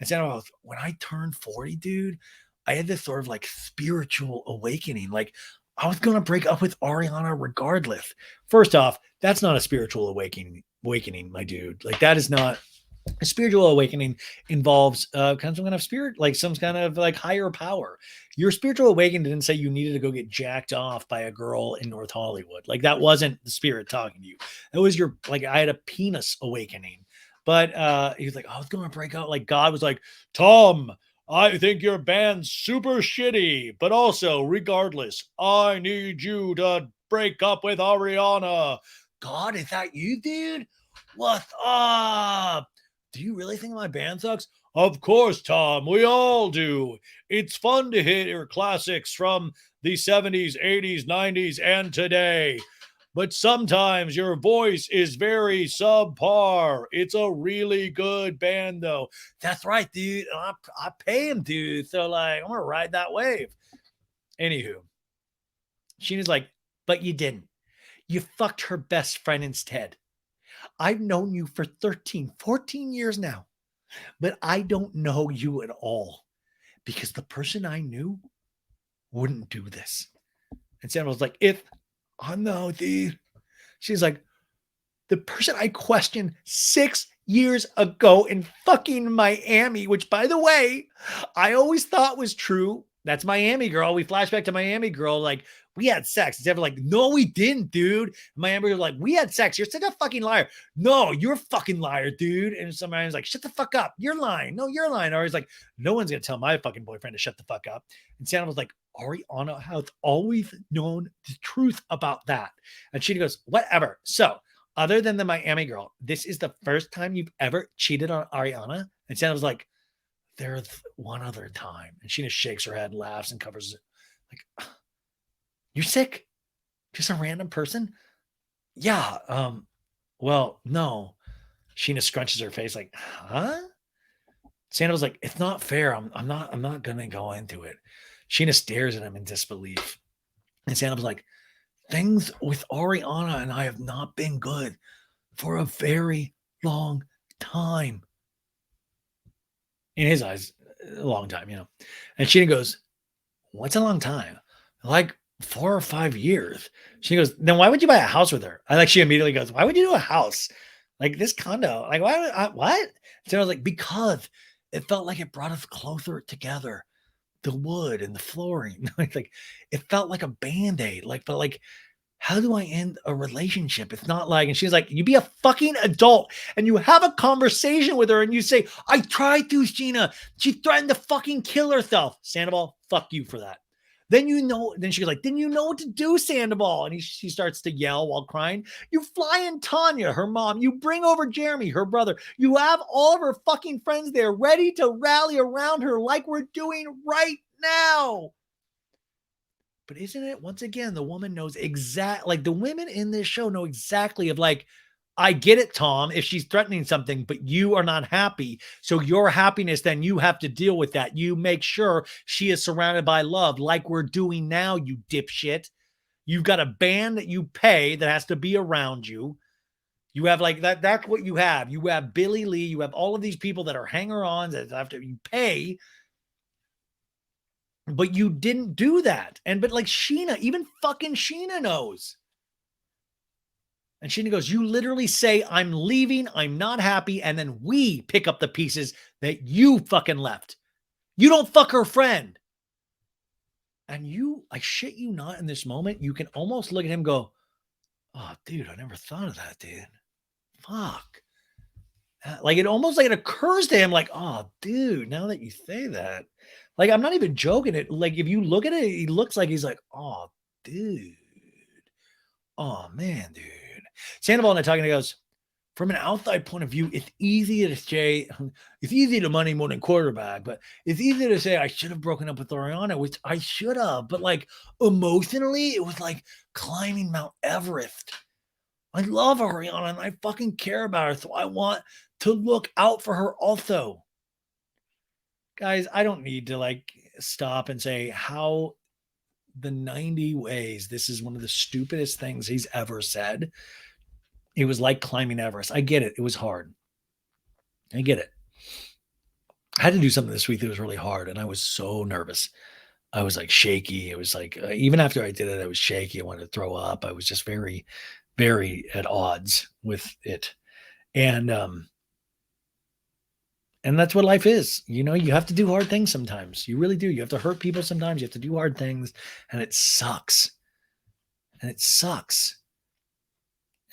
And Sandoval goes, when I turned 40, dude, I had this sort of like spiritual awakening. Like, I was going to break up with Ariana regardless. First off, that's not a spiritual awakening, my dude. Like, that is not a spiritual awakening. Involves kind of some kind of spirit, like some kind of like higher power. Your spiritual awakening didn't say you needed to go get jacked off by a girl in North Hollywood. Like, that wasn't the spirit talking to you. That was your, like, I had a penis awakening. But he was like, I was going to break out. Like, God was like, Tom, I think your band's super shitty, but also, regardless, I need you to break up with Ariana. God, is that you, dude? What's up? Do you really think my band sucks? Of course, Tom, we all do. It's fun to hit your classics from the 70s, 80s, 90s, and today. But sometimes your voice is very subpar. It's a really good band, though. That's right, dude. I pay him, dude. So, like, I'm going to ride that wave. Anywho, Sheena's like, but you didn't. You fucked her best friend instead. I've known you for 13, 14 years now, but I don't know you at all because the person I knew wouldn't do this. And Sandra was like, I know, dude. She's like, the person I questioned 6 years ago in fucking Miami, which, by the way, I always thought was true. That's Miami Girl. We flash back to Miami Girl. Like, we had sex. It's ever like, no, we didn't, dude. Miami Girl like, we had sex. You're such a fucking liar. No, you're a fucking liar, dude. And somebody's like, shut the fuck up. You're lying. No, you're lying. Or he's like, no one's going to tell my fucking boyfriend to shut the fuck up. And Santa was like, Ariana has always known the truth about that. And she goes, whatever. So, other than the Miami Girl, this is the first time you've ever cheated on Ariana? And Santa was like, there's one other time. And she just shakes her head, laughs, and covers it. Like, you're sick? Just a random person? Yeah. Well, no. Scheana scrunches her face like, huh? Santa was like, it's not fair. I'm not gonna go into it. Scheana stares at him in disbelief. And Santa was like, things with Ariana and I have not been good for a very long time. In his eyes, a long time, you know. And Scheana goes, what's a long time? Like 4 or 5 years. She goes, then why would you buy a house with her? She immediately goes, why would you do a house? Like this condo? Like, why would I, what? So I was like, because it felt like it brought us closer together. The wood and the flooring. Like it felt like a band-aid. But how do I end a relationship? It's not like, and she's like, you be a fucking adult and you have a conversation with her and you say, I tried to, Scheana. She threatened to fucking kill herself. Sandoval, fuck you for that. Then she goes like, then you know what to do, Sandoval. And she starts to yell while crying. You fly in Tanya, her mom. You bring over Jeremy, her brother. You have all of her fucking friends there ready to rally around her like we're doing right now. But isn't it, once again, the woman knows the women in this show know exactly of like, I get it, Tom, if she's threatening something, but you are not happy. So your happiness, then you have to deal with that. You make sure she is surrounded by love like we're doing now, you dipshit. You've got a band that you pay that has to be around you. You have like that. That's what you have. You have Billie Lee. You have all of these people that are hanger-ons that have to you pay. But you didn't do that. But like Scheana, even fucking Scheana knows. And Scheana goes, you literally say, I'm leaving, I'm not happy, and then we pick up the pieces that you fucking left. You don't fuck her friend. And you, I shit you not, in this moment, you can almost look at him and go, oh, dude, I never thought of that, dude. Fuck. Like, it almost like it occurs to him, like, oh, dude, now that you say that. Like, I'm not even joking. It, like, if you look at it, he looks like he's like, oh, dude. Oh, man, dude. Sandoval and I talking, he goes, from an outside point of view, it's easy to say, it's easy to money more than quarterback, but it's easy to say I should have broken up with Ariana, which I should have. But like emotionally, it was like climbing Mount Everest. I love Ariana and I fucking care about her. So I want to look out for her also. Guys, I don't need to like stop and say how the 90 ways this is one of the stupidest things he's ever said. It was like climbing Everest. I get it. It was hard. I get it. I had to do something this week that was really hard, and I was so nervous. I was like shaky. It was like, even after I did it, I was shaky. I wanted to throw up. I was just very, very at odds with it. And that's what life is. You know, you have to do hard things sometimes. You really do. You have to hurt people sometimes. You have to do hard things, and it sucks. And it sucks.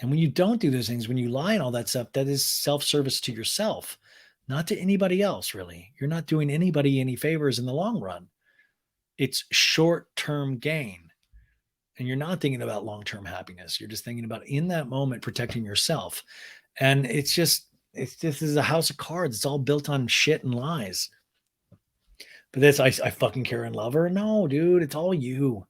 And when you don't do those things, when you lie and all that stuff, that is self-service to yourself, not to anybody else, really. You're not doing anybody any favors in the long run. It's short-term gain. And you're not thinking about long-term happiness. You're just thinking about, in that moment, protecting yourself. And this is a house of cards. It's all built on shit and lies. But I fucking care and love her. No, dude, it's all you.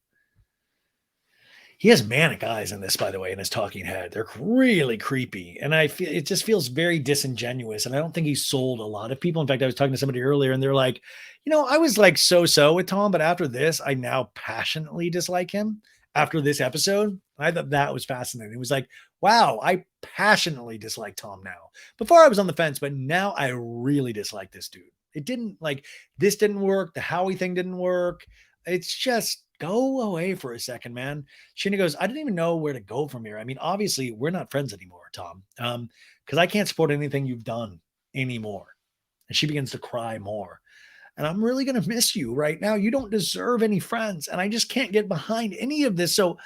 He has manic eyes in this, by the way, in his talking head. They're really creepy. And I feel it just feels very disingenuous. And I don't think he sold a lot of people. In fact, I was talking to somebody earlier and they're like, I was like so-so with Tom, but after this, I now passionately dislike him after this episode. I thought that was fascinating. It was like, wow, I passionately dislike Tom now. Before I was on the fence, but now I really dislike this dude. It didn't this didn't work. The Howie thing didn't work. It's just, go away for a second, man. Scheana goes, I didn't even know where to go from here. I mean, obviously, we're not friends anymore, Tom, because I can't support anything you've done anymore. And she begins to cry more. And I'm really going to miss you right now. You don't deserve any friends. And I just can't get behind any of this. So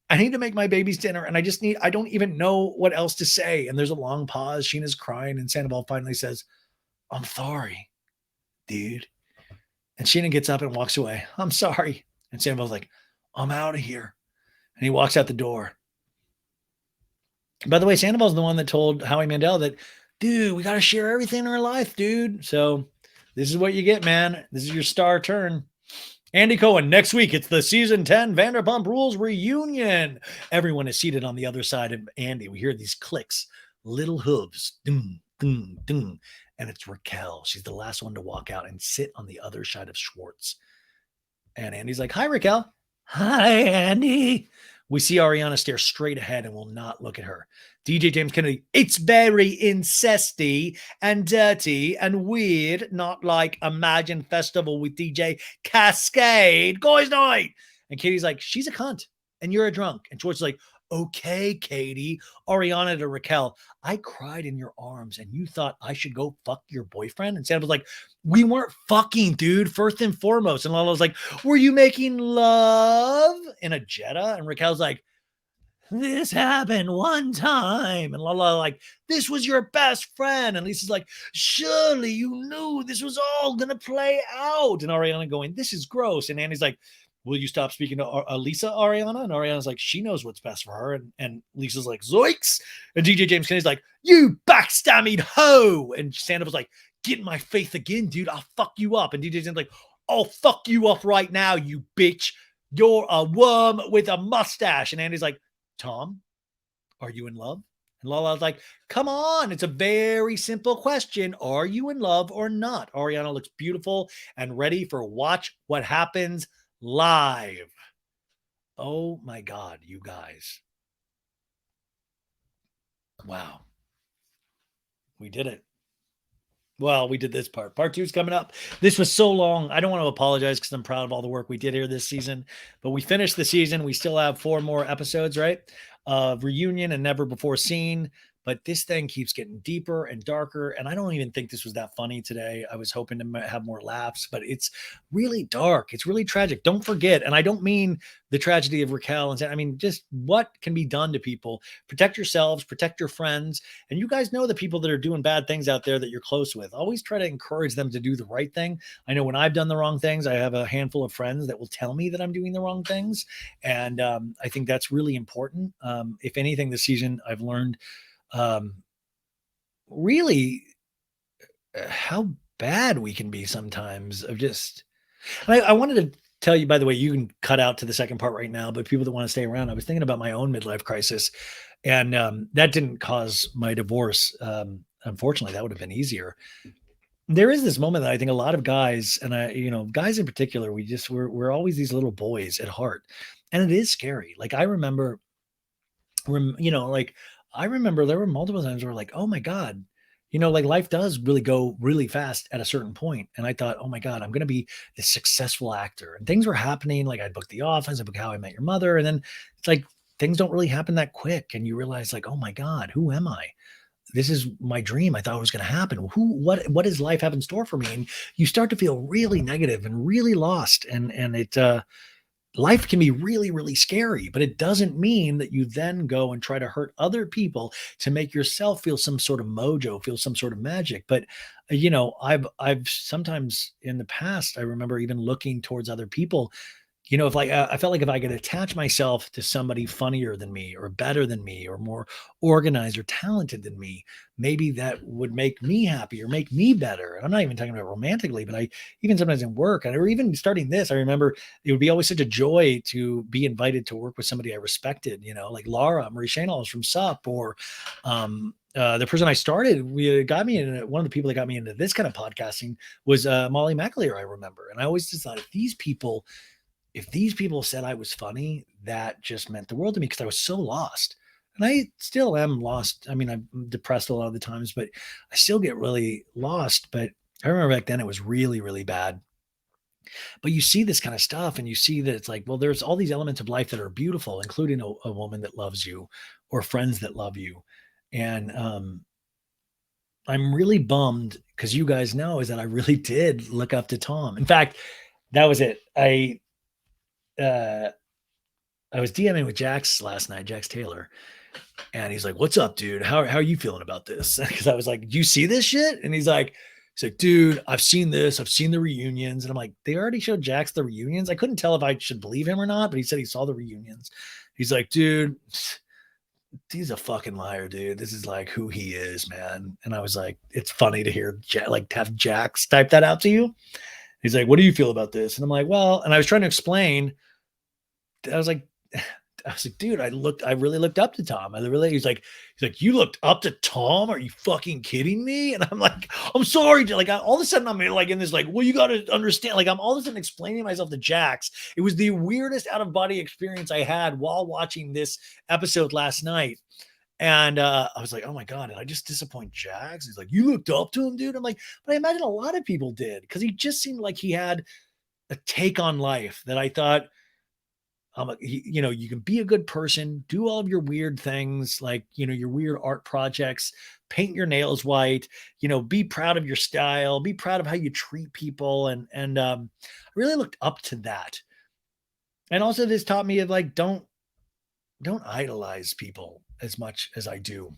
I need to make my baby's dinner. And I don't even know what else to say. And there's a long pause. Scheana's crying. And Sandoval finally says, I'm sorry, dude. And Scheana gets up and walks away. I'm sorry. And Sandoval's like, I'm out of here. And he walks out the door. By the way, Sandoval's the one that told Howie Mandel that, dude, we got to share everything in our life, dude. So this is what you get, man. This is your star turn. Andy Cohen, next week, it's the season 10 Vanderpump Rules reunion. Everyone is seated on the other side of Andy. We hear these clicks, little hooves, ding, ding, ding. And it's Raquel. She's the last one to walk out and sit on the other side of Schwartz. And Andy's like, hi, Raquel. Hi, Andy. We see Ariana stare straight ahead and will not look at her. DJ James Kennedy, it's very incesty and dirty and weird, not like Imagine Festival with DJ Cascade. Guys night. And Katie's like, she's a cunt and you're a drunk. And George's like, okay, Katie. Ariana to Raquel, I cried in your arms and you thought I should go fuck your boyfriend? And Sam was like, we weren't fucking, dude, first and foremost. And Lala was like, were you making love in a Jetta? And Raquel's like, this happened one time. And Lala like, this was your best friend. And Lisa's like, surely you knew this was all going to play out. And Ariana going, this is gross. And Andy's like, will you stop speaking to Lisa, Ariana? And Ariana's like, she knows what's best for her. And Lisa's like, zoinks. And DJ James Kennedy's like, you backstabbied hoe. And Sandoval's like, get in my face again, dude. I'll fuck you up. And DJ James like, I'll fuck you up right now, you bitch. You're a worm with a mustache. And Andy's like, Tom, are you in love? And Lala's like, come on, it's a very simple question. Are you in love or not? Ariana looks beautiful and ready for Watch What Happens live. Oh my God, you guys. Wow. We did it. Well, we did this part. Part two is coming up. This was so long. I don't want to apologize because I'm proud of all the work we did here this season. But we finished the season. We still have 4 more episodes, right? Of reunion and never before seen. But this thing keeps getting deeper and darker. And I don't even think this was that funny today. I was hoping to have more laughs, but it's really dark. It's really tragic. Don't forget, and I don't mean the tragedy of Raquel and I mean just what can be done to people. Protect yourselves, protect your friends, and you guys know the people that are doing bad things out there that you're close with. Always try to encourage them to do the right thing. I know when I've done the wrong things, I have a handful of friends that will tell me that I'm doing the wrong things. And I think that's really important. If anything, this season, I've learned um, really how bad we can be sometimes of just, I wanted to tell you, by the way, you can cut out to the second part right now, but people that want to stay around, I was thinking about my own midlife crisis. And that didn't cause my divorce. Unfortunately, that would have been easier. There is this moment that I think a lot of guys, and guys in particular, we're always these little boys at heart. And it is scary. Like I remember, like I remember there were multiple times where like, oh my God, like life does really go really fast at a certain point. And I thought, oh my God, I'm going to be this successful actor. And things were happening. Like I'd booked The Office, I booked How I Met Your Mother. And then it's like things don't really happen that quick. And you realize like, oh my God, who am I? This is my dream. I thought it was going to happen. What does life have in store for me? And you start to feel really negative and really lost. And life can be really, really scary, but it doesn't mean that you then go and try to hurt other people to make yourself feel some sort of mojo, feel some sort of magic. But I've sometimes in the past, I remember even looking towards other people. If like I felt like if I could attach myself to somebody funnier than me or better than me or more organized or talented than me, maybe that would make me happy or make me better. And I'm not even talking about romantically, but I even sometimes in work or even starting this, I remember it would be always such a joy to be invited to work with somebody I respected, like Laura Marie Shane from SUP or the person I started, we got me in one of the people that got me into this kind of podcasting was Molly McAleer, I remember. And I always just thought if these people said I was funny, that just meant the world to me because I was so lost. And I still am lost. I mean, I'm depressed a lot of the times, but I still get really lost. But I remember back then it was really, really bad. But you see this kind of stuff and you see that it's like, well, there's all these elements of life that are beautiful, including a woman that loves you or friends that love you. And I'm really bummed because you guys know is that I really did look up to Tom. In fact, that was it. Uh, I was DMing with Jax last night, Jax Taylor, and he's like, "What's up, dude? How are you feeling about this?" Because I was like, "Do you see this shit?" And he's like, "Dude, I've seen this. I've seen the reunions." And I'm like, "They already showed Jax the reunions." I couldn't tell if I should believe him or not, but he said he saw the reunions. He's like, "Dude, he's a fucking liar, dude. This is like who he is, man." And I was like, "It's funny to hear like have Jax type that out to you." He's like, "What do you feel about this?" And I'm like, "Well," and I was trying to explain. I was like, dude, I really looked up to Tom. He's like, you looked up to Tom? Are you fucking kidding me? And I'm like, I'm sorry. Like all of a sudden I'm like in this, like, well, you got to understand, like I'm all of a sudden explaining myself to Jax. It was the weirdest out of body experience I had while watching this episode last night. And I was like, oh my God, did I just disappoint Jax? He's like, you looked up to him, dude. I'm like, but I imagine a lot of people did because he just seemed like he had a take on life that I thought, you can be a good person, do all of your weird things, like, your weird art projects, paint your nails white, be proud of your style, be proud of how you treat people. And I really looked up to that. And also this taught me of like, don't idolize people as much as I do.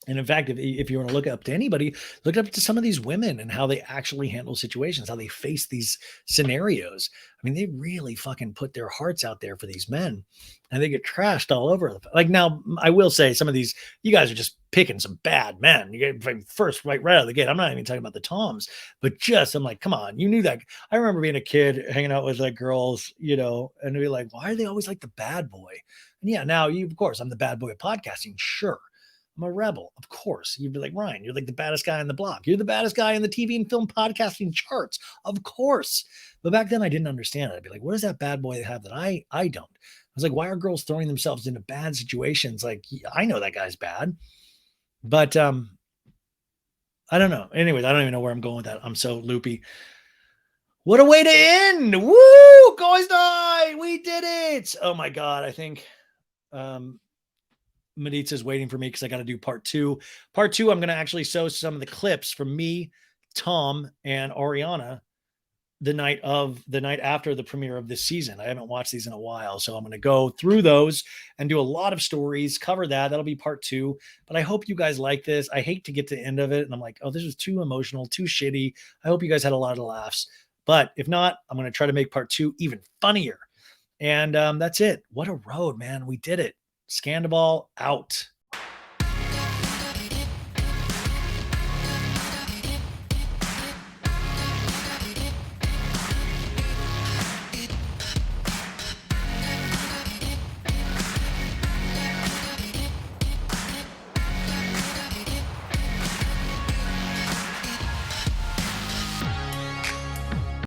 And in fact, if you want to look up to anybody, look up to some of these women and how they actually handle situations, how they face these scenarios. I mean, they really fucking put their hearts out there for these men and they get trashed all over. Like now, I will say some of these, you guys are just picking some bad men. You get first right out of the gate. I'm not even talking about the Toms, but I'm like, come on, you knew that. I remember being a kid hanging out with like girls, and be like, why are they always like the bad boy? And yeah, now of course, I'm the bad boy of podcasting. Sure. I'm a rebel. Of course. You'd be like, Ryan, you're like the baddest guy on the block. You're the baddest guy in the TV and film podcasting charts. Of course. But back then I didn't understand it. I'd be like, what does that bad boy have that I don't? I was like, why are girls throwing themselves into bad situations? Like, I know that guy's bad. But I don't know. Anyways, I don't even know where I'm going with that. I'm so loopy. What a way to end. Woo! Guys night. We did it. Oh my God. I think Maritza's waiting for me because I got to do part two. Part two, I'm going to actually show some of the clips from me, Tom, and Ariana the night after the premiere of this season. I haven't watched these in a while, so I'm going to go through those and do a lot of stories, cover that. That'll be part two. But I hope you guys like this. I hate to get to the end of it and I'm like, oh, this was too emotional, too shitty. I hope you guys had a lot of laughs. But if not, I'm going to try to make part two even funnier. And that's it. What a road, man. We did it. Sandoval out.